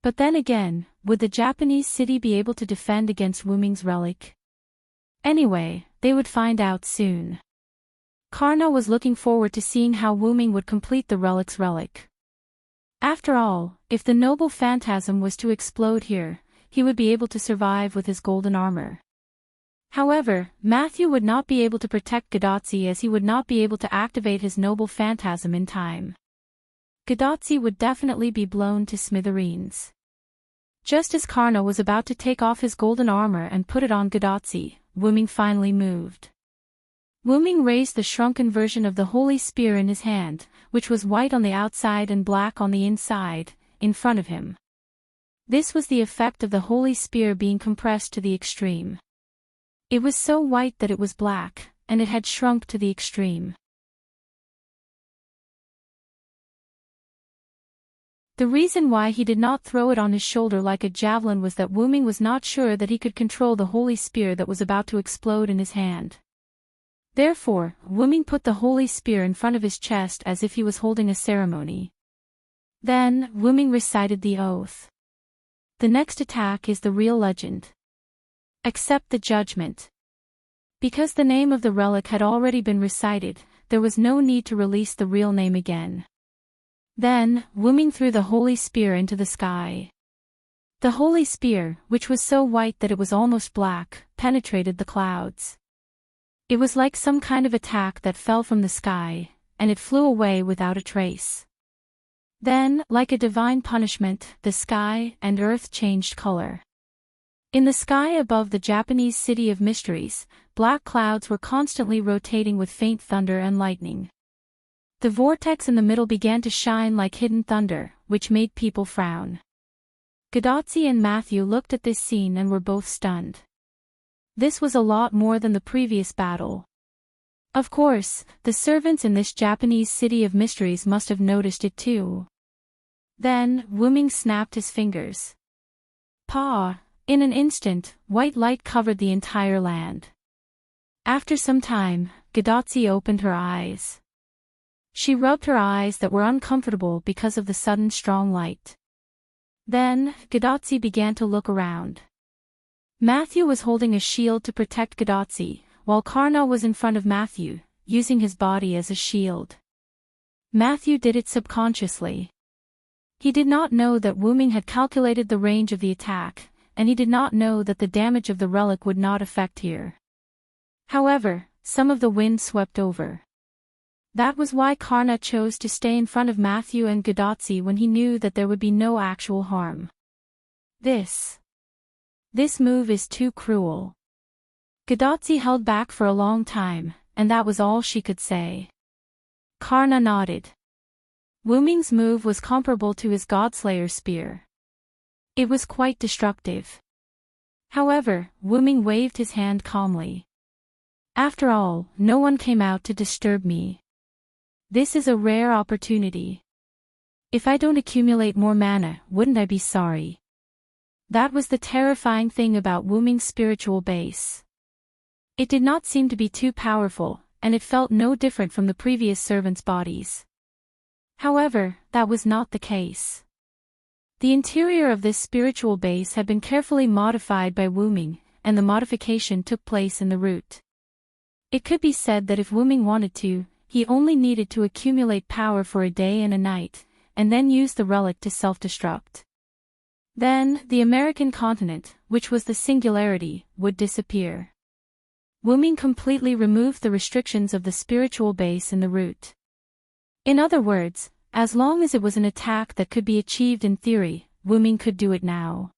But then again, would the Japanese city be able to defend against Wuming's relic? Anyway, they would find out soon. Karna was looking forward to seeing how Wuming would complete the relic's relic. After all, if the noble phantasm was to explode here, he would be able to survive with his golden armor. However, Matthew would not be able to protect Gadotsi as he would not be able to activate his noble phantasm in time. Gadotsi would definitely be blown to smithereens. Just as Karna was about to take off his golden armor and put it on Gadotsi, Wuming finally moved. Wuming raised the shrunken version of the holy spear in his hand, which was white on the outside and black on the inside, in front of him. This was the effect of the holy spear being compressed to the extreme. It was so white that it was black, and it had shrunk to the extreme. The reason why he did not throw it on his shoulder like a javelin was that Wuming was not sure that he could control the holy spear that was about to explode in his hand. Therefore, Wuming put the holy spear in front of his chest as if he was holding a ceremony. Then, Wuming recited the oath. The next attack is the real legend. Accept the judgment. Because the name of the relic had already been recited, there was no need to release the real name again. Then, Wuming threw the holy spear into the sky. The holy spear, which was so white that it was almost black, penetrated the clouds. It was like some kind of attack that fell from the sky, and it flew away without a trace. Then, like a divine punishment, the sky and earth changed color. In the sky above the Japanese city of mysteries, black clouds were constantly rotating with faint thunder and lightning. The vortex in the middle began to shine like hidden thunder, which made people frown. Gadotsi and Matthew looked at this scene and were both stunned. This was a lot more than the previous battle. Of course, the servants in this Japanese city of mysteries must have noticed it too. Then, Wuming snapped his fingers. Pa! In an instant, white light covered the entire land. After some time, Gadotsi opened her eyes. She rubbed her eyes that were uncomfortable because of the sudden strong light. Then, Gadotsi began to look around. Matthew was holding a shield to protect Gadotsi, while Karna was in front of Matthew, using his body as a shield. Matthew did it subconsciously. He did not know that Wuming had calculated the range of the attack, and he did not know that the damage of the relic would not affect here. However, some of the wind swept over. That was why Karna chose to stay in front of Matthew and Gadotsi when he knew that there would be no actual harm. This move is too cruel. Gadotsi held back for a long time, and that was all she could say. Karna nodded. Wuming's move was comparable to his Godslayer spear. It was quite destructive. However, Wuming waved his hand calmly. After all, no one came out to disturb me. This is a rare opportunity. If I don't accumulate more mana, wouldn't I be sorry? That was the terrifying thing about Wuming's spiritual base. It did not seem to be too powerful, and it felt no different from the previous servants' bodies. However, that was not the case. The interior of this spiritual base had been carefully modified by Wuming, and the modification took place in the root. It could be said that if Wuming wanted to, he only needed to accumulate power for a day and a night, and then use the relic to self-destruct. Then, the American continent, which was the singularity, would disappear. Wuming completely removed the restrictions of the spiritual base in the root. In other words, as long as it was an attack that could be achieved in theory, Wu Ming could do it now.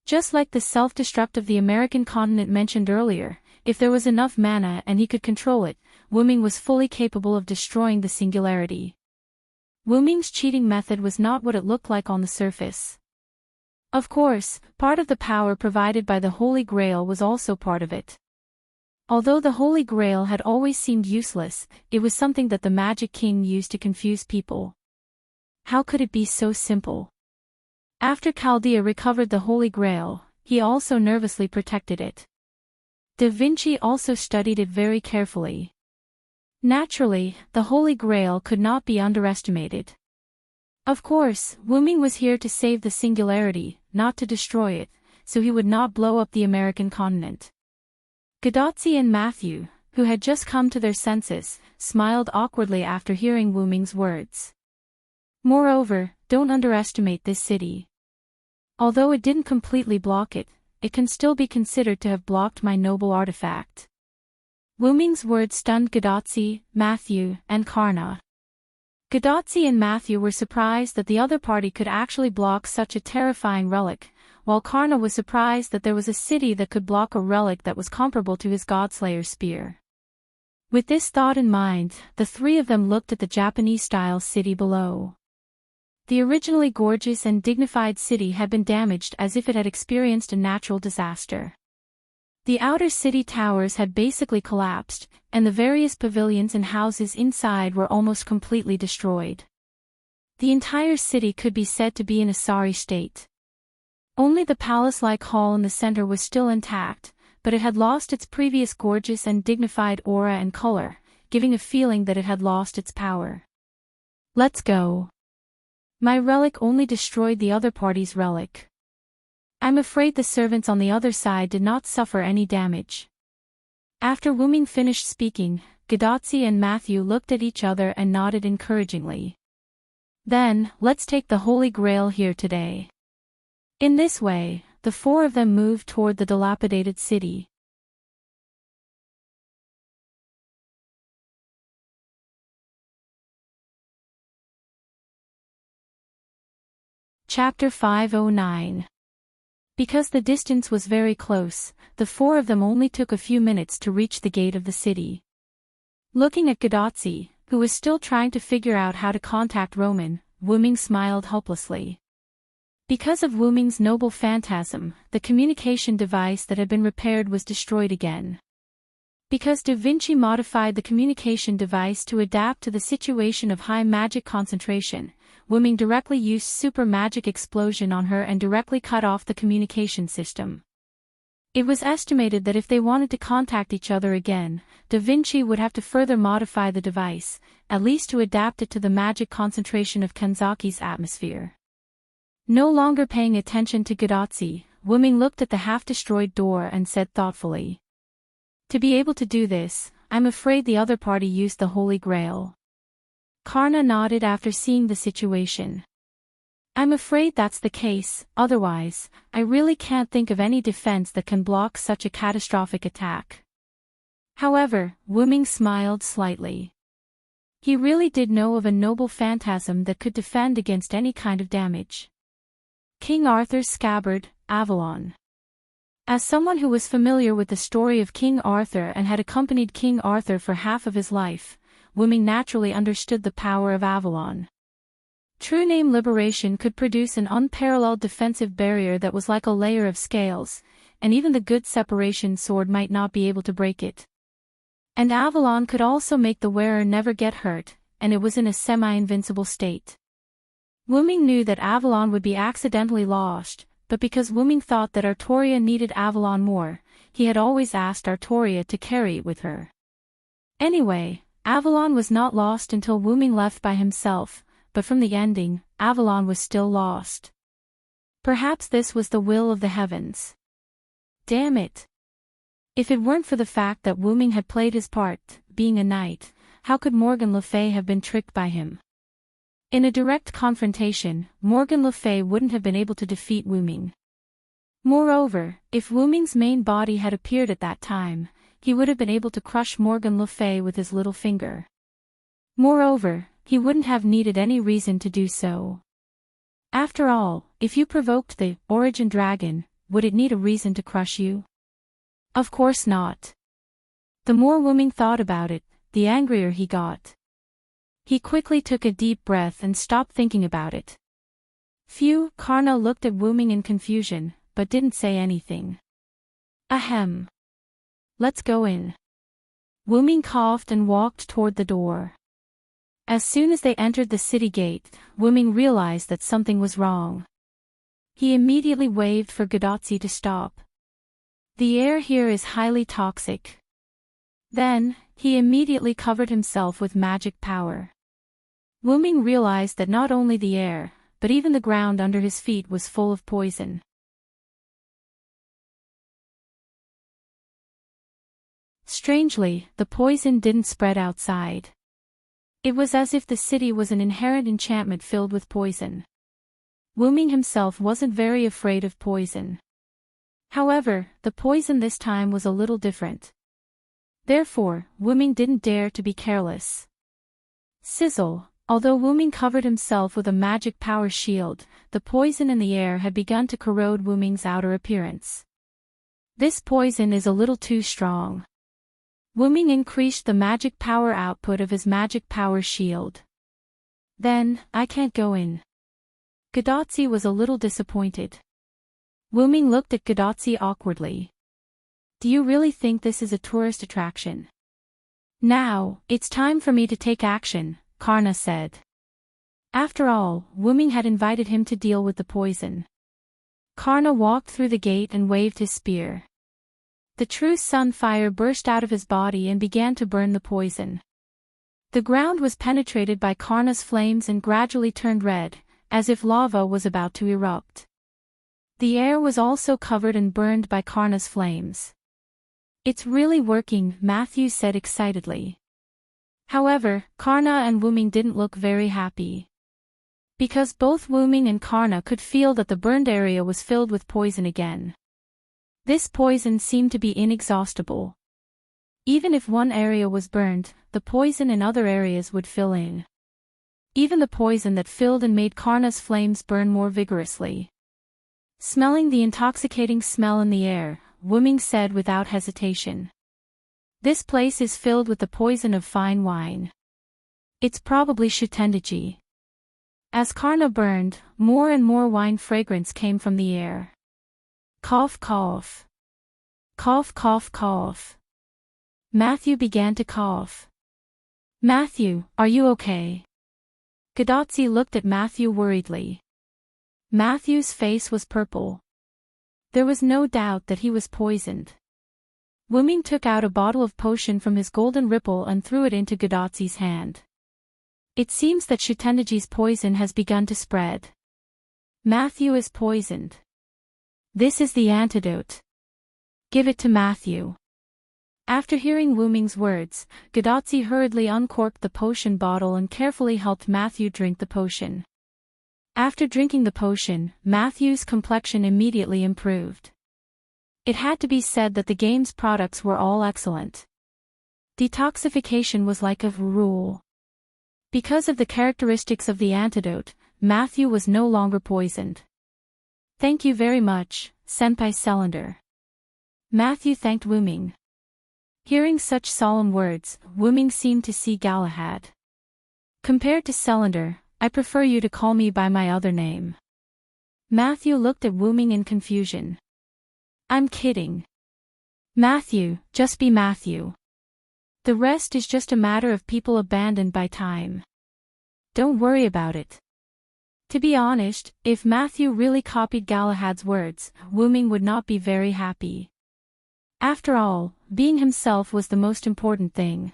Just like the self-destruct of the American continent mentioned earlier, if there was enough mana and he could control it, Wu Ming was fully capable of destroying the singularity. Wu Ming's cheating method was not what it looked like on the surface. Of course, part of the power provided by the Holy Grail was also part of it. Although the Holy Grail had always seemed useless, it was something that the Magic King used to confuse people. How could it be so simple? After Chaldea recovered the Holy Grail, he also nervously protected it. Da Vinci also studied it very carefully. Naturally, the Holy Grail could not be underestimated. Of course, Wu Ming was here to save the singularity, not to destroy it, so he would not blow up the American continent. Gadotzi and Matthew, who had just come to their senses, smiled awkwardly after hearing Wu Ming's words. Moreover, don't underestimate this city. Although it didn't completely block it, it can still be considered to have blocked my noble artifact. Wu Ming's words stunned Gadotzi, Matthew, and Karna. Gadotzi and Matthew were surprised that the other party could actually block such a terrifying relic, while Karna was surprised that there was a city that could block a relic that was comparable to his Godslayer spear. With this thought in mind, the three of them looked at the Japanese-style city below. The originally gorgeous and dignified city had been damaged as if it had experienced a natural disaster. The outer city towers had basically collapsed, and the various pavilions and houses inside were almost completely destroyed. The entire city could be said to be in a sorry state. Only the palace-like hall in the center was still intact, but it had lost its previous gorgeous and dignified aura and color, giving a feeling that it had lost its power. Let's go. My relic only destroyed the other party's relic. I'm afraid the servants on the other side did not suffer any damage. After Wu Ming finished speaking, Gadotzi and Matthew looked at each other and nodded encouragingly. Then, let's take the Holy Grail here today. In this way, the four of them moved toward the dilapidated city. Chapter 509. Because the distance was very close, the four of them only took a few minutes to reach the gate of the city. Looking at Gadotzi, who was still trying to figure out how to contact Roman, Wu Ming smiled helplessly. Because of Wu Ming's noble phantasm, the communication device that had been repaired was destroyed again. Because Da Vinci modified the communication device to adapt to the situation of high magic concentration, Wu Ming directly used super magic explosion on her and directly cut off the communication system. It was estimated that if they wanted to contact each other again, Da Vinci would have to further modify the device, at least to adapt it to the magic concentration of Kanzaki's atmosphere. No longer paying attention to Gadotzi, Wu Ming looked at the half-destroyed door and said thoughtfully. To be able to do this, I'm afraid the other party used the Holy Grail. Karna nodded after seeing the situation. I'm afraid that's the case, otherwise, I really can't think of any defense that can block such a catastrophic attack. However, Wu Ming smiled slightly. He really did know of a noble phantasm that could defend against any kind of damage. King Arthur's scabbard, Avalon. As someone who was familiar with the story of King Arthur and had accompanied King Arthur for half of his life, Wu Ming naturally understood the power of Avalon. True name Liberation could produce an unparalleled defensive barrier that was like a layer of scales, and even the good Separation sword might not be able to break it. And Avalon could also make the wearer never get hurt, and it was in a semi-invincible state. Wu Ming knew that Avalon would be accidentally lost, but because Wu Ming thought that Artoria needed Avalon more, he had always asked Artoria to carry it with her. Anyway, Avalon was not lost until Wu Ming left by himself, but from the ending, Avalon was still lost. Perhaps this was the will of the heavens. Damn it! If it weren't for the fact that Wu Ming had played his part, being a knight, how could Morgan Le Fay have been tricked by him? In a direct confrontation, Morgan Le Fay wouldn't have been able to defeat Wu Ming. Moreover, if Wu Ming's main body had appeared at that time, he would have been able to crush Morgan Le Fay with his little finger. Moreover, he wouldn't have needed any reason to do so. After all, if you provoked the origin dragon, would it need a reason to crush you? Of course not. The more Wu Ming thought about it, the angrier he got. He quickly took a deep breath and stopped thinking about it. Phew, Karna looked at Wu Ming in confusion, but didn't say anything. Ahem. Let's go in. Wu Ming coughed and walked toward the door. As soon as they entered the city gate, Wu Ming realized that something was wrong. He immediately waved for Gadotzi to stop. The air here is highly toxic. Then, he immediately covered himself with magic power. Wu Ming realized that not only the air, but even the ground under his feet was full of poison. Strangely, the poison didn't spread outside. It was as if the city was an inherent enchantment filled with poison. Wu Ming himself wasn't very afraid of poison. However, the poison this time was a little different. Therefore, Wu Ming didn't dare to be careless. Sizzle. Although Wu Ming covered himself with a magic power shield, the poison in the air had begun to corrode Wu Ming's outer appearance. This poison is a little too strong. Wu Ming increased the magic power output of his magic power shield. Then, I can't go in. Gadotzi was a little disappointed. Wu Ming looked at Gadotzi awkwardly. Do you really think this is a tourist attraction? Now, it's time for me to take action, Karna said. After all, Wu Ming had invited him to deal with the poison. Karna walked through the gate and waved his spear. The true sun fire burst out of his body and began to burn the poison. The ground was penetrated by Karna's flames and gradually turned red, as if lava was about to erupt. The air was also covered and burned by Karna's flames. It's really working, Matthew said excitedly. However, Karna and Wu Ming didn't look very happy. Because both Wu Ming and Karna could feel that the burned area was filled with poison again. This poison seemed to be inexhaustible. Even if one area was burned, the poison in other areas would fill in. Even the poison that filled and made Karna's flames burn more vigorously. Smelling the intoxicating smell in the air, Wu Ming said without hesitation. This place is filled with the poison of fine wine. It's probably Shutendaji. As Karna burned, more and more wine fragrance came from the air. Cough cough. Cough cough cough. Matthew began to cough. Matthew, are you okay? Gadotzi looked at Matthew worriedly. Matthew's face was purple. There was no doubt that he was poisoned. Wu Ming took out a bottle of potion from his golden ripple and threw it into Gadotzi's hand. It seems that Shutendaji's poison has begun to spread. Matthew is poisoned. This is the antidote. Give it to Matthew. After hearing Wu Ming's words, Gadotzi hurriedly uncorked the potion bottle and carefully helped Matthew drink the potion. After drinking the potion, Matthew's complexion immediately improved. It had to be said that the game's products were all excellent. Detoxification was like a rule. Because of the characteristics of the antidote, Matthew was no longer poisoned. Thank you very much, Senpai Cylinder. Matthew thanked Wu Ming. Hearing such solemn words, Wu Ming seemed to see Galahad. Compared to Cylinder, I prefer you to call me by my other name. Matthew looked at Wu Ming in confusion. I'm kidding. Matthew, just be Matthew. The rest is just a matter of people abandoned by time. Don't worry about it. To be honest, if Matthew really copied Galahad's words, Wu Ming would not be very happy. After all, being himself was the most important thing.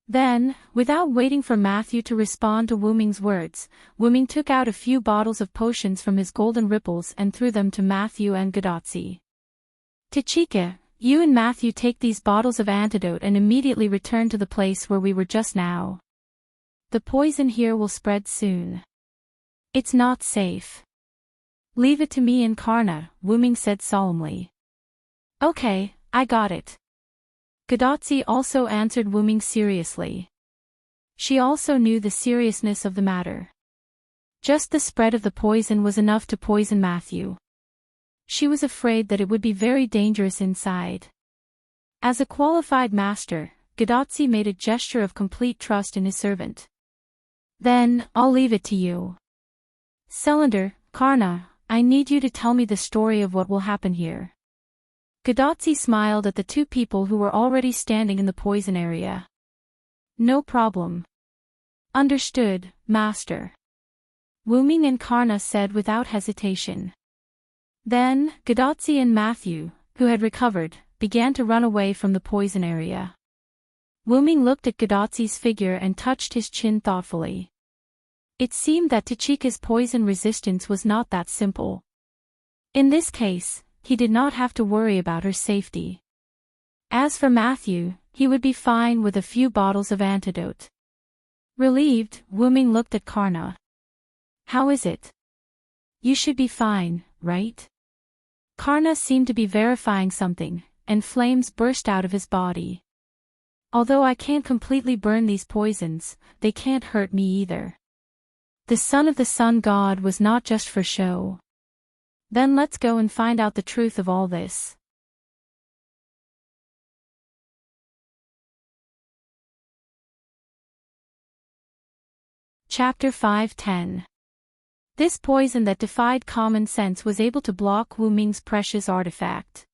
Then, without waiting for Matthew to respond to Wu Ming's words, Wu Ming took out a few bottles of potions from his golden ripples and threw them to Matthew and Gadotzi. Tachika, you and Matthew take these bottles of antidote and immediately return to the place where we were just now. The poison here will spread soon. It's not safe. Leave it to me and Karna, Wu Ming said solemnly. Okay, I got it. Gadotzi also answered Wu Ming seriously. She also knew the seriousness of the matter. Just the spread of the poison was enough to poison Matthew. She was afraid that it would be very dangerous inside. As a qualified master, Gadotzi made a gesture of complete trust in his servant. Then, I'll leave it to you. Cylinder, Karna, I need you to tell me the story of what will happen here. Gadotzi smiled at the two people who were already standing in the poison area. No problem. Understood, master. Wu Ming and Karna said without hesitation. Then, Gadotzi and Matthew, who had recovered, began to run away from the poison area. Wu Ming looked at Gadotzi's figure and touched his chin thoughtfully. It seemed that Tachika's poison resistance was not that simple. In this case, he did not have to worry about her safety. As for Matthew, he would be fine with a few bottles of antidote. Relieved, Wu Ming looked at Karna. How is it? You should be fine, right? Karna seemed to be verifying something, and flames burst out of his body. Although I can't completely burn these poisons, they can't hurt me either. The son of the sun god was not just for show. Then let's go and find out the truth of all this. Chapter 5:10. This poison that defied common sense was able to block Wu Ming's precious artifact.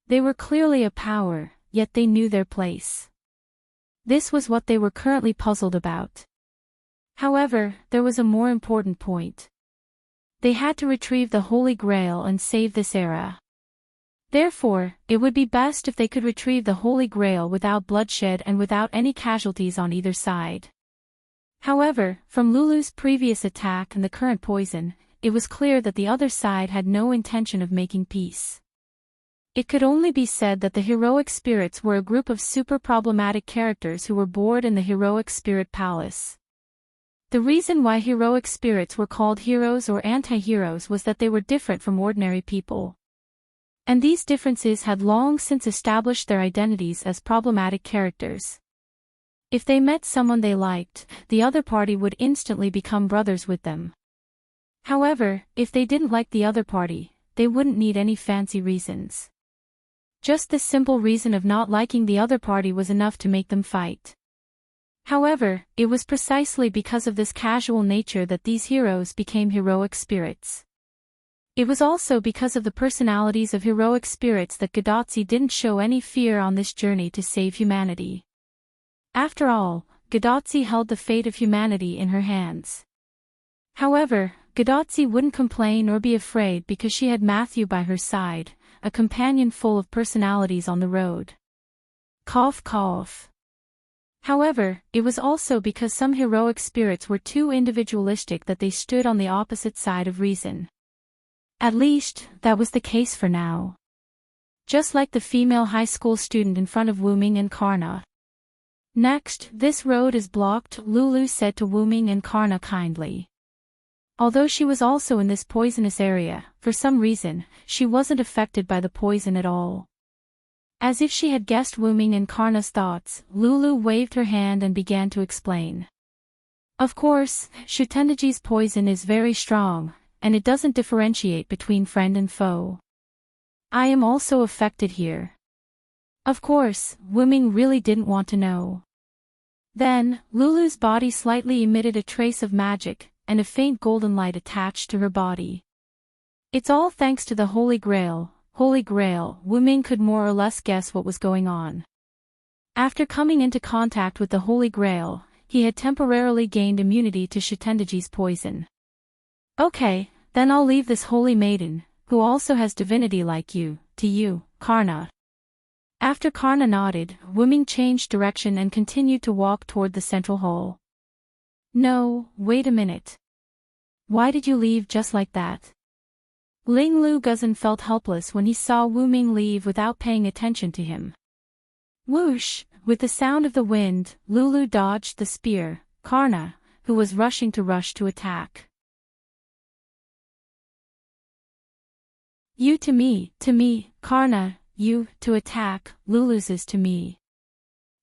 They were clearly a power, yet they knew their place. This was what they were currently puzzled about. However, there was a more important point. They had to retrieve the Holy Grail and save this era. Therefore, it would be best if they could retrieve the Holy Grail without bloodshed and without any casualties on either side. However, from Lulu's previous attack and the current poison, it was clear that the other side had no intention of making peace. It could only be said that the heroic spirits were a group of super problematic characters who were bored in the heroic spirit palace. The reason why heroic spirits were called heroes or anti-heroes was that they were different from ordinary people. And these differences had long since established their identities as problematic characters. If they met someone they liked, the other party would instantly become brothers with them. However, if they didn't like the other party, they wouldn't need any fancy reasons. Just the simple reason of not liking the other party was enough to make them fight. However, it was precisely because of this casual nature that these heroes became heroic spirits. It was also because of the personalities of heroic spirits that Gadotzi didn't show any fear on this journey to save humanity. After all, Gadotzi held the fate of humanity in her hands. However, Gadotzi wouldn't complain or be afraid because she had Matthew by her side, a companion full of personalities on the road. Cough cough. However, it was also because some heroic spirits were too individualistic that they stood on the opposite side of reason. At least, that was the case for now. Just like the female high school student in front of Wu Ming and Karna. Next, this road is blocked, Lulu said to Wu Ming and Karna kindly. Although she was also in this poisonous area, for some reason, she wasn't affected by the poison at all. As if she had guessed Wu Ming and Karna's thoughts, Lulu waved her hand and began to explain. Of course, Shutendaji's poison is very strong, and it doesn't differentiate between friend and foe. I am also affected here. Of course, Wu Ming really didn't want to know. Then, Lulu's body slightly emitted a trace of magic, and a faint golden light attached to her body. It's all thanks to the Holy Grail. Holy Grail, Wu Ming could more or less guess what was going on. After coming into contact with the Holy Grail, he had temporarily gained immunity to Shutendaji's poison. Okay, then I'll leave this holy maiden, who also has divinity like you, to you, Karna. After Karna nodded, Wu Ming changed direction and continued to walk toward the central hall. No, wait a minute. Why did you leave just like that? Ling Lu Guzan felt helpless when he saw Wu Ming leave without paying attention to him. Whoosh! With the sound of the wind, Lulu dodged the spear, Karna, who was rushing to attack. You to me, Karna, you, to attack, Lulu's to me.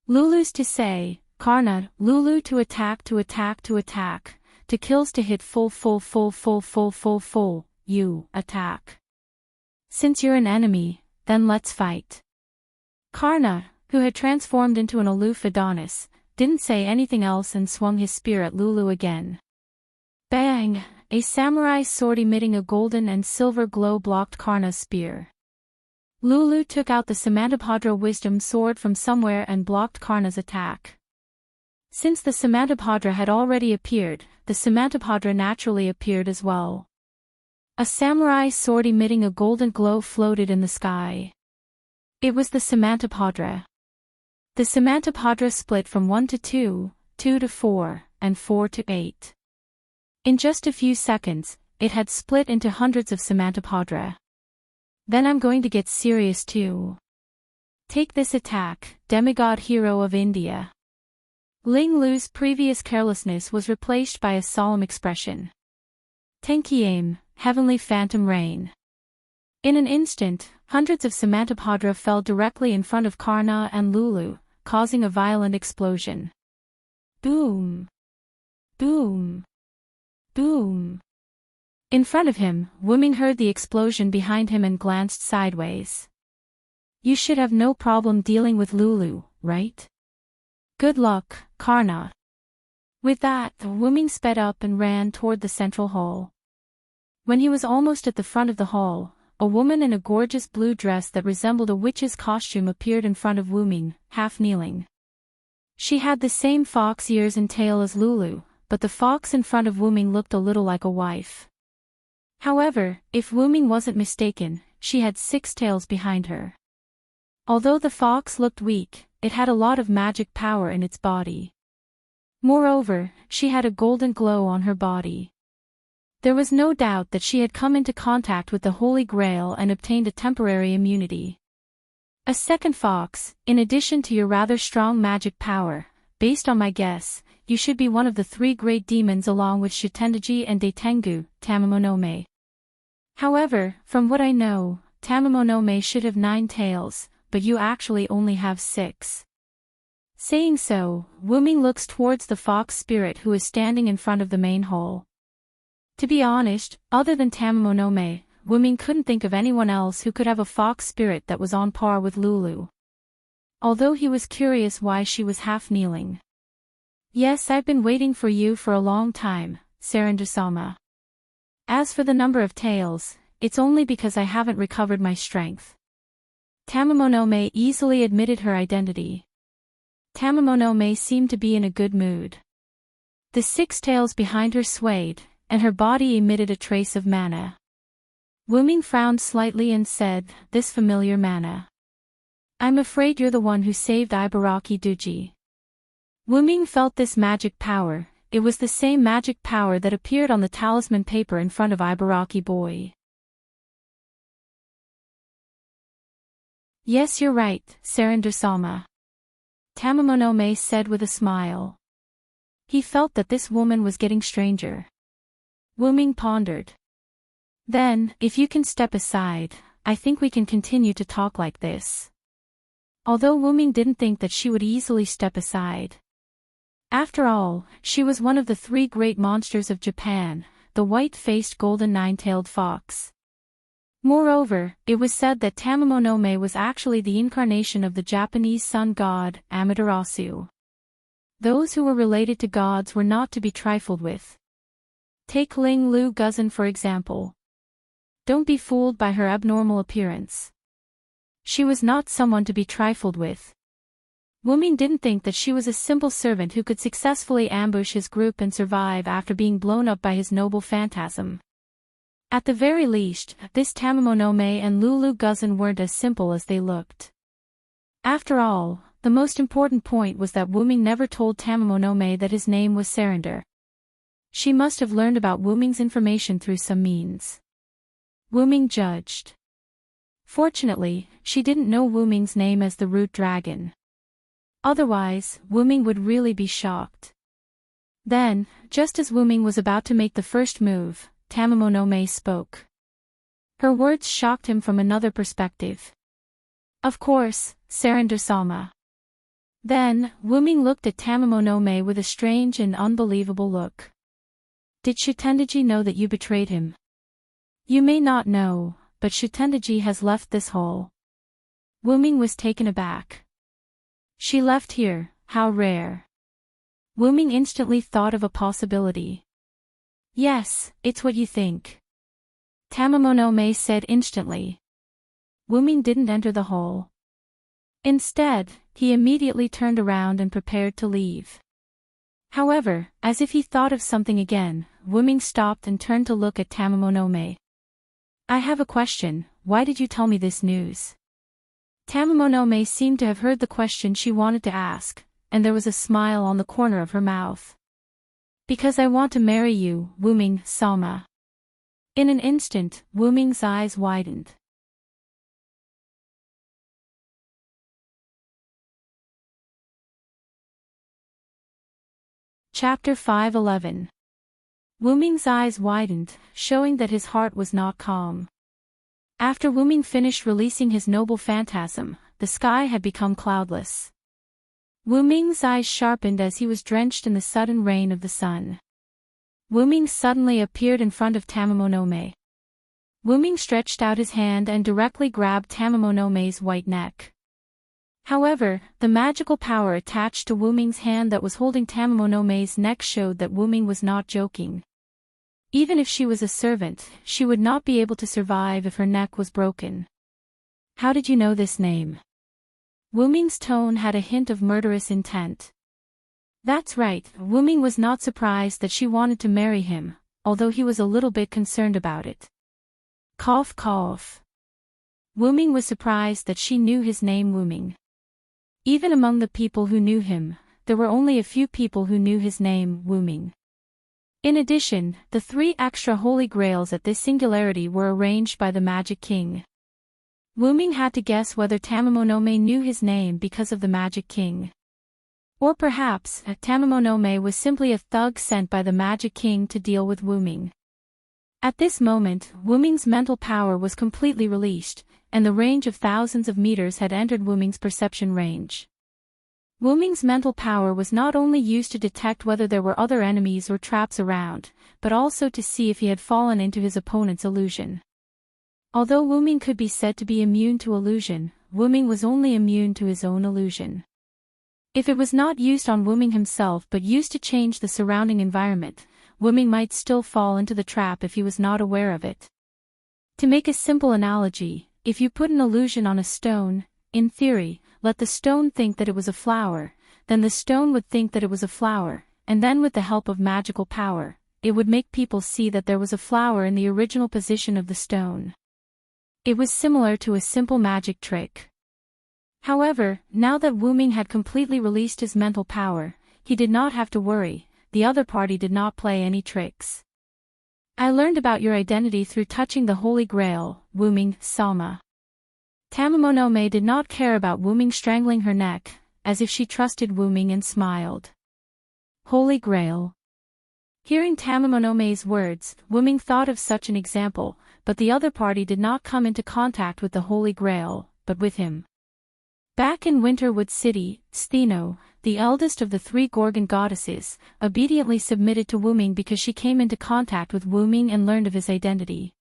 Lulu's to say, Karna, Lulu to attack, to kills to hit full, you, attack. Since you're an enemy, then let's fight. Karna, who had transformed into an aloof Adonis, didn't say anything else and swung his spear at Lulu again. Bang! A samurai sword emitting a golden and silver glow blocked Karna's spear. Lulu took out the Samantabhadra wisdom sword from somewhere and blocked Karna's attack. Since the Samantabhadra had already appeared, the Samantabhadra naturally appeared as well. A samurai sword emitting a golden glow floated in the sky. It was the Samantabhadra. The Samantabhadra split from 1 to 2, 2 to 4, and 4 to 8. In just a few seconds, it had split into hundreds of Samantabhadra. Then I'm going to get serious too. Take this attack, demigod hero of India. Ling Lu's previous carelessness was replaced by a solemn expression. Tenki aim, heavenly phantom rain. In an instant, hundreds of Samantabhadra fell directly in front of Karna and Lulu, causing a violent explosion. Boom! Boom! Boom! In front of him, Wuming heard the explosion behind him and glanced sideways. You should have no problem dealing with Lulu, right? Good luck, Karna. With that, Wuming sped up and ran toward the central hall. When he was almost at the front of the hall, a woman in a gorgeous blue dress that resembled a witch's costume appeared in front of Wuming, half kneeling. She had the same fox ears and tail as Lulu, but the fox in front of Wuming looked a little like a wife. However, if Wuming wasn't mistaken, she had 6 tails behind her. Although the fox looked weak, it had a lot of magic power in its body. Moreover, she had a golden glow on her body. There was no doubt that she had come into contact with the Holy Grail and obtained a temporary immunity. A second fox, in addition to your rather strong magic power, based on my guess, you should be one of the 3 great demons along with Shitendaji and Daitengu, Tamamonome. However, from what I know, Tamamonome should have 9 tails, but you actually only have 6. Saying so, Wuming looks towards the fox spirit who is standing in front of the main hall. To be honest, other than Tamamonome, Wuming couldn't think of anyone else who could have a fox spirit that was on par with Lulu. Although he was curious why she was half kneeling. Yes, I've been waiting for you for a long time, Sarendra-sama. As for the number of tails, it's only because I haven't recovered my strength. Tamamonome easily admitted her identity. Tamamonome seemed to be in a good mood. The 6 tails behind her swayed, and her body emitted a trace of mana. Wuming frowned slightly and said, "This familiar mana. I'm afraid you're the one who saved Ibaraki Duji." Wuming felt this magic power. It was the same magic power that appeared on the talisman paper in front of Ibaraki Boy. Yes, you're right, Sarendra-sama. Tamamonome said with a smile. He felt that this woman was getting stranger. Wuming pondered. Then, if you can step aside, I think we can continue to talk like this. Although Wuming didn't think that she would easily step aside. After all, she was one of the 3 great monsters of Japan, the white-faced golden 9-tailed fox. Moreover, it was said that Tamamonome was actually the incarnation of the Japanese sun god, Amaterasu. Those who were related to gods were not to be trifled with. Take Ling Lu Guzan for example. Don't be fooled by her abnormal appearance. She was not someone to be trifled with. Wuming didn't think that she was a simple servant who could successfully ambush his group and survive after being blown up by his noble phantasm. At the very least, this Tamamonome and Lulu Guzan weren't as simple as they looked. After all, the most important point was that Wuming never told Tamamonome that his name was Sarender. She must have learned about Wuming's information through some means. Wuming judged. Fortunately, she didn't know Wuming's name as the Root Dragon. Otherwise, Wuming would really be shocked. Then, just as Wuming was about to make the first move, Tamamonome spoke. Her words shocked him from another perspective. Of course, Sarandar-sama. Then, Wuming looked at Tamamo-no-me with a strange and unbelievable look. Did Shutendaji know that you betrayed him? You may not know, but Shutendaji has left this hall. Wuming was taken aback. She left here, how rare. Wuming instantly thought of a possibility. Yes, it's what you think. Tamamo-no-me said instantly. Wuming didn't enter the hall. Instead, he immediately turned around and prepared to leave. However, as if he thought of something again, Wuming stopped and turned to look at Tamamo-no-me. I have a question, why did you tell me this news? Tamamo-no-me seemed to have heard the question she wanted to ask, and there was a smile on the corner of her mouth. Because I want to marry you, Wuming-sama. In an instant, Wuming's eyes widened. Chapter 5:11. Wuming's eyes widened, showing that his heart was not calm. After Wuming finished releasing his noble phantasm, the sky had become cloudless. Wuming's eyes sharpened as he was drenched in the sudden rain of the sun. Wuming suddenly appeared in front of Tamamo-no-me. Wuming stretched out his hand and directly grabbed Tamamo-no-me's white neck. However, the magical power attached to Wuming's hand that was holding Tamamo-no-me's neck showed that Wuming was not joking. Even if she was a servant, she would not be able to survive if her neck was broken. How did you know this name? Wuming's tone had a hint of murderous intent. That's right, Wuming was not surprised that she wanted to marry him, although he was a little bit concerned about it. Cough cough. Wuming was surprised that she knew his name Wuming. Even among the people who knew him, there were only a few people who knew his name Wuming. In addition, the 3 extra holy grails at this singularity were arranged by the Magic King. Wuming had to guess whether Tamamo-no-me knew his name because of the Magic King. Or perhaps, Tamamo-no-me was simply a thug sent by the Magic King to deal with Wuming. At this moment, Wuming's mental power was completely released, and the range of thousands of meters had entered Wuming's perception range. Wuming's mental power was not only used to detect whether there were other enemies or traps around, but also to see if he had fallen into his opponent's illusion. Although Wuming could be said to be immune to illusion, Wuming was only immune to his own illusion. If it was not used on Wuming himself but used to change the surrounding environment, Wuming might still fall into the trap if he was not aware of it. To make a simple analogy, if you put an illusion on a stone, in theory, let the stone think that it was a flower, then the stone would think that it was a flower, and then with the help of magical power, it would make people see that there was a flower in the original position of the stone. It was similar to a simple magic trick. However, now that Wuming had completely released his mental power, he did not have to worry, the other party did not play any tricks. I learned about your identity through touching the Holy Grail, Wuming-sama. Tamamo-no-me did not care about Wuming strangling her neck, as if she trusted Wuming and smiled. Holy Grail. Hearing Tamamo-no-me's words, Wuming thought of such an example, but the other party did not come into contact with the Holy Grail, but with him. Back in Winterwood City, Stheno, the eldest of the 3 Gorgon goddesses, obediently submitted to Wuming because she came into contact with Wuming and learned of his identity.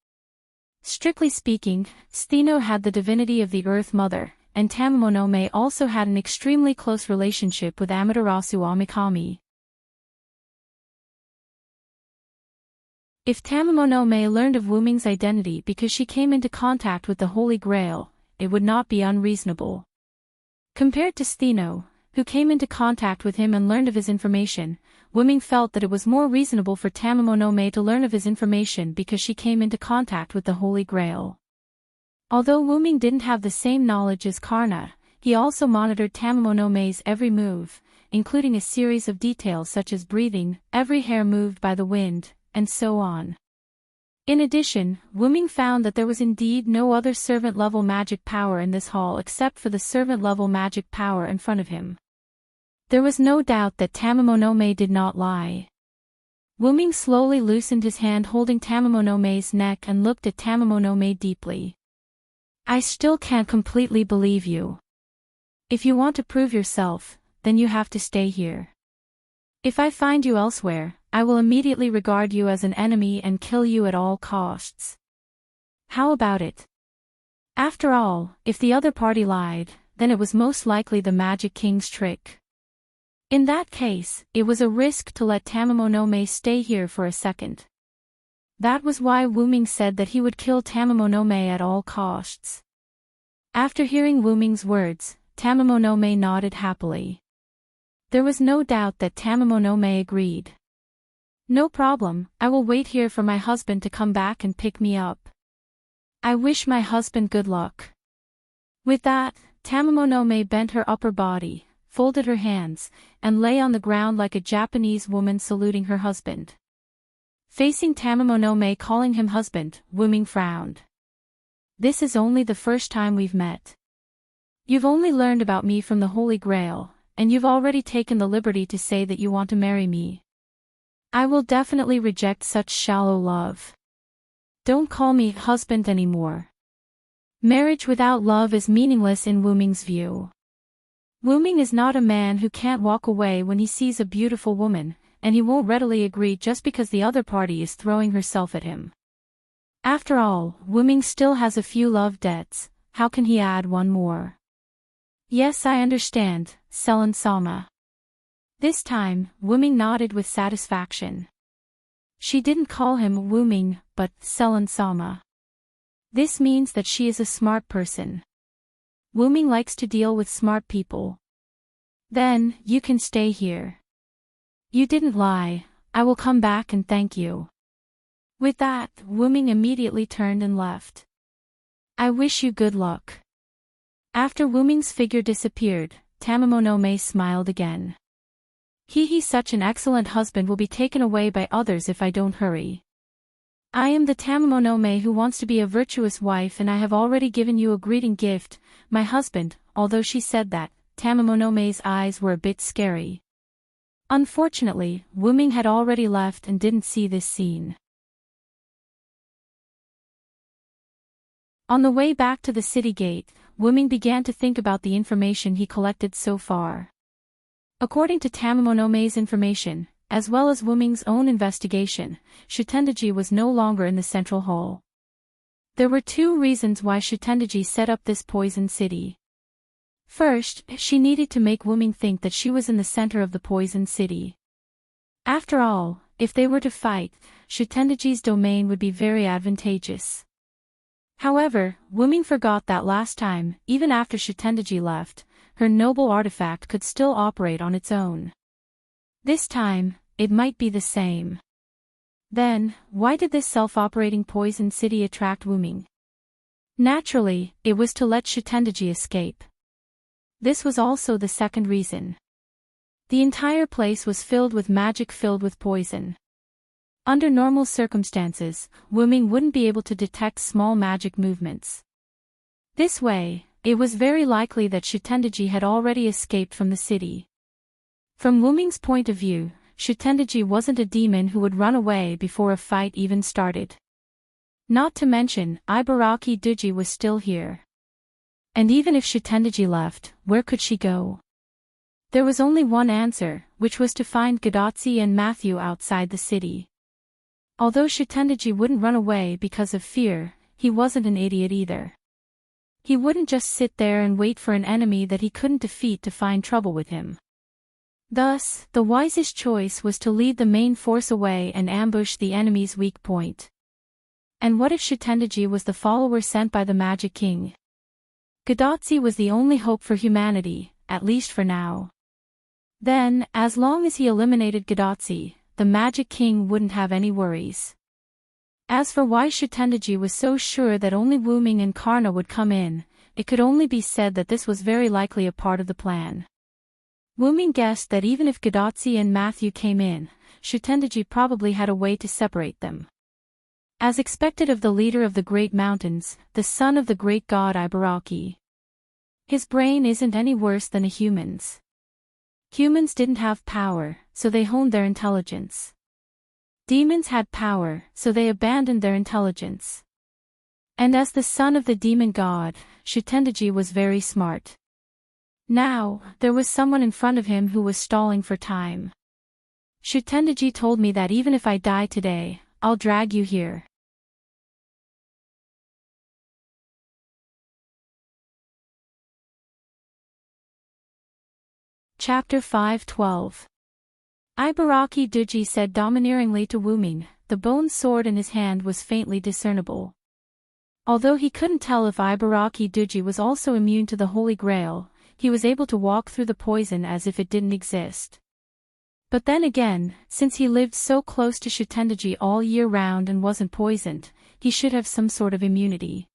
Strictly speaking, Stheno had the divinity of the Earth Mother, and Tamamo-no-me also had an extremely close relationship with Amaterasu Amikami. If Tamamo-no-me learned of Wuming's identity because she came into contact with the Holy Grail, it would not be unreasonable. Compared to Stheno, who came into contact with him and learned of his information, Wuming felt that it was more reasonable for Tamamo-no-me to learn of his information because she came into contact with the Holy Grail. Although Wuming didn't have the same knowledge as Karna, he also monitored Tamamo-no-me's every move, including a series of details such as breathing, every hair moved by the wind, and so on. In addition, Wuming found that there was indeed no other servant-level magic power in this hall except for the servant-level magic power in front of him. There was no doubt that Tamamo-no-me did not lie. Wuming slowly loosened his hand holding Tamamo-no-me's neck and looked at Tamamo-no-me deeply. I still can't completely believe you. If you want to prove yourself, then you have to stay here. If I find you elsewhere, I will immediately regard you as an enemy and kill you at all costs. How about it? After all, if the other party lied, then it was most likely the Magic King's trick. In that case, it was a risk to let Tamamo-no-me stay here for a second. That was why Wu-ming said that he would kill Tamamo-no-me at all costs. After hearing Wu-ming's words, Tamamo-no-me nodded happily. There was no doubt that Tamamo-no-me agreed. No problem, I will wait here for my husband to come back and pick me up. I wish my husband good luck. With that, Tamamo-no-me bent her upper body, folded her hands, and lay on the ground like a Japanese woman saluting her husband. Facing Tamamo-no-me calling him husband, Wu-ming frowned. This is only the first time we've met. You've only learned about me from the Holy Grail, and you've already taken the liberty to say that you want to marry me. I will definitely reject such shallow love. Don't call me husband anymore. Marriage without love is meaningless in Wu-ming's view. Wu-ming is not a man who can't walk away when he sees a beautiful woman, and he won't readily agree just because the other party is throwing herself at him. After all, Wu-ming still has a few love debts, how can he add one more? Yes, I understand, Selen-sama. This time, Wu-ming nodded with satisfaction. She didn't call him Wu-ming, but Selen-sama. This means that she is a smart person. Wu-ming likes to deal with smart people. Then, you can stay here. You didn't lie, I will come back and thank you. With that, Wu-ming immediately turned and left. I wish you good luck. After Wu-ming's figure disappeared, Tamamo-no-me smiled again. Such an excellent husband will be taken away by others if I don't hurry. I am the Tamamo-no-me who wants to be a virtuous wife, and I have already given you a greeting gift, my husband. Although she said that, Tamamo-no-me's eyes were a bit scary. Unfortunately, Wu-ming had already left and didn't see this scene. On the way back to the city gate, Wu-ming began to think about the information he collected so far. According to Tamamo-no-me's information, as well as Wu-ming's own investigation, Shutendaji was no longer in the central hall. There were two reasons why Shutendaji set up this poison city. First, she needed to make Wu-ming think that she was in the center of the poison city. After all, if they were to fight, Shutendaji's domain would be very advantageous. However, Wu-ming forgot that last time, even after Shutendaji left, her noble artifact could still operate on its own. This time, it might be the same. Then, why did this self-operating poison city attract Wu-ming? Naturally, it was to let Shutendaji escape. This was also the second reason. The entire place was filled with magic filled with poison. Under normal circumstances, Wu-ming wouldn't be able to detect small magic movements. This way, it was very likely that Shutendaji had already escaped from the city. From Wu-ming's point of view, Shutendaji wasn't a demon who would run away before a fight even started. Not to mention, Ibaraki Duji was still here. And even if Shutendaji left, where could she go? There was only one answer, which was to find Gadatsi and Matthew outside the city. Although Shutendaji wouldn't run away because of fear, he wasn't an idiot either. He wouldn't just sit there and wait for an enemy that he couldn't defeat to find trouble with him. Thus, the wisest choice was to lead the main force away and ambush the enemy's weak point. And what if Shutendaji was the follower sent by the Magic King? Gadatsi was the only hope for humanity, at least for now. Then, as long as he eliminated Gadatsi, the Magic King wouldn't have any worries. As for why Shutendaji was so sure that only Wu-ming and Karna would come in, it could only be said that this was very likely a part of the plan. Wu-ming guessed that even if Gadatsi and Matthew came in, Shutendaji probably had a way to separate them. As expected of the leader of the Great Mountains, the son of the great god Ibaraki. His brain isn't any worse than a human's. Humans didn't have power, so they honed their intelligence. Demons had power, so they abandoned their intelligence. And as the son of the demon god, Shutendaji was very smart. Now, there was someone in front of him who was stalling for time. Shutendaji told me that even if I die today, I'll drag you here. Chapter 5:12. Ibaraki Duji said domineeringly to Wuming. The bone sword in his hand was faintly discernible. Although he couldn't tell if Ibaraki Duji was also immune to the Holy Grail, he was able to walk through the poison as if it didn't exist. But then again, since he lived so close to Shutendaji all year round and wasn't poisoned, he should have some sort of immunity.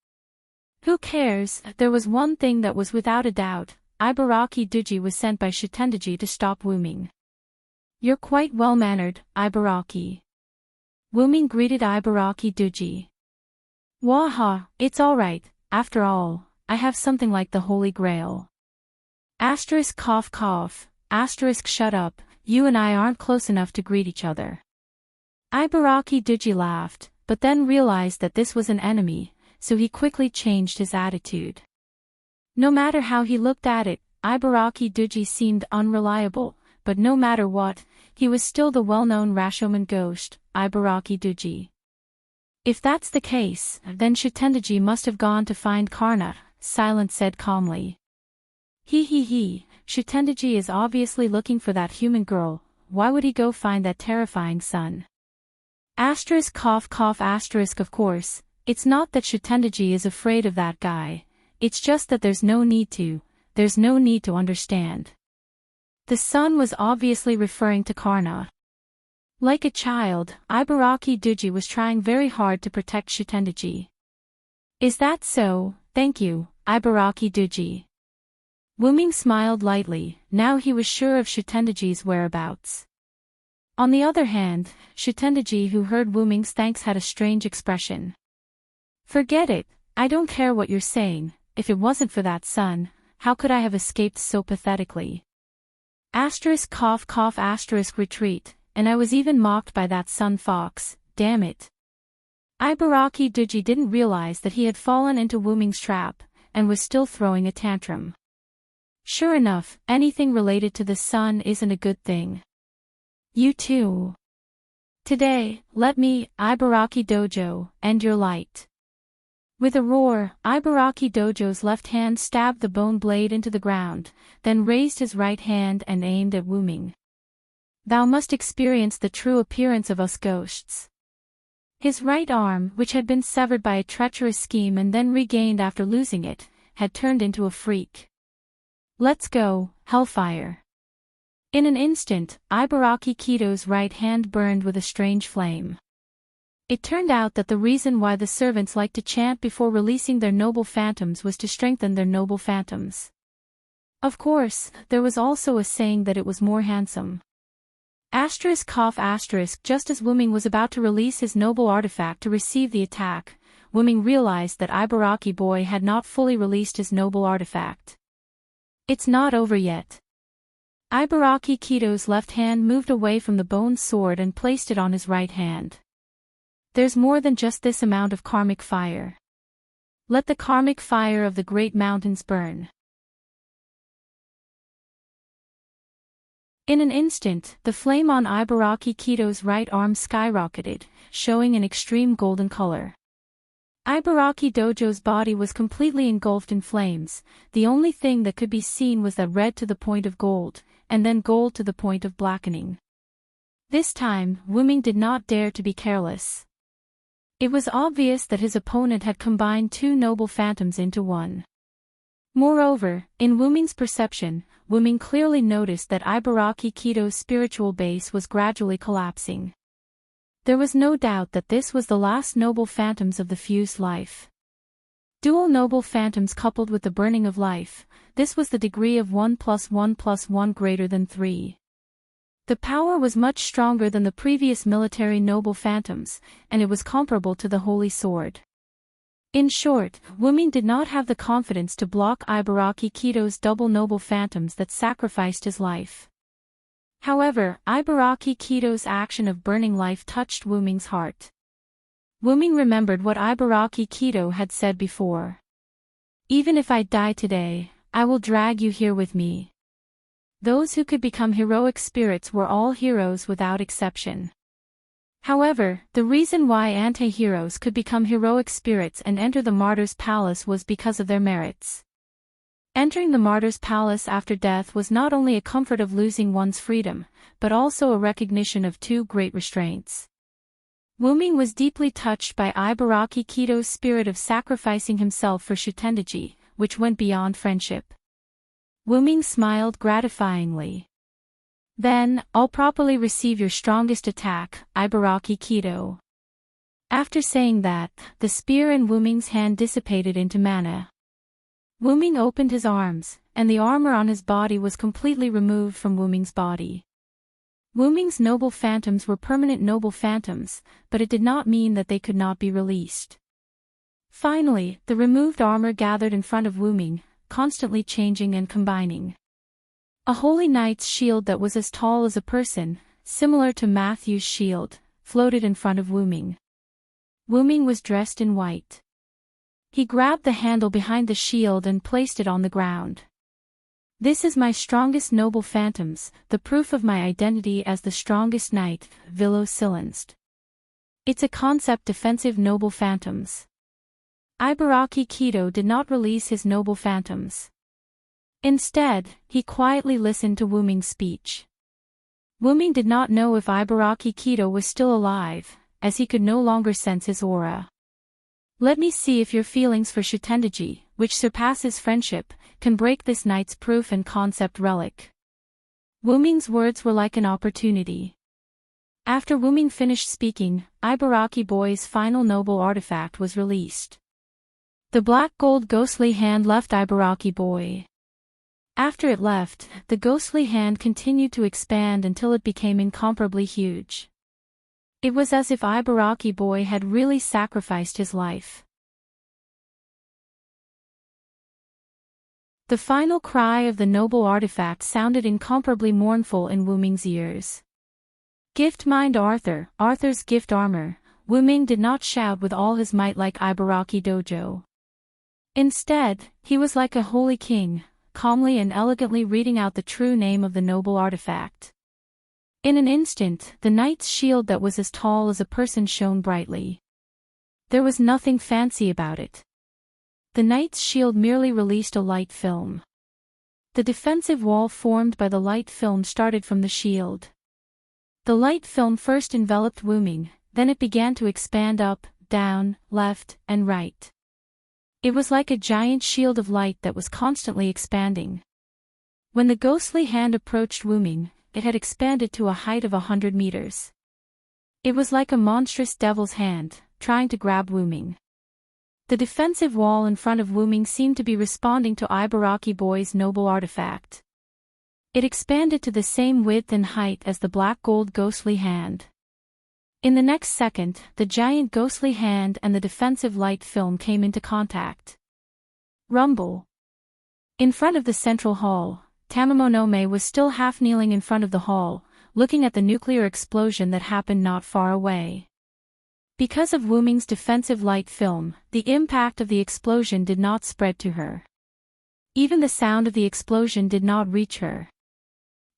Who cares? There was one thing that was without a doubt. Ibaraki Duji was sent by Shutendaji to stop Wuming. You're quite well-mannered, Ibaraki. Wuming greeted Ibaraki Duji. Waha, it's alright, after all, I have something like the Holy Grail. Asterisk cough cough, asterisk shut up, you and I aren't close enough to greet each other. Ibaraki Duji laughed, but then realized that this was an enemy, so he quickly changed his attitude. No matter how he looked at it, Ibaraki Duji seemed unreliable, but no matter what, he was still the well-known Rashomon ghost, Ibaraki Duji. If that's the case, then Shutendaji must have gone to find Karna, Silent said calmly. He, Shutendaji is obviously looking for that human girl, why would he go find that terrifying son? Asterisk cough cough asterisk of course, it's not that Shutendaji is afraid of that guy, it's just that there's no need to understand. The son was obviously referring to Karna. Like a child, Ibaraki Duji was trying very hard to protect Shutendaji. Is that so? Thank you, Ibaraki Duji. Wuming smiled lightly, now he was sure of Shutendaji's whereabouts. On the other hand, Shutendaji who heard Wuming's thanks had a strange expression. Forget it, I don't care what you're saying, if it wasn't for that son, how could I have escaped so pathetically? Asterisk cough cough asterisk retreat, and I was even mocked by that son fox, damn it. Ibaraki Duji didn't realize that he had fallen into Wuming's trap, and was still throwing a tantrum. Sure enough, anything related to the son isn't a good thing. You too. Today, let me, Ibaraki Dojo, end your light. With a roar, Ibaraki Dojo's left hand stabbed the bone blade into the ground, then raised his right hand and aimed at Wuming. Thou must experience the true appearance of us ghosts. His right arm, which had been severed by a treacherous scheme and then regained after losing it, had turned into a freak. Let's go, Hellfire. In an instant, Ibaraki Kito's right hand burned with a strange flame. It turned out that the reason why the servants liked to chant before releasing their noble phantoms was to strengthen their noble phantoms. Of course, there was also a saying that it was more handsome. Asterisk cough asterisk just as Wuming was about to release his noble artifact to receive the attack, Wuming realized that Ibaraki boy had not fully released his noble artifact. It's not over yet. Ibaraki Kito's left hand moved away from the bone sword and placed it on his right hand. There's more than just this amount of karmic fire. Let the karmic fire of the great mountains burn. In an instant, the flame on Ibaraki Kito's right arm skyrocketed, showing an extreme golden color. Ibaraki Dojo's body was completely engulfed in flames, the only thing that could be seen was that red to the point of gold, and then gold to the point of blackening. This time, Wuming did not dare to be careless. It was obvious that his opponent had combined two noble phantoms into one. Moreover, in Wuming's perception, Wuming clearly noticed that Ibaraki Kito's spiritual base was gradually collapsing. There was no doubt that this was the last noble phantoms of the fused life. Dual noble phantoms coupled with the burning of life, this was the degree of 1 + 1 + 1 greater than 3. The power was much stronger than the previous military noble phantoms, and it was comparable to the Holy Sword. In short, Wuming did not have the confidence to block Ibaraki Kito's double noble phantoms that sacrificed his life. However, Ibaraki Kito's action of burning life touched Wuming's heart. Wuming remembered what Ibaraki Kido had said before. Even if I die today, I will drag you here with me. Those who could become heroic spirits were all heroes without exception. However, the reason why anti-heroes could become heroic spirits and enter the martyr's palace was because of their merits. Entering the martyr's palace after death was not only a comfort of losing one's freedom, but also a recognition of two great restraints. Wuming was deeply touched by Ibaraki Kido's spirit of sacrificing himself for Shutendaji, which went beyond friendship. Wuming smiled gratifyingly. Then, I'll properly receive your strongest attack, Ibaraki Kido. After saying that, the spear in Wuming's hand dissipated into mana. Wuming opened his arms, and the armor on his body was completely removed from Wuming's body. Wuming's noble phantoms were permanent noble phantoms, but it did not mean that they could not be released. Finally, the removed armor gathered in front of Wuming, constantly changing and combining. A holy knight's shield that was as tall as a person, similar to Matthew's shield, floated in front of Wuming. Wuming was dressed in white. He grabbed the handle behind the shield and placed it on the ground. This is my strongest noble phantoms, the proof of my identity as the strongest knight, Vilo silenced. It's a concept defensive noble phantoms. Ibaraki Kido did not release his noble phantoms. Instead, he quietly listened to Wuming's speech. Wuming did not know if Ibaraki Kido was still alive, as he could no longer sense his aura. Let me see if your feelings for Shutendaji, which surpasses friendship, can break this knight's proof and concept relic. Wuming's words were like an opportunity. After Wuming finished speaking, Ibaraki Boy's final noble artifact was released. The black gold ghostly hand left Ibaraki Boy. After it left, the ghostly hand continued to expand until it became incomparably huge. It was as if Ibaraki Boy had really sacrificed his life. The final cry of the noble artifact sounded incomparably mournful in Wuming's ears. Gift mined Arthur, Arthur's gift armor. Wuming did not shout with all his might like Ibaraki Dojo. Instead, he was like a holy king, calmly and elegantly reading out the true name of the noble artifact. In an instant, the knight's shield that was as tall as a person shone brightly. There was nothing fancy about it. The knight's shield merely released a light film. The defensive wall formed by the light film started from the shield. The light film first enveloped Wuming, then it began to expand up, down, left, and right. It was like a giant shield of light that was constantly expanding. When the ghostly hand approached Wuming, it had expanded to a height of 100 meters. It was like a monstrous devil's hand, trying to grab Wuming. The defensive wall in front of Wuming seemed to be responding to Ibaraki Boy's noble artifact. It expanded to the same width and height as the black gold ghostly hand. In the next second, the giant ghostly hand and the defensive light film came into contact. Rumble. In front of the central hall, Tamamonome was still half kneeling in front of the hall, looking at the nuclear explosion that happened not far away. Because of Wuming's defensive light film, the impact of the explosion did not spread to her. Even the sound of the explosion did not reach her.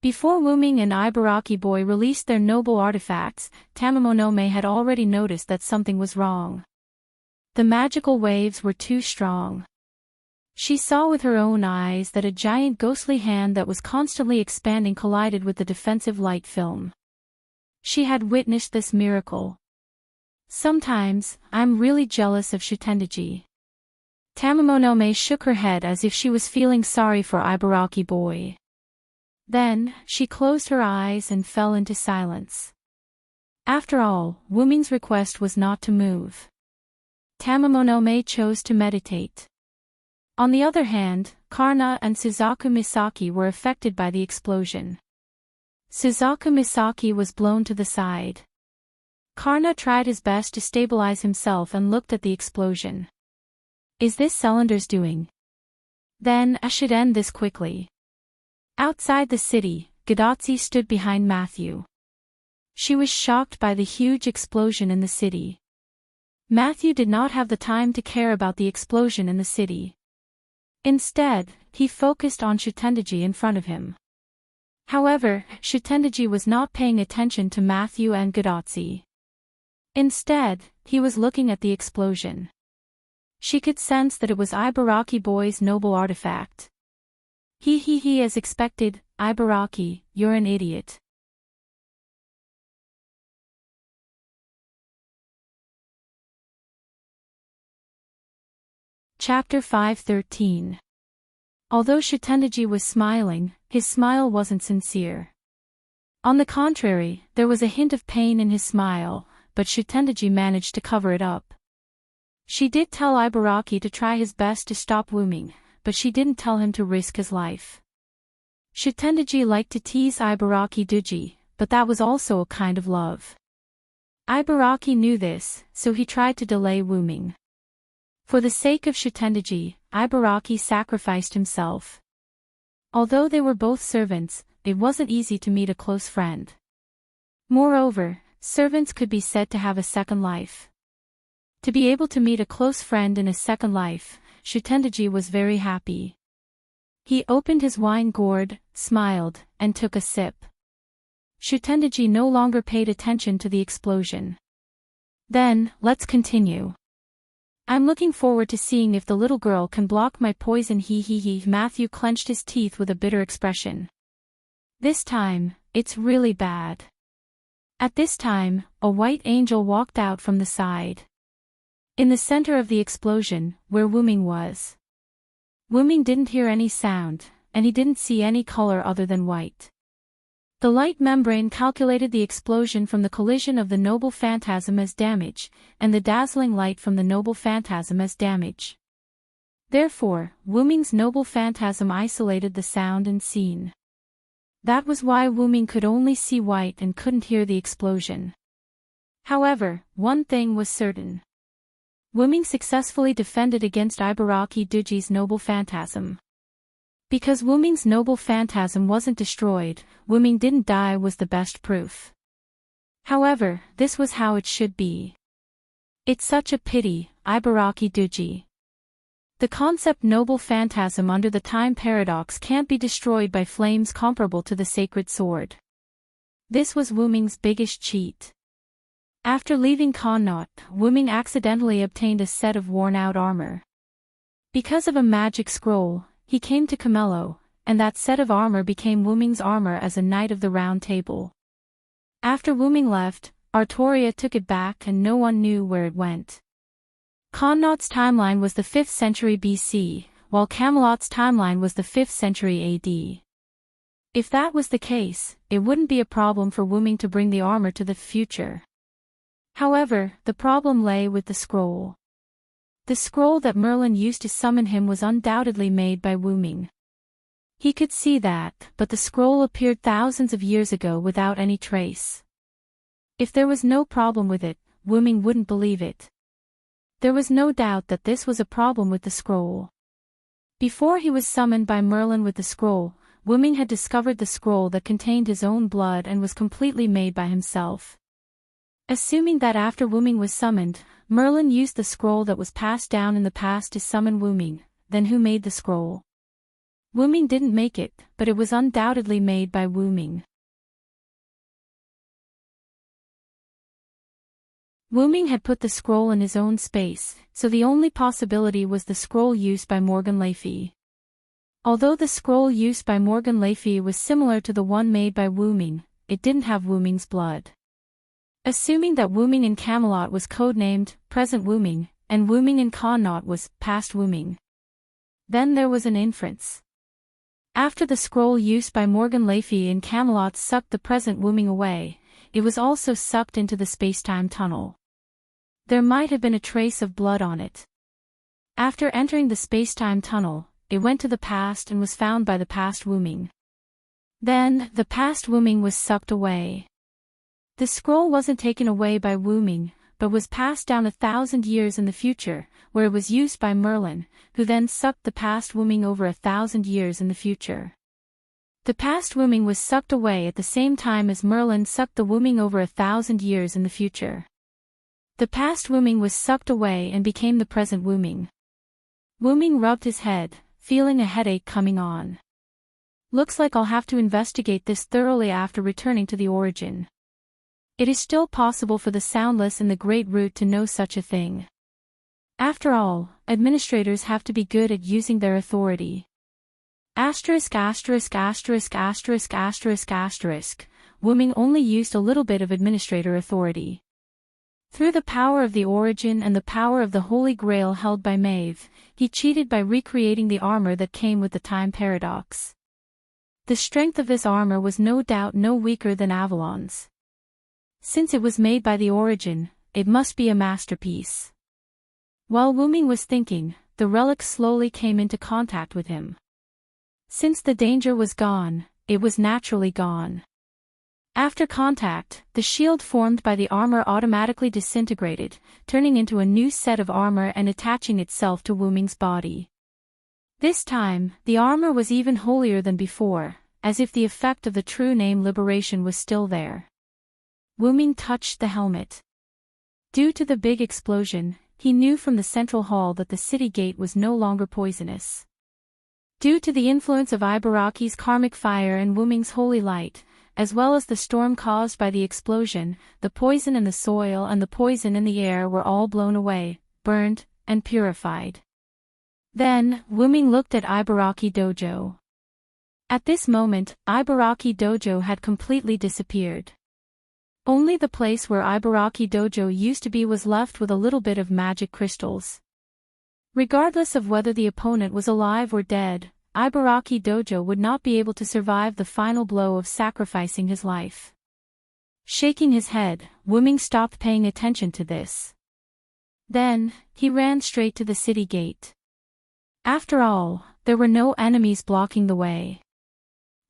Before Wuming and Ibaraki Boy released their noble artifacts, Tamamonome had already noticed that something was wrong. The magical waves were too strong. She saw with her own eyes that a giant ghostly hand that was constantly expanding collided with the defensive light film. She had witnessed this miracle. Sometimes, I'm really jealous of Shutendaji. Tamamonome shook her head as if she was feeling sorry for Ibaraki Boy. Then, she closed her eyes and fell into silence. After all, Wuming's request was not to move. Tamamonome chose to meditate. On the other hand, Karna and Suzaku Misaki were affected by the explosion. Suzaku Misaki was blown to the side. Karna tried his best to stabilize himself and looked at the explosion. Is this Cylinder's doing? Then I should end this quickly. Outside the city, Gadotsi stood behind Matthew. She was shocked by the huge explosion in the city. Matthew did not have the time to care about the explosion in the city. Instead, he focused on Shutendaji in front of him. However, Shutendaji was not paying attention to Matthew and Gadotsi. Instead, he was looking at the explosion. She could sense that it was Ibaraki boy's noble artifact. He as expected, Ibaraki, you're an idiot. Chapter 5:13. Although Shutendaji was smiling, his smile wasn't sincere. On the contrary, there was a hint of pain in his smile, but Shutendaji managed to cover it up. She did tell Ibaraki to try his best to stop Wuming, but she didn't tell him to risk his life. Shutendaji liked to tease Ibaraki Duji, but that was also a kind of love. Ibaraki knew this, so he tried to delay Wuming. For the sake of Shutendaji, Ibaraki sacrificed himself. Although they were both servants, it wasn't easy to meet a close friend. Moreover, servants could be said to have a second life. To be able to meet a close friend in a second life, Shutendaji was very happy. He opened his wine gourd, smiled, and took a sip. Shutendaji no longer paid attention to the explosion. Then, let's continue. I'm looking forward to seeing if the little girl can block my poison. Matthew clenched his teeth with a bitter expression. This time, it's really bad. At this time, a white angel walked out from the side. In the center of the explosion, where Wuming was. Wuming didn't hear any sound, and he didn't see any color other than white. The light membrane calculated the explosion from the collision of the noble phantasm as damage, and the dazzling light from the noble phantasm as damage. Therefore, Wuming's noble phantasm isolated the sound and scene. That was why Wuming could only see white and couldn't hear the explosion. However, one thing was certain. Wuming successfully defended against Ibaraki Duji's noble phantasm. Because Wuming's noble phantasm wasn't destroyed, Wuming didn't die was the best proof. However, this was how it should be. It's such a pity, Ibaraki Duji. The concept noble phantasm under the time paradox can't be destroyed by flames comparable to the sacred sword. This was Wuming's biggest cheat. After leaving Connaught, Wuming accidentally obtained a set of worn-out armor. Because of a magic scroll, he came to Camello, and that set of armor became Wuming's armor as a Knight of the Round Table. After Wuming left, Artoria took it back and no one knew where it went. Connaught's timeline was the 5th century BC, while Camelot's timeline was the 5th century AD. If that was the case, it wouldn't be a problem for Wuming to bring the armor to the future. However, the problem lay with the scroll. The scroll that Merlin used to summon him was undoubtedly made by Wuming. He could see that, but the scroll appeared thousands of years ago without any trace. If there was no problem with it, Wuming wouldn't believe it. There was no doubt that this was a problem with the scroll. Before he was summoned by Merlin with the scroll, Wuming had discovered the scroll that contained his own blood and was completely made by himself. Assuming that after Wuming was summoned, Merlin used the scroll that was passed down in the past to summon Wuming, then who made the scroll? Wuming didn't make it, but it was undoubtedly made by Wuming. Wuming had put the scroll in his own space, so the only possibility was the scroll used by Morgan Le Fay. Although the scroll used by Morgan Le Fay was similar to the one made by Wuming, it didn't have Wuming's blood. Assuming that Wuming in Camelot was codenamed Present Wuming, and Wuming in Connaught was Past Wuming. Then there was an inference. After the scroll used by Morgan Le Fay in Camelot sucked the present Wuming away, it was also sucked into the spacetime tunnel. There might have been a trace of blood on it. After entering the spacetime tunnel, it went to the past and was found by the past Wuming. Then, the past Wuming was sucked away. The scroll wasn't taken away by Wuming, but was passed down 1,000 years in the future, where it was used by Merlin, who then sucked the past Wuming over 1,000 years in the future. The past Wuming was sucked away at the same time as Merlin sucked the Wuming over 1,000 years in the future. The past Wuming was sucked away and became the present Wuming. Wuming rubbed his head, feeling a headache coming on. Looks like I'll have to investigate this thoroughly after returning to the origin. It is still possible for the soundless in the Great Root to know such a thing. After all, administrators have to be good at using their authority. Wuming only used a little bit of administrator authority. Through the power of the origin and the power of the Holy Grail held by Maeve, he cheated by recreating the armor that came with the time paradox. The strength of this armor was no doubt no weaker than Avalon's. Since it was made by the origin, it must be a masterpiece. While Wuming was thinking, the relic slowly came into contact with him. Since the danger was gone, it was naturally gone. After contact, the shield formed by the armor automatically disintegrated, turning into a new set of armor and attaching itself to Wuming's body. This time, the armor was even holier than before, as if the effect of the true name liberation was still there. Wuming touched the helmet. Due to the big explosion, he knew from the central hall that the city gate was no longer poisonous. Due to the influence of Ibaraki's karmic fire and Wuming's holy light, as well as the storm caused by the explosion, the poison in the soil and the poison in the air were all blown away, burned, and purified. Then, Wuming looked at Ibaraki Dojo. At this moment, Ibaraki Dojo had completely disappeared. Only the place where Ibaraki Dojo used to be was left with a little bit of magic crystals. Regardless of whether the opponent was alive or dead, Ibaraki Dojo would not be able to survive the final blow of sacrificing his life. Shaking his head, Wuming stopped paying attention to this. Then, he ran straight to the city gate. After all, there were no enemies blocking the way.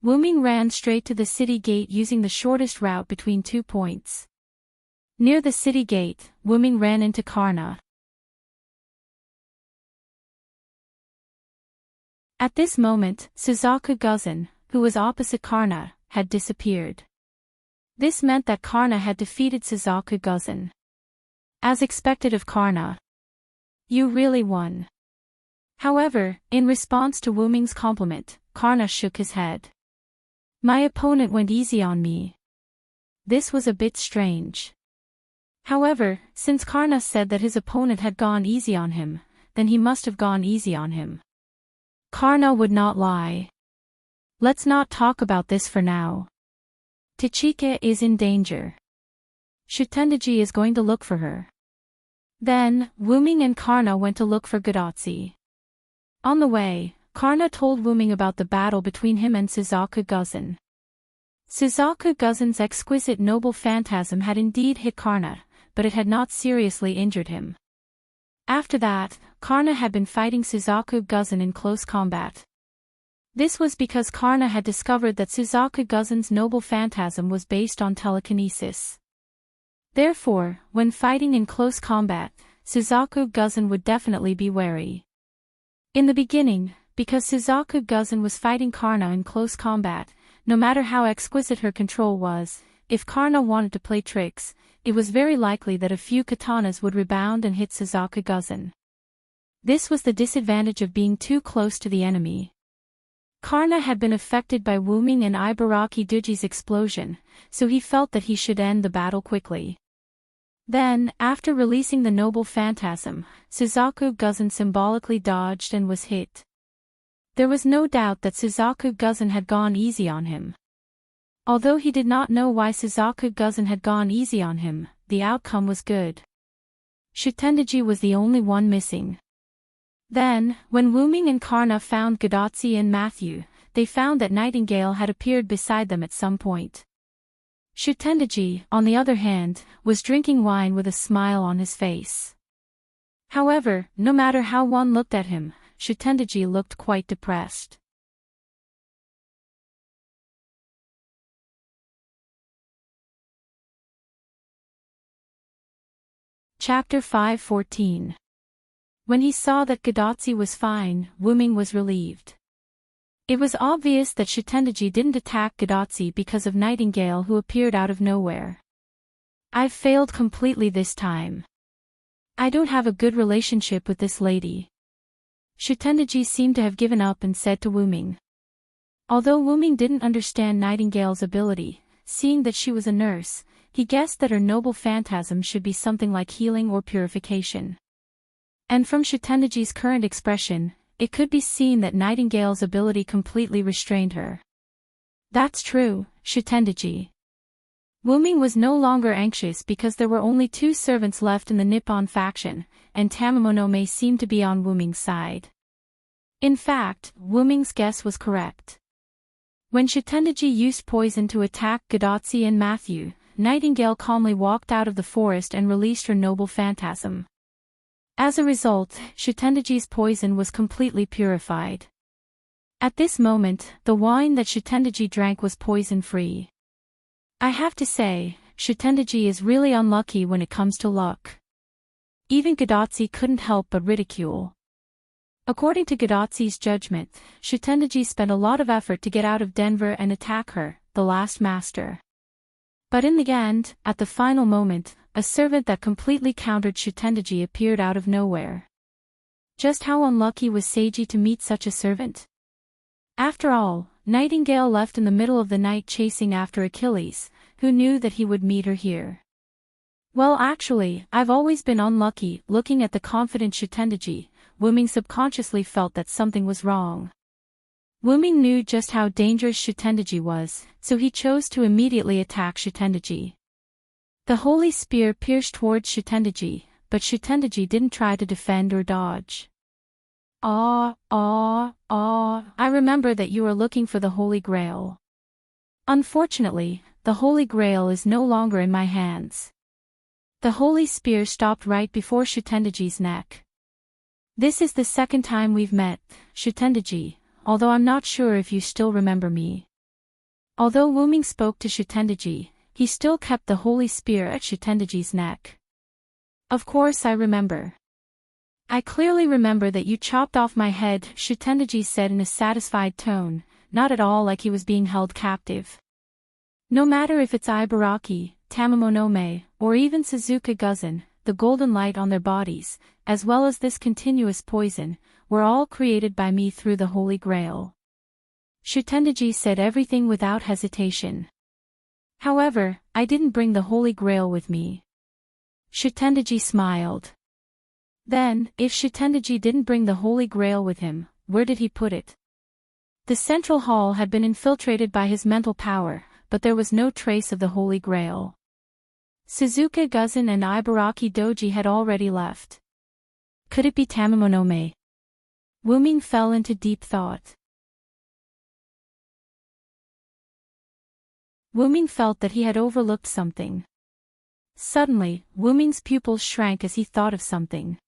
Wuming ran straight to the city gate using the shortest route between 2 points. Near the city gate, Wuming ran into Karna. At this moment, Suzaku Guzan, who was opposite Karna, had disappeared. This meant that Karna had defeated Suzaku Guzan. As expected of Karna. You really won. However, in response to Wuming's compliment, Karna shook his head. My opponent went easy on me. This was a bit strange. However, since Karna said that his opponent had gone easy on him, then he must have gone easy on him. Karna would not lie. Let's not talk about this for now. Tachika is in danger. Shutendaji is going to look for her. Then, Wuming and Karna went to look for Gadotsi. On the way, Karna told Wuming about the battle between him and Suzaku Guzan. Suzaku Guzan's exquisite noble phantasm had indeed hit Karna, but it had not seriously injured him. After that, Karna had been fighting Suzaku Guzan in close combat. This was because Karna had discovered that Suzaku Guzan's noble phantasm was based on telekinesis. Therefore, when fighting in close combat, Suzaku Guzan would definitely be wary. In the beginning, because Suzaku Guzan was fighting Karna in close combat, no matter how exquisite her control was, if Karna wanted to play tricks, it was very likely that a few katanas would rebound and hit Suzaku Guzan. This was the disadvantage of being too close to the enemy. Karna had been affected by Wuming and Ibaraki Doji's explosion, so he felt that he should end the battle quickly. Then, after releasing the noble phantasm, Suzaku Guzan symbolically dodged and was hit. There was no doubt that Suzaku Guzan had gone easy on him. Although he did not know why Suzaku Guzan had gone easy on him, the outcome was good. Shutendaji was the only one missing. Then, when Wuming and Karna found Gadotsi and Matthew, they found that Nightingale had appeared beside them at some point. Shutendaji, on the other hand, was drinking wine with a smile on his face. However, no matter how one looked at him, Shutendaji looked quite depressed. Chapter 5:14. When he saw that Gadotsi was fine, Wuming was relieved. It was obvious that Shutendaji didn't attack Gadotsi because of Nightingale who appeared out of nowhere. I've failed completely this time. I don't have a good relationship with this lady. Shutendaji seemed to have given up and said to Wuming. Although Wuming didn't understand Nightingale's ability, seeing that she was a nurse, he guessed that her noble phantasm should be something like healing or purification. And from Shutendaji's current expression, it could be seen that Nightingale's ability completely restrained her. That's true, Shutendaji. Wuming was no longer anxious because there were only 2 servants left in the Nippon faction, and Tamamonome seemed to be on Wuming's side. In fact, Wuming's guess was correct. When Shutendaji used poison to attack Godotzi and Matthew, Nightingale calmly walked out of the forest and released her noble phantasm. As a result, Shutendaji's poison was completely purified. At this moment, the wine that Shutendaji drank was poison-free. I have to say, Shutendaji is really unlucky when it comes to luck. Even Godotzi couldn't help but ridicule. According to Godotzi's judgment, Shutendaji spent a lot of effort to get out of Denver and attack her, the last master. But in the end, at the final moment, a servant that completely countered Shutendaji appeared out of nowhere. Just how unlucky was Seiji to meet such a servant? After all, Nightingale left in the middle of the night chasing after Achilles, who knew that he would meet her here. Well, actually, I've always been unlucky. Looking at the confident Shutendaji, Wuming subconsciously felt that something was wrong. Wuming knew just how dangerous Shutendaji was, so he chose to immediately attack Shutendaji. The holy spear pierced towards Shutendaji, but Shutendaji didn't try to defend or dodge. I remember that you are looking for the Holy Grail. Unfortunately, the Holy Grail is no longer in my hands. The holy spear stopped right before Shutendaji's neck. This is the second time we've met, Shutendaji, although I'm not sure if you still remember me. Although Wuming spoke to Shutendaji, he still kept the holy spear at Shutendaji's neck. Of course I remember. I clearly remember that you chopped off my head, Shutendaji said in a satisfied tone, not at all like he was being held captive. No matter if it's Ibaraki, Tamamonome, or even Suzuka Guzan, the golden light on their bodies, as well as this continuous poison, were all created by me through the Holy Grail. Shutendaji said everything without hesitation. However, I didn't bring the Holy Grail with me. Shutendaji smiled. Then, if Shutendaji didn't bring the Holy Grail with him, where did he put it? The central hall had been infiltrated by his mental power, but there was no trace of the Holy Grail. Suzuka Guzan and Ibaraki Doji had already left. Could it be Tamamonome? Wuming fell into deep thought. Wuming felt that he had overlooked something. Suddenly, Wuming's pupils shrank as he thought of something.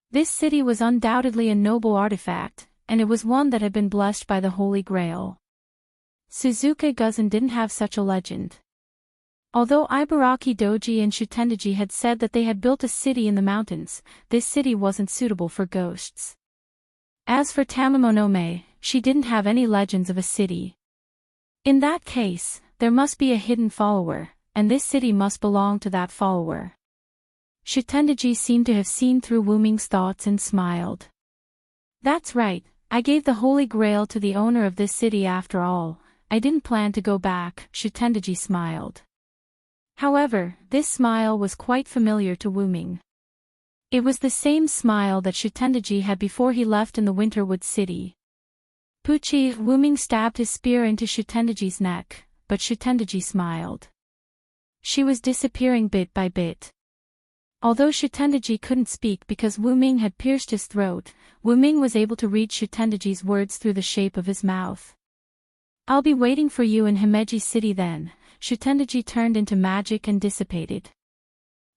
This city was undoubtedly a noble artifact, and it was one that had been blessed by the Holy Grail. Suzuka Guzan didn't have such a legend. Although Ibaraki Doji and Shutendaji had said that they had built a city in the mountains, this city wasn't suitable for ghosts. As for Tamamonome, she didn't have any legends of a city. In that case, there must be a hidden follower, and this city must belong to that follower. Shutendaji seemed to have seen through Wuming's thoughts and smiled. That's right, I gave the Holy Grail to the owner of this city after all. I didn't plan to go back, Shutendaji smiled. However, this smile was quite familiar to Wuming. It was the same smile that Shutendaji had before he left in the Winterwood City. Pucci, Wuming stabbed his spear into Shutendaji's neck, but Shutendaji smiled. She was disappearing bit by bit. Although Shutendaji couldn't speak because Wuming had pierced his throat, Wuming was able to read Shutendaji's words through the shape of his mouth. I'll be waiting for you in Himeji City then. Shutendaji turned into magic and dissipated.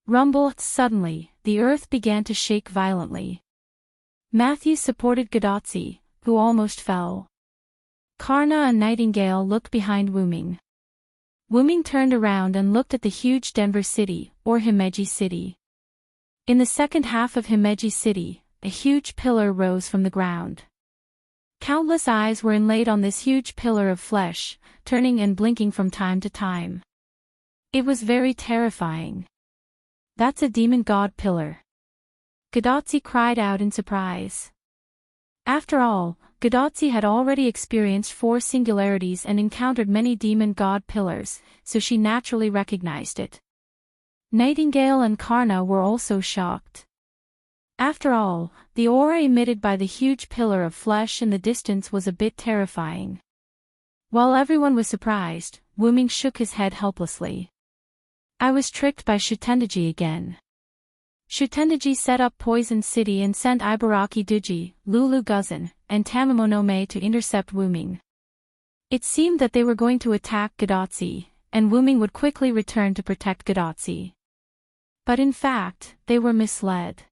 Rumble, suddenly, the earth began to shake violently. Matthew supported Godotzi, who almost fell. Karna and Nightingale looked behind Wuming. Wuming turned around and looked at the huge Denver City, or Himeji City. In the second half of Himeji City, a huge pillar rose from the ground. Countless eyes were inlaid on this huge pillar of flesh, turning and blinking from time to time. It was very terrifying. That's a demon god pillar. Gadotsi cried out in surprise. After all, Gadotsi had already experienced 4 singularities and encountered many demon god pillars, so she naturally recognized it. Nightingale and Karna were also shocked. After all, the aura emitted by the huge pillar of flesh in the distance was a bit terrifying. While everyone was surprised, Wuming shook his head helplessly. I was tricked by Shutendaji again. Shutendaji set up Poison City and sent Ibaraki Duji, Lulu Guzan, and Tamamonome to intercept Wuming. It seemed that they were going to attack Gadotsi, and Wuming would quickly return to protect Gadotsi. But in fact, they were misled.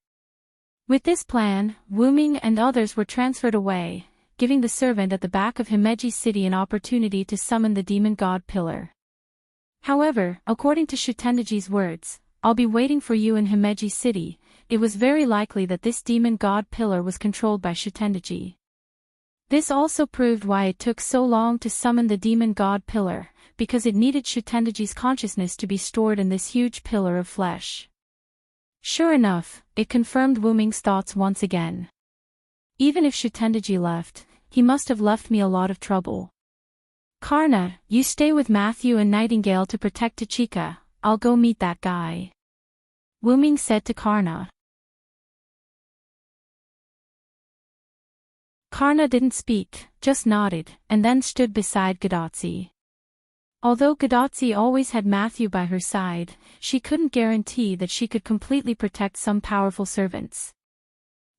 With this plan, Wuming and others were transferred away, giving the servant at the back of Himeji City an opportunity to summon the demon god pillar. However, according to Shutendaji's words, I'll be waiting for you in Himeji City. It was very likely that this demon god pillar was controlled by Shutendaji. This also proved why it took so long to summon the demon god pillar, because it needed Shutendaji's consciousness to be stored in this huge pillar of flesh. Sure enough, it confirmed Wuming's thoughts once again. Even if Shutendaji left, he must have left me a lot of trouble. Karna, you stay with Matthew and Nightingale to protect Tachika. I'll go meet that guy. Wuming said to Karna. Karna didn't speak, just nodded, and then stood beside Gadotsi. Although Gadotsi always had Matthew by her side, she couldn't guarantee that she could completely protect some powerful servants.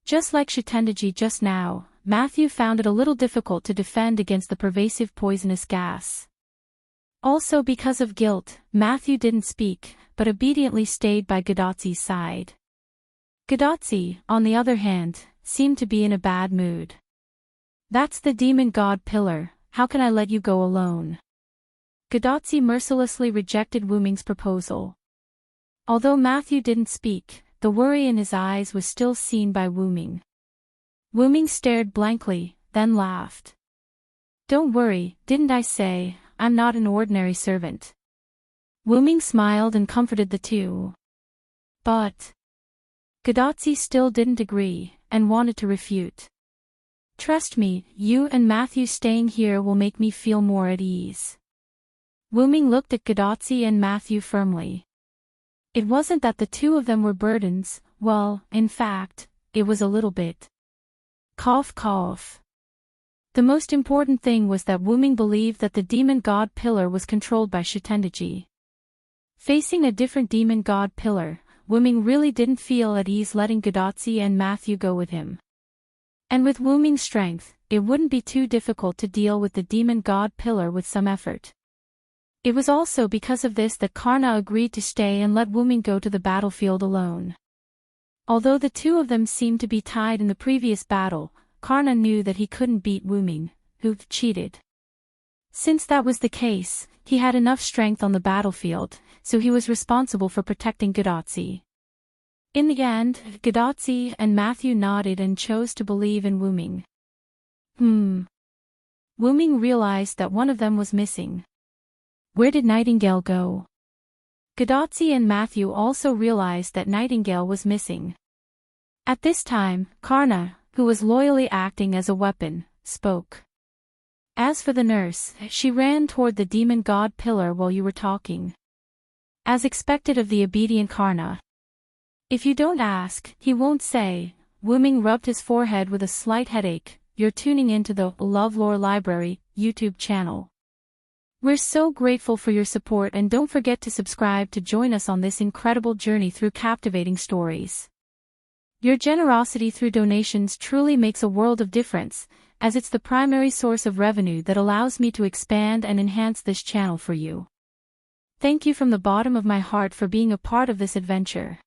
Just like Shutendaji just now, Matthew found it a little difficult to defend against the pervasive poisonous gas. Also because of guilt, Matthew didn't speak, but obediently stayed by Gadotsi's side. Gadotsi, on the other hand, seemed to be in a bad mood. That's the demon god pillar, how can I let you go alone? Gadotsi mercilessly rejected Wuming's proposal. Although Matthew didn't speak, the worry in his eyes was still seen by Wuming. Wuming stared blankly, then laughed. Don't worry, didn't I say, I'm not an ordinary servant. Wuming smiled and comforted the two. But Gadotsi still didn't agree, and wanted to refute. Trust me, you and Matthew staying here will make me feel more at ease. Wuming looked at Gadotsi and Matthew firmly. It wasn't that the two of them were burdens, well, in fact, it was a little bit. Cough cough. The most important thing was that Wuming believed that the demon god pillar was controlled by Shutendaji. Facing a different demon god pillar, Wuming really didn't feel at ease letting Gadotsi and Matthew go with him. And with Wuming's strength, it wouldn't be too difficult to deal with the demon god pillar with some effort. It was also because of this that Karna agreed to stay and let Wuming go to the battlefield alone. Although the two of them seemed to be tied in the previous battle, Karna knew that he couldn't beat Wuming, who cheated. Since that was the case, he had enough strength on the battlefield, so he was responsible for protecting Gadotsi. In the end, Gadotsi and Matthew nodded and chose to believe in Wuming. Wuming realized that one of them was missing. Where did Nightingale go? Gadotsi and Matthew also realized that Nightingale was missing. At this time, Karna, who was loyally acting as a weapon, spoke. As for the nurse, she ran toward the demon god pillar while you were talking. As expected of the obedient Karna. If you don't ask, he won't say. Wuming rubbed his forehead with a slight headache. You're tuning into the LoveLore Library YouTube channel. We're so grateful for your support, and don't forget to subscribe to join us on this incredible journey through captivating stories. Your generosity through donations truly makes a world of difference, as it's the primary source of revenue that allows me to expand and enhance this channel for you. Thank you from the bottom of my heart for being a part of this adventure.